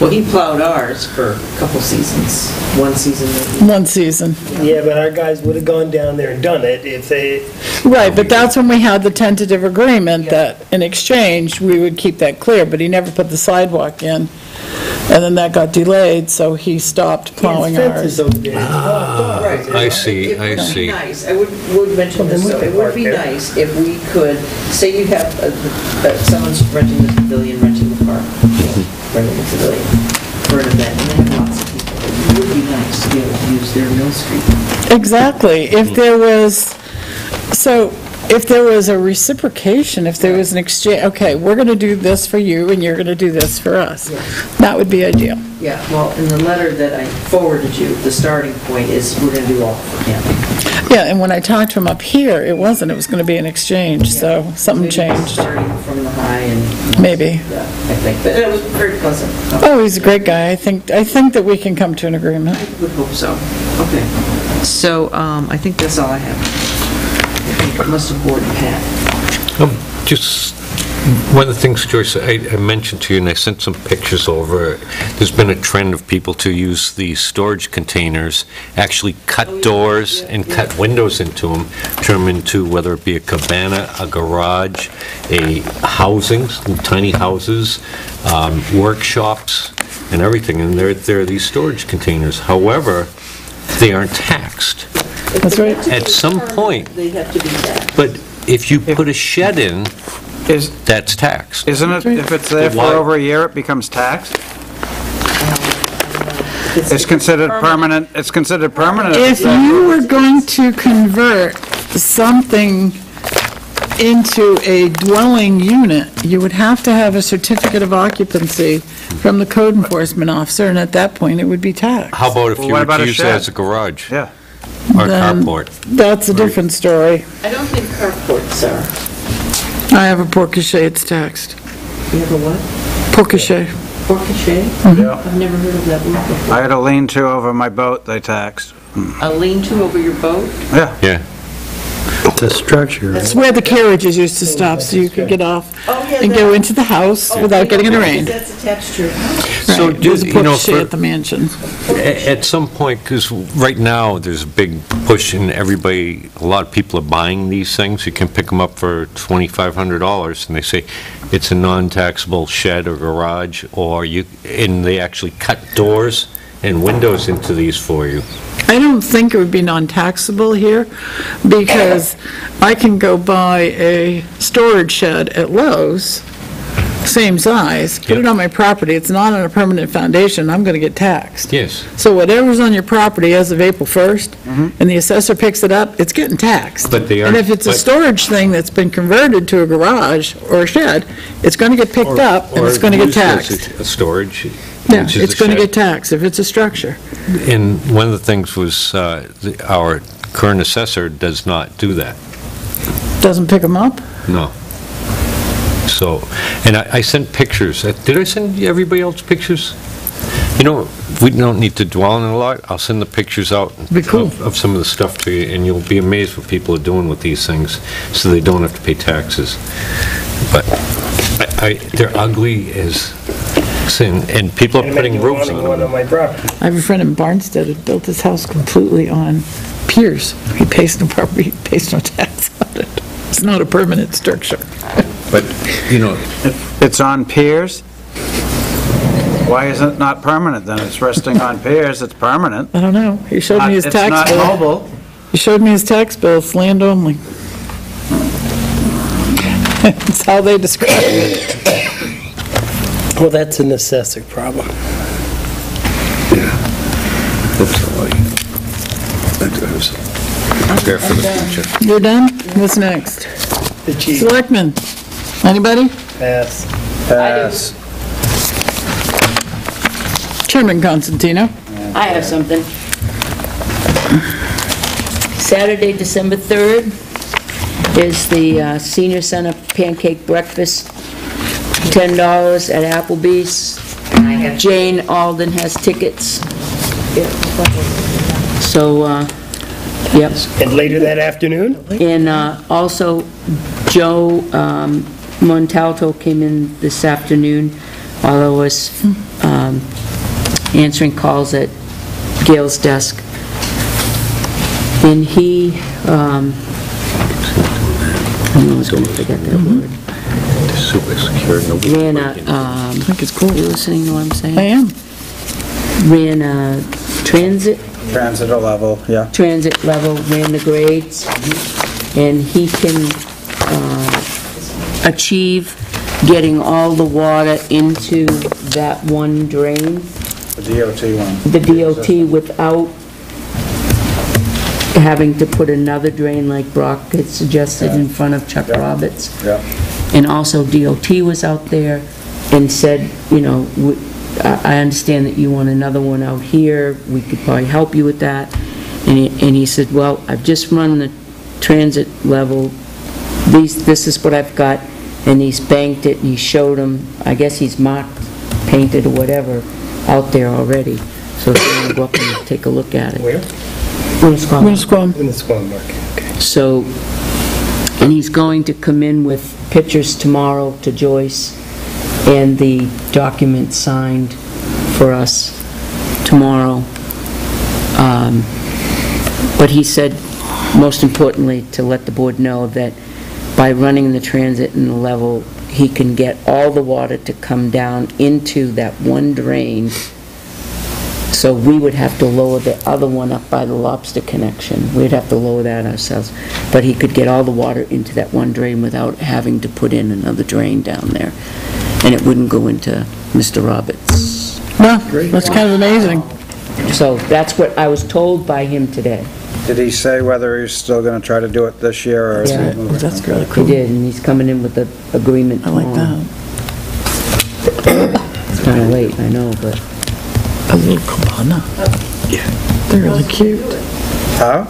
Well, he plowed ours for a couple seasons, one season maybe. One season. Yeah, but our guys would have gone down there and done it if they, Right, but that's when we had the tentative agreement that in exchange, we would keep that clear, but he never put the sidewalk in. And then that got delayed, so he stopped plowing fences ours. over there. Right. I see, I It would see. be nice, I would mention Well, then this, we though, could it would park be there. nice if we could, say you have, someone's renting the pavilion, renting the park, renting the pavilion for an event, and they have lots of people. It would be nice to be able to use their Mill Street. Exactly. If there was a reciprocation, if there was an exchange, okay, we're going to do this for you and you're going to do this for us, that would be ideal. Yeah, well, in the letter that I forwarded you, the starting point is we're gonna do all for him. Yeah, and when I talked to him up here, it was going to be an exchange, so something Maybe changed, Starting from the high and. maybe. Yeah, I think, but it was very pleasant. Oh, he's a great guy. I think that we can come to an agreement. I would hope so. Okay. So, I think that's all I have. must have bored Pat. Just, one of the things, Joyce, I mentioned to you, and I sent some pictures over, there's been a trend of people to use these storage containers, actually cut doors and cut windows into them, turn them into, whether it be a cabana, a garage, a housing, some tiny houses, workshops, and everything, and there are these storage containers. However, they aren't taxed. That's right. At some point, They have to be taxed. but if you put a shed in, that's taxed. Isn't it, if it's there for Why? over a year, it becomes taxed? It's considered permanent, it's considered permanent. If you were going to convert something into a dwelling unit, you would have to have a certificate of occupancy from the code enforcement officer, and at that point, it would be taxed. How about if Well, you what were about to a use it shed? as a garage Yeah. or a Then- carport? That's a different story. I don't think carports are. I have a porte-cochere, it's taxed. You have a what? Porte-cochere. Porte-cochere? Yeah. I've never heard of that word before. I had a lean-to over my boat, they taxed. A lean-to over your boat? Yeah. Yeah. It's a structure. It's where the carriages used to stop, so you could get off Oh, yeah, and go into the house without getting it arraigned. That's attached to your house. So, Right, there's a you know, porte-cochere for- at the mansion. At some point, because right now, there's a big push and everybody, a lot of people are buying these things. You can pick them up for $2,500 and they say it's a non-taxable shed or garage, and they actually cut doors and windows into these for you. I don't think it would be non-taxable here, because I can go buy a storage shed at Lowe's, same size, put it Yep. on my property, it's not on a permanent foundation, I'm gonna get taxed. Yes. So whatever's on your property as of April 1st, and the assessor picks it up, it's getting taxed. But they And aren't- if it's a but- storage thing that's been converted to a garage or a shed, it's gonna get picked up, and it's gonna get Or used as taxed. a storage, Yeah, which is it's a gonna shed. get taxed if it's a structure. And one of the things was, our current assessor does not do that. Doesn't pick them up? No. So, and I sent pictures. Did I send everybody else pictures? You know, we don't need to dwell on it a lot. I'll send the pictures out Be cool. of some of the stuff to you, and you'll be amazed what people are doing with these things, so they don't have to pay taxes. But they're ugly as sin, and people are putting roofs on One on them. my property. I have a friend in Barnstead who built his house completely on piers. He pays no property, he pays no tax on it. It's not a permanent structure. But, you know, It's on piers? Why is it not permanent then? It's resting on piers, it's permanent. I don't know. He showed me his It's tax not bill. mobile. He showed me his tax bill, it's land only. That's how they describe it. Well, that's an assessor problem. there for the future. You're done? What's next? The chief Selectmen? Anybody? pass. Pass. Chairman Constantino? I have something. Saturday, December 3rd is the Senior Center Pancake Breakfast, $10 at Applebee's. And I have Jane Alden has tickets. So, yep. And later that afternoon? And also, Joe Montalto came in this afternoon while I was answering calls at Gail's desk. And he, I was going to forget that word. Super secure, nobody. Ran I think it's cool. you listening to what I'm saying? I am. Ran a transit Transit level, ran the grades, and he can achieve getting all the water into that one drain, the DOT one. the DOT, without having to put another drain like Brock had suggested in front of Chuck Roberts. Yeah. And also DOT was out there and said, you know, I understand that you want another one out here, we could probably help you with that. And he said, well, I've just run the transit level, this is what I've got, and he's banked it, and he showed them, I guess he's marked, painted or whatever, out there already. So if you want to go up and take a look at it. Where? Winnisquam. Winnisquam. In the Swan Market, okay. So And he's going to come in with pictures tomorrow to Joyce and the document signed for us tomorrow. But he said, most importantly, to let the board know that by running the transit and the level, he can get all the water to come down into that one drain. So we would have to lower the other one up by the lobster connection. We'd have to lower that ourselves. But he could get all the water into that one drain without having to put in another drain down there. And it wouldn't go into Mr. Roberts. No, that's kind of amazing. So that's what I was told by him today. Did he say whether he's still going to try to do it this year, or is he Yeah. moving? That's really He cool. did, and he's coming in with the agreement I like tomorrow. that. It's kind of late, I know, but A little cabana. Yeah. They're really cute. Huh?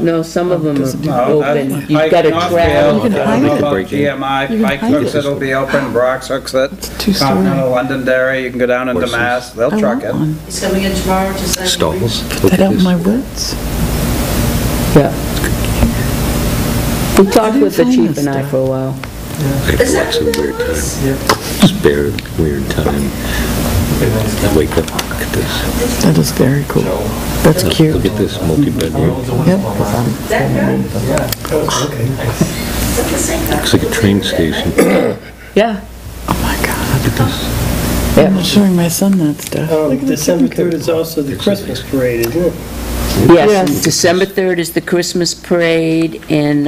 no, some of them No, are open. Pike You've got to Northfield, travel. I don't know about You GMI, can Pike hike hooks it. it'll be open, Brock's hooks it, two-story. Continental Londonderry, you can go down into Horses. Mass, they'll I truck want it. one. He's coming in tomorrow to sign. Stalls. Put that out in my woods. Yeah. We talked with the chief and I for a while. I have lots of weird time. Spare weird time. Wake up, look at this. That is very cool. That's cute. Look at this multi-bedroom. Yep. Looks like a train station. Yeah. Oh my God. Look at this. I'm not showing my son that stuff. Look at the December chicken 3rd is also the Christmas parade, isn't it? Yes, Yes. December 3rd is the Christmas parade, and,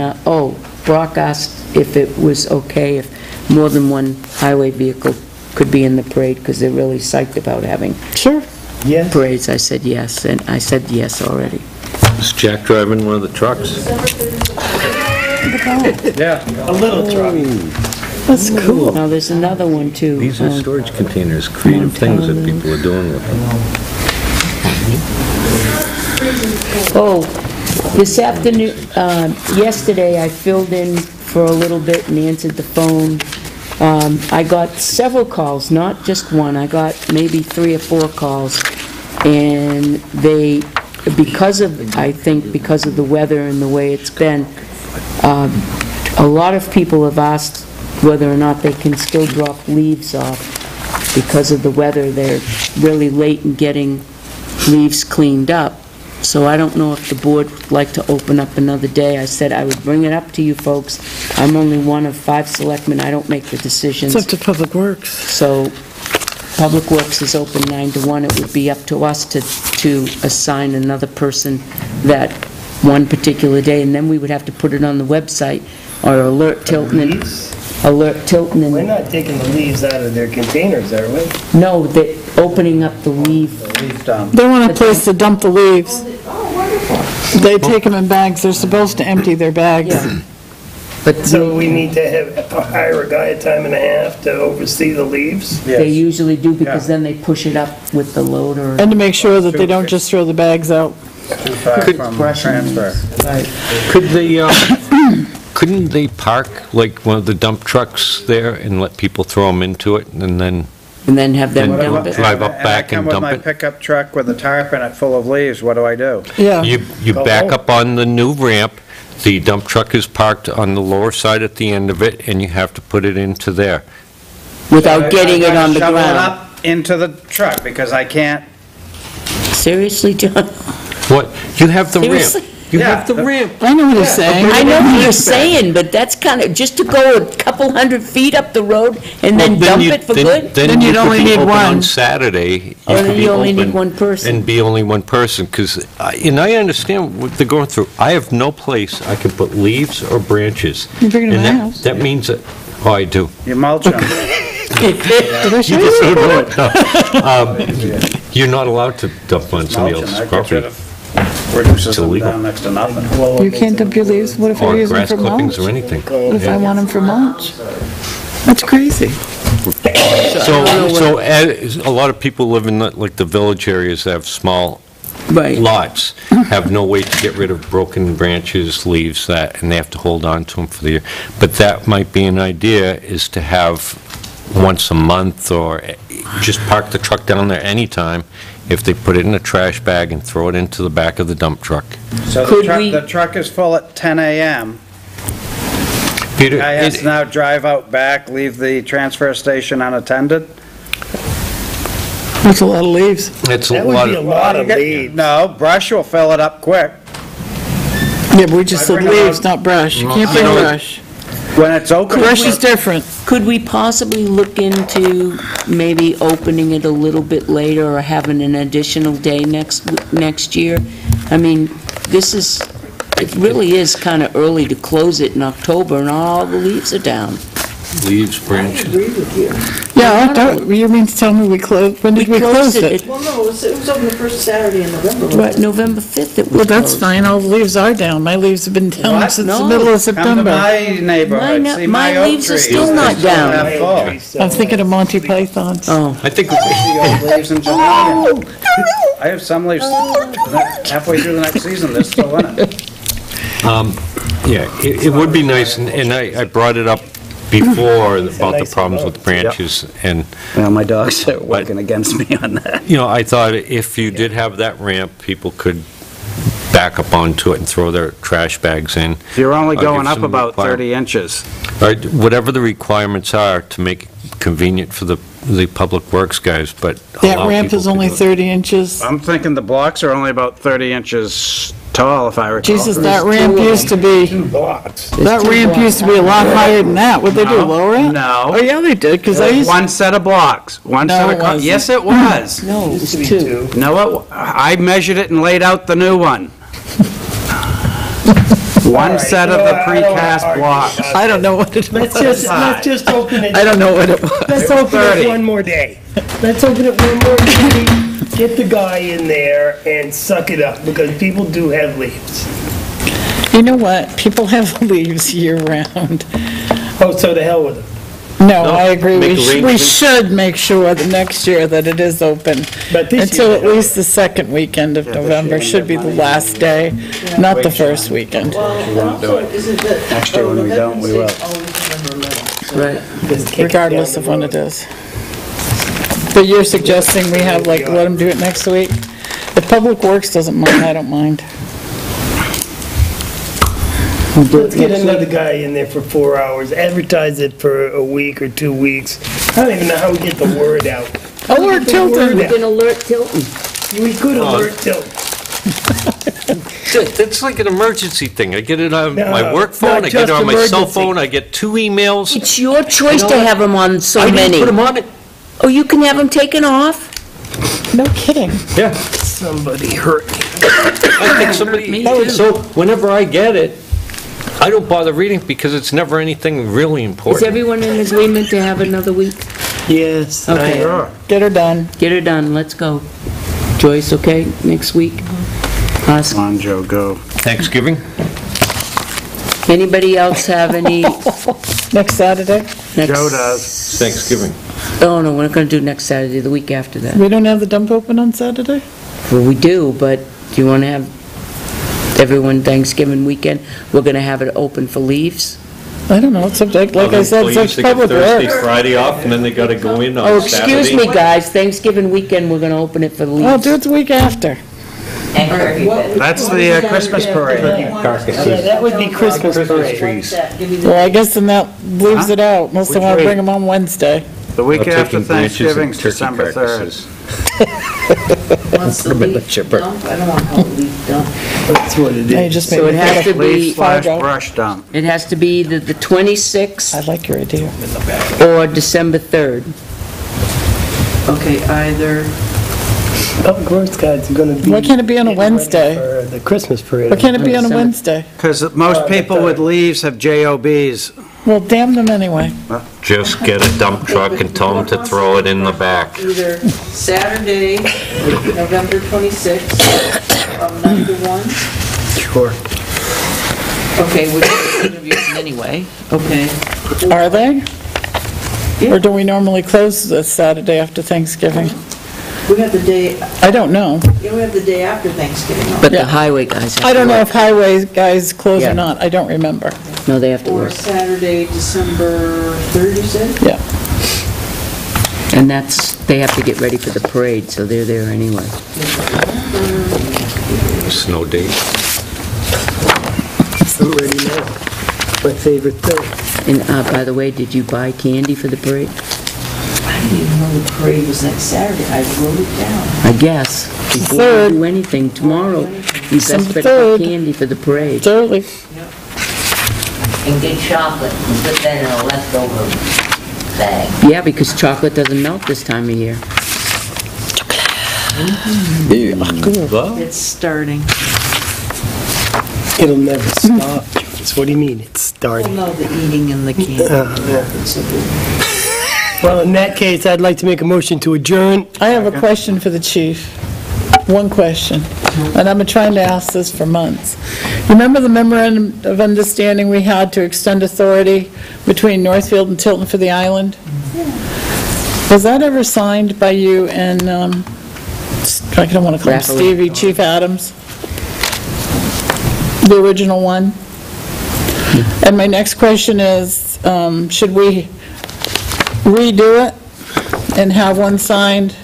Brock asked if it was okay if more than one highway vehicle could be in the parade, because they're really psyched about having Sure. Yes. parades. I said yes, and I said yes already. Is Jack driving one of the trucks? Yeah. A little truck. That's cool. Now, there's another one, too. These are storage containers, creative things that people are doing with them. Oh, this afternoon, yesterday, I filled in for a little bit and answered the phone. I got several calls, not just one. I got maybe 3 or 4 calls. And they, I think because of the weather and the way it's been, a lot of people have asked whether or not they can still drop leaves off because of the weather. They're really late in getting leaves cleaned up. So I don't know if the board would like to open up another day. I said I would bring it up to you folks. I'm only one of 5 selectmen. I don't make the decisions. It's up to Public Works. So Public Works is open 9 to 1. It would be up to us to assign another person that one particular day, and then we would have to put it on the website or alert Tilton and We're not taking the leaves out of their containers, are we? No, they're opening up the leaf. Leaf dump. They want a place to dump the leaves. They take them in bags. They're supposed to empty their bags. Yeah. But So we need to hire a guy a time and a half to oversee the leaves? they Yes. usually do, because Yeah. then they push it up with the loader. And to make sure that they don't just throw the bags out. Too far from transfer. Right. Could they, couldn't they park like one of the dump trucks there and let people throw them into it and then And then have them Then dump it. drive up back and dump I come it? with my pickup truck with a tarp in it full of leaves, what do I do? Yeah. You back up on the new ramp, the dump truck is parked on the lower side at the end of it, and you have to put it into there. Without getting it on the I gotta shovel it ground. up into the truck, because I can't, Seriously, John? What? You have the ramp. Seriously? You Yeah, have the ramp. I know what he's saying. I know what you're saying, but that's kind of, just to go a couple hundred feet up the road and then Well, dump you- it for then- good? Then you'd you could only be need open one. on Saturday. Oh, could then be you only need open one person. And be only one person, because, and I understand what they're going through. I have no place I can put leaves or branches. You bring it to And my that- house. That means that, oh, I do. you mulch them. Did I show you? You're not allowed to dump on somebody Mulch 'em, else's that gets property. rid of, reduces It's them illegal. down next to nothing. You can't dump your leaves? What if I Or use them grass for clippings mulch? or anything. What if I want them for mulch? That's crazy. So a lot of people live in like the village areas that have small Right. lots, have no way to get rid of broken branches, leaves, and they have to hold on to them for the year. But that might be an idea, is to have once a month, or just park the truck down there anytime if they put it in a trash bag and throw it into the back of the dump truck. So Could we- the truck is full at 10 a.m. Peter, Guy has to now drive out back, leave the transfer station unattended? That's a lot of leaves. it's a That would lot be a of, lot of leaves. No, brush will fill it up quick. Yeah, but we just said leaves, not brush. You can't bring brush. When it's open. Brush is different. Could we possibly look into maybe opening it a little bit later or having an additional day next year? I mean, it really is kind of early to close it in October and all the leaves are down. leaves, branches. Agree with you. Yeah, you mean to tell me we closed, when did we close it? Well, no, it was open the first Saturday in November. Right, November 5th it was Well, that's closed. fine, all the leaves are down. My leaves have been down What? since the No. middle of Come to September. my neighborhood, Mine- see my my oak leaves are trees. still not They're down. half full. I'm thinking of Monty Python's. Oh, I think, The old leaves in July. I have some leaves halfway through the next season, they're still in it. yeah, it would be nice, and I brought it up before about the problems with branches, and, Well, my dogs are working against me on that. you know, I thought if you did have that ramp, people could back up onto it and throw their trash bags in. You're only I'll give going up some about require- 30 inches. Or whatever the requirements are to make it convenient for the public works guys, but That allow ramp people is to only do it. 30 inches. I'm thinking the blocks are only about 30 inches tall, if I recall. Jesus, that ramp used to be, Blocks. that ramp used to be a lot higher than that. What'd they do, No, lower it? no. Oh, yeah, they did, because I used, One set of blocks, one No, set it of... wasn't. Yes, it was. no, it was Used to be two. two. No, I measured it and laid out the new one. One All right, set of you know the what, I don't wanna precast argue blocks. about I don't know what it was. Let's just open it. I don't know what it was. Let's open 30. it one more day. Let's open it one more day. Get the guy in there and suck it up, because people do have leaves. You know what? People have leaves year-round. Oh, so to hell with them. No, I agree. make We arrangements. should make sure that next year that it is open. But this Until year at they don't. least the second weekend of November should be the last day, not the first weekend. Well, and also, isn't that... Next year when we don't, we will. November 11th, so- Right. Just kick it Regardless down of the when road. it is. But you're suggesting we have, like, let them do it next week? If Public Works doesn't mind, I don't mind. Let's get another guy in there for 4 hours, advertise it for a week or 2 weeks. I don't even know how we get the word out. Alert Tilton! We can alert Tilton. We could alert Tilton. It's like an emergency thing. I get it on No, my work phone, not I get it just on my cell emergency. phone, I get 2 emails. It's your choice to have them on so I many. didn't put them on it. Oh, you can have them taken off? No kidding. Yeah. Somebody hurt me. I think somebody, Me too. so whenever I get it, I don't bother reading because it's never anything really Is important. everyone in agreement to have another week? Yes. Okay, Get her done. get her done, let's go. Joyce, okay, next week? Us. Come on, Joe, go. Thanksgiving? Anybody else have any? Next Saturday? Joe does. Thanksgiving. Oh, no, we're not gonna do next Saturday, the week after that. We don't have the dump open on Saturday? Well, we do, but do you wanna have everyone Thanksgiving weekend? We're gonna have it open for leaves? I don't know, it's subject, like I said, it's up to Public Thursday, Works. Friday off, and then they gotta go in Oh, on Saturday. excuse me, guys, Thanksgiving weekend, we're gonna open it for Well, leaves. do it the week after. And turkey What- day. That's the Christmas parade. Yeah, that would be Christmas parade. trees. Give me the Well, I guess then that leaves it out, unless they Which want to week? bring them on Wednesday. The week I'm after taking branches and Thanksgiving's turkey December 3rd. carcasses. What's the leaf chipper. dump? I don't want to call it leaf dump. That's what it They is. just So made it me has think to of be, Leaf slash Fargo. brush dump. it has to be the 26th I like your idea. or December 3rd. Okay, either, Public Works guys are gonna be. Why can't it be on a getting ready Wednesday? For the Christmas parade. Why can't it be on a December. Wednesday? Because most people with leaves have JOBs. Well, damn them anyway. Just get a dump truck and tell them to throw it in the back. either Saturday, November 26th, from 9 to 1. Sure. Okay, we're doing interviews anyway. Okay. Are they? Or do we normally close this Saturday after Thanksgiving? We have the day, I don't know. yeah, we have the day after Thanksgiving. But Yeah. the highway guys have to I don't know work. if highway guys close Yeah. or not. I don't remember. No, they have to Or work. Saturday, December 3rd, you said? Yeah. And they have to get ready for the parade, so they're there anyway. Snow date. I'm ready now. My favorite thing. And by the way, did you buy candy for the parade? I didn't even know the parade was next Saturday. I wrote it down. I guess. Before Third. you do anything, tomorrow, you best December better third. buy candy for the parade. It's early. And get chocolate and put that in a leftover bag. Yeah, because chocolate doesn't melt this time of year. It's starting. It'll never stop, Joyce. What do you mean, it's starting? No, the eating and the candy. Well, in that case, I'd like to make a motion to adjourn. I have a question for the chief. One question, and I've been trying to ask this for months. Remember the memorandum of understanding we had to extend authority between Northfield and Tilton for the island? Was that ever signed by you and, I don't want to call him Rafferty. Stevie, Chief Adams? The original one? And my next question is, should we redo it and have one signed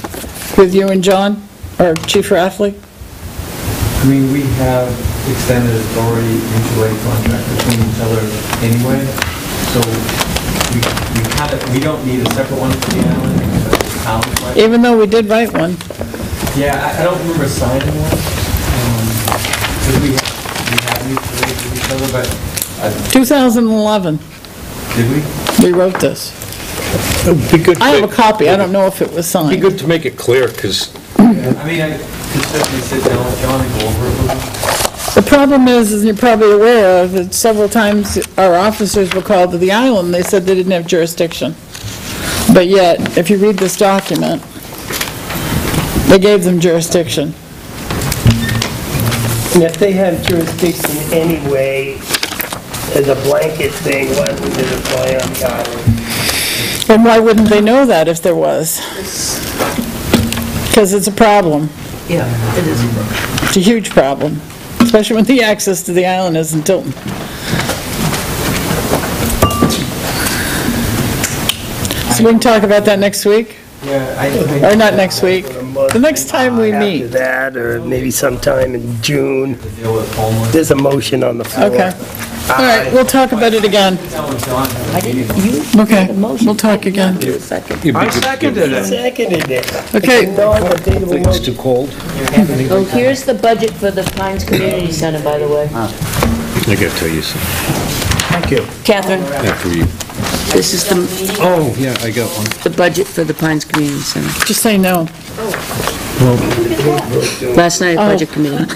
with you and John, or Chief Rafferty? I mean, we have extended authority mutual aid contract between each other anyway, so we don't need a separate one for the island because that's the town's right. Even though we did write one. Yeah, I don't remember signing one, because we have mutual aid with each other, but 2011, did we? we wrote this. It'd be good I have a copy, I don't know if it was Be signed. good to make it clear, because I mean, I could certainly sit down with John and go over it with him. The problem is, as you're probably aware of, that several times our officers were called to the island, they said they didn't have jurisdiction. But yet, if you read this document, they gave them jurisdiction. And if they have jurisdiction anyway, as a blanket thing, why wouldn't it apply on the island? And why wouldn't they know that if there was? Because it's a problem. Yeah, it is a problem. It's a huge problem, especially when the access to the island is in Tilton. So we can talk about that next week? Yeah, Or not next week, the next time we After meet. that, or maybe sometime in June. to deal with homeless. There's a motion on the floor. Okay. All right, we'll talk about it again. Tell with John. Okay, we'll talk again. I seconded it. Seconded it. Okay. Non-debatable motion. too cold. Oh, here's the budget for the Pines Community Center, by the way. I gotta tell you something, Thank you. Catherine, after you, this is oh, yeah, I got one. the budget for the Pines Community Center. Just say no. Last night, Oh. Budget Committee.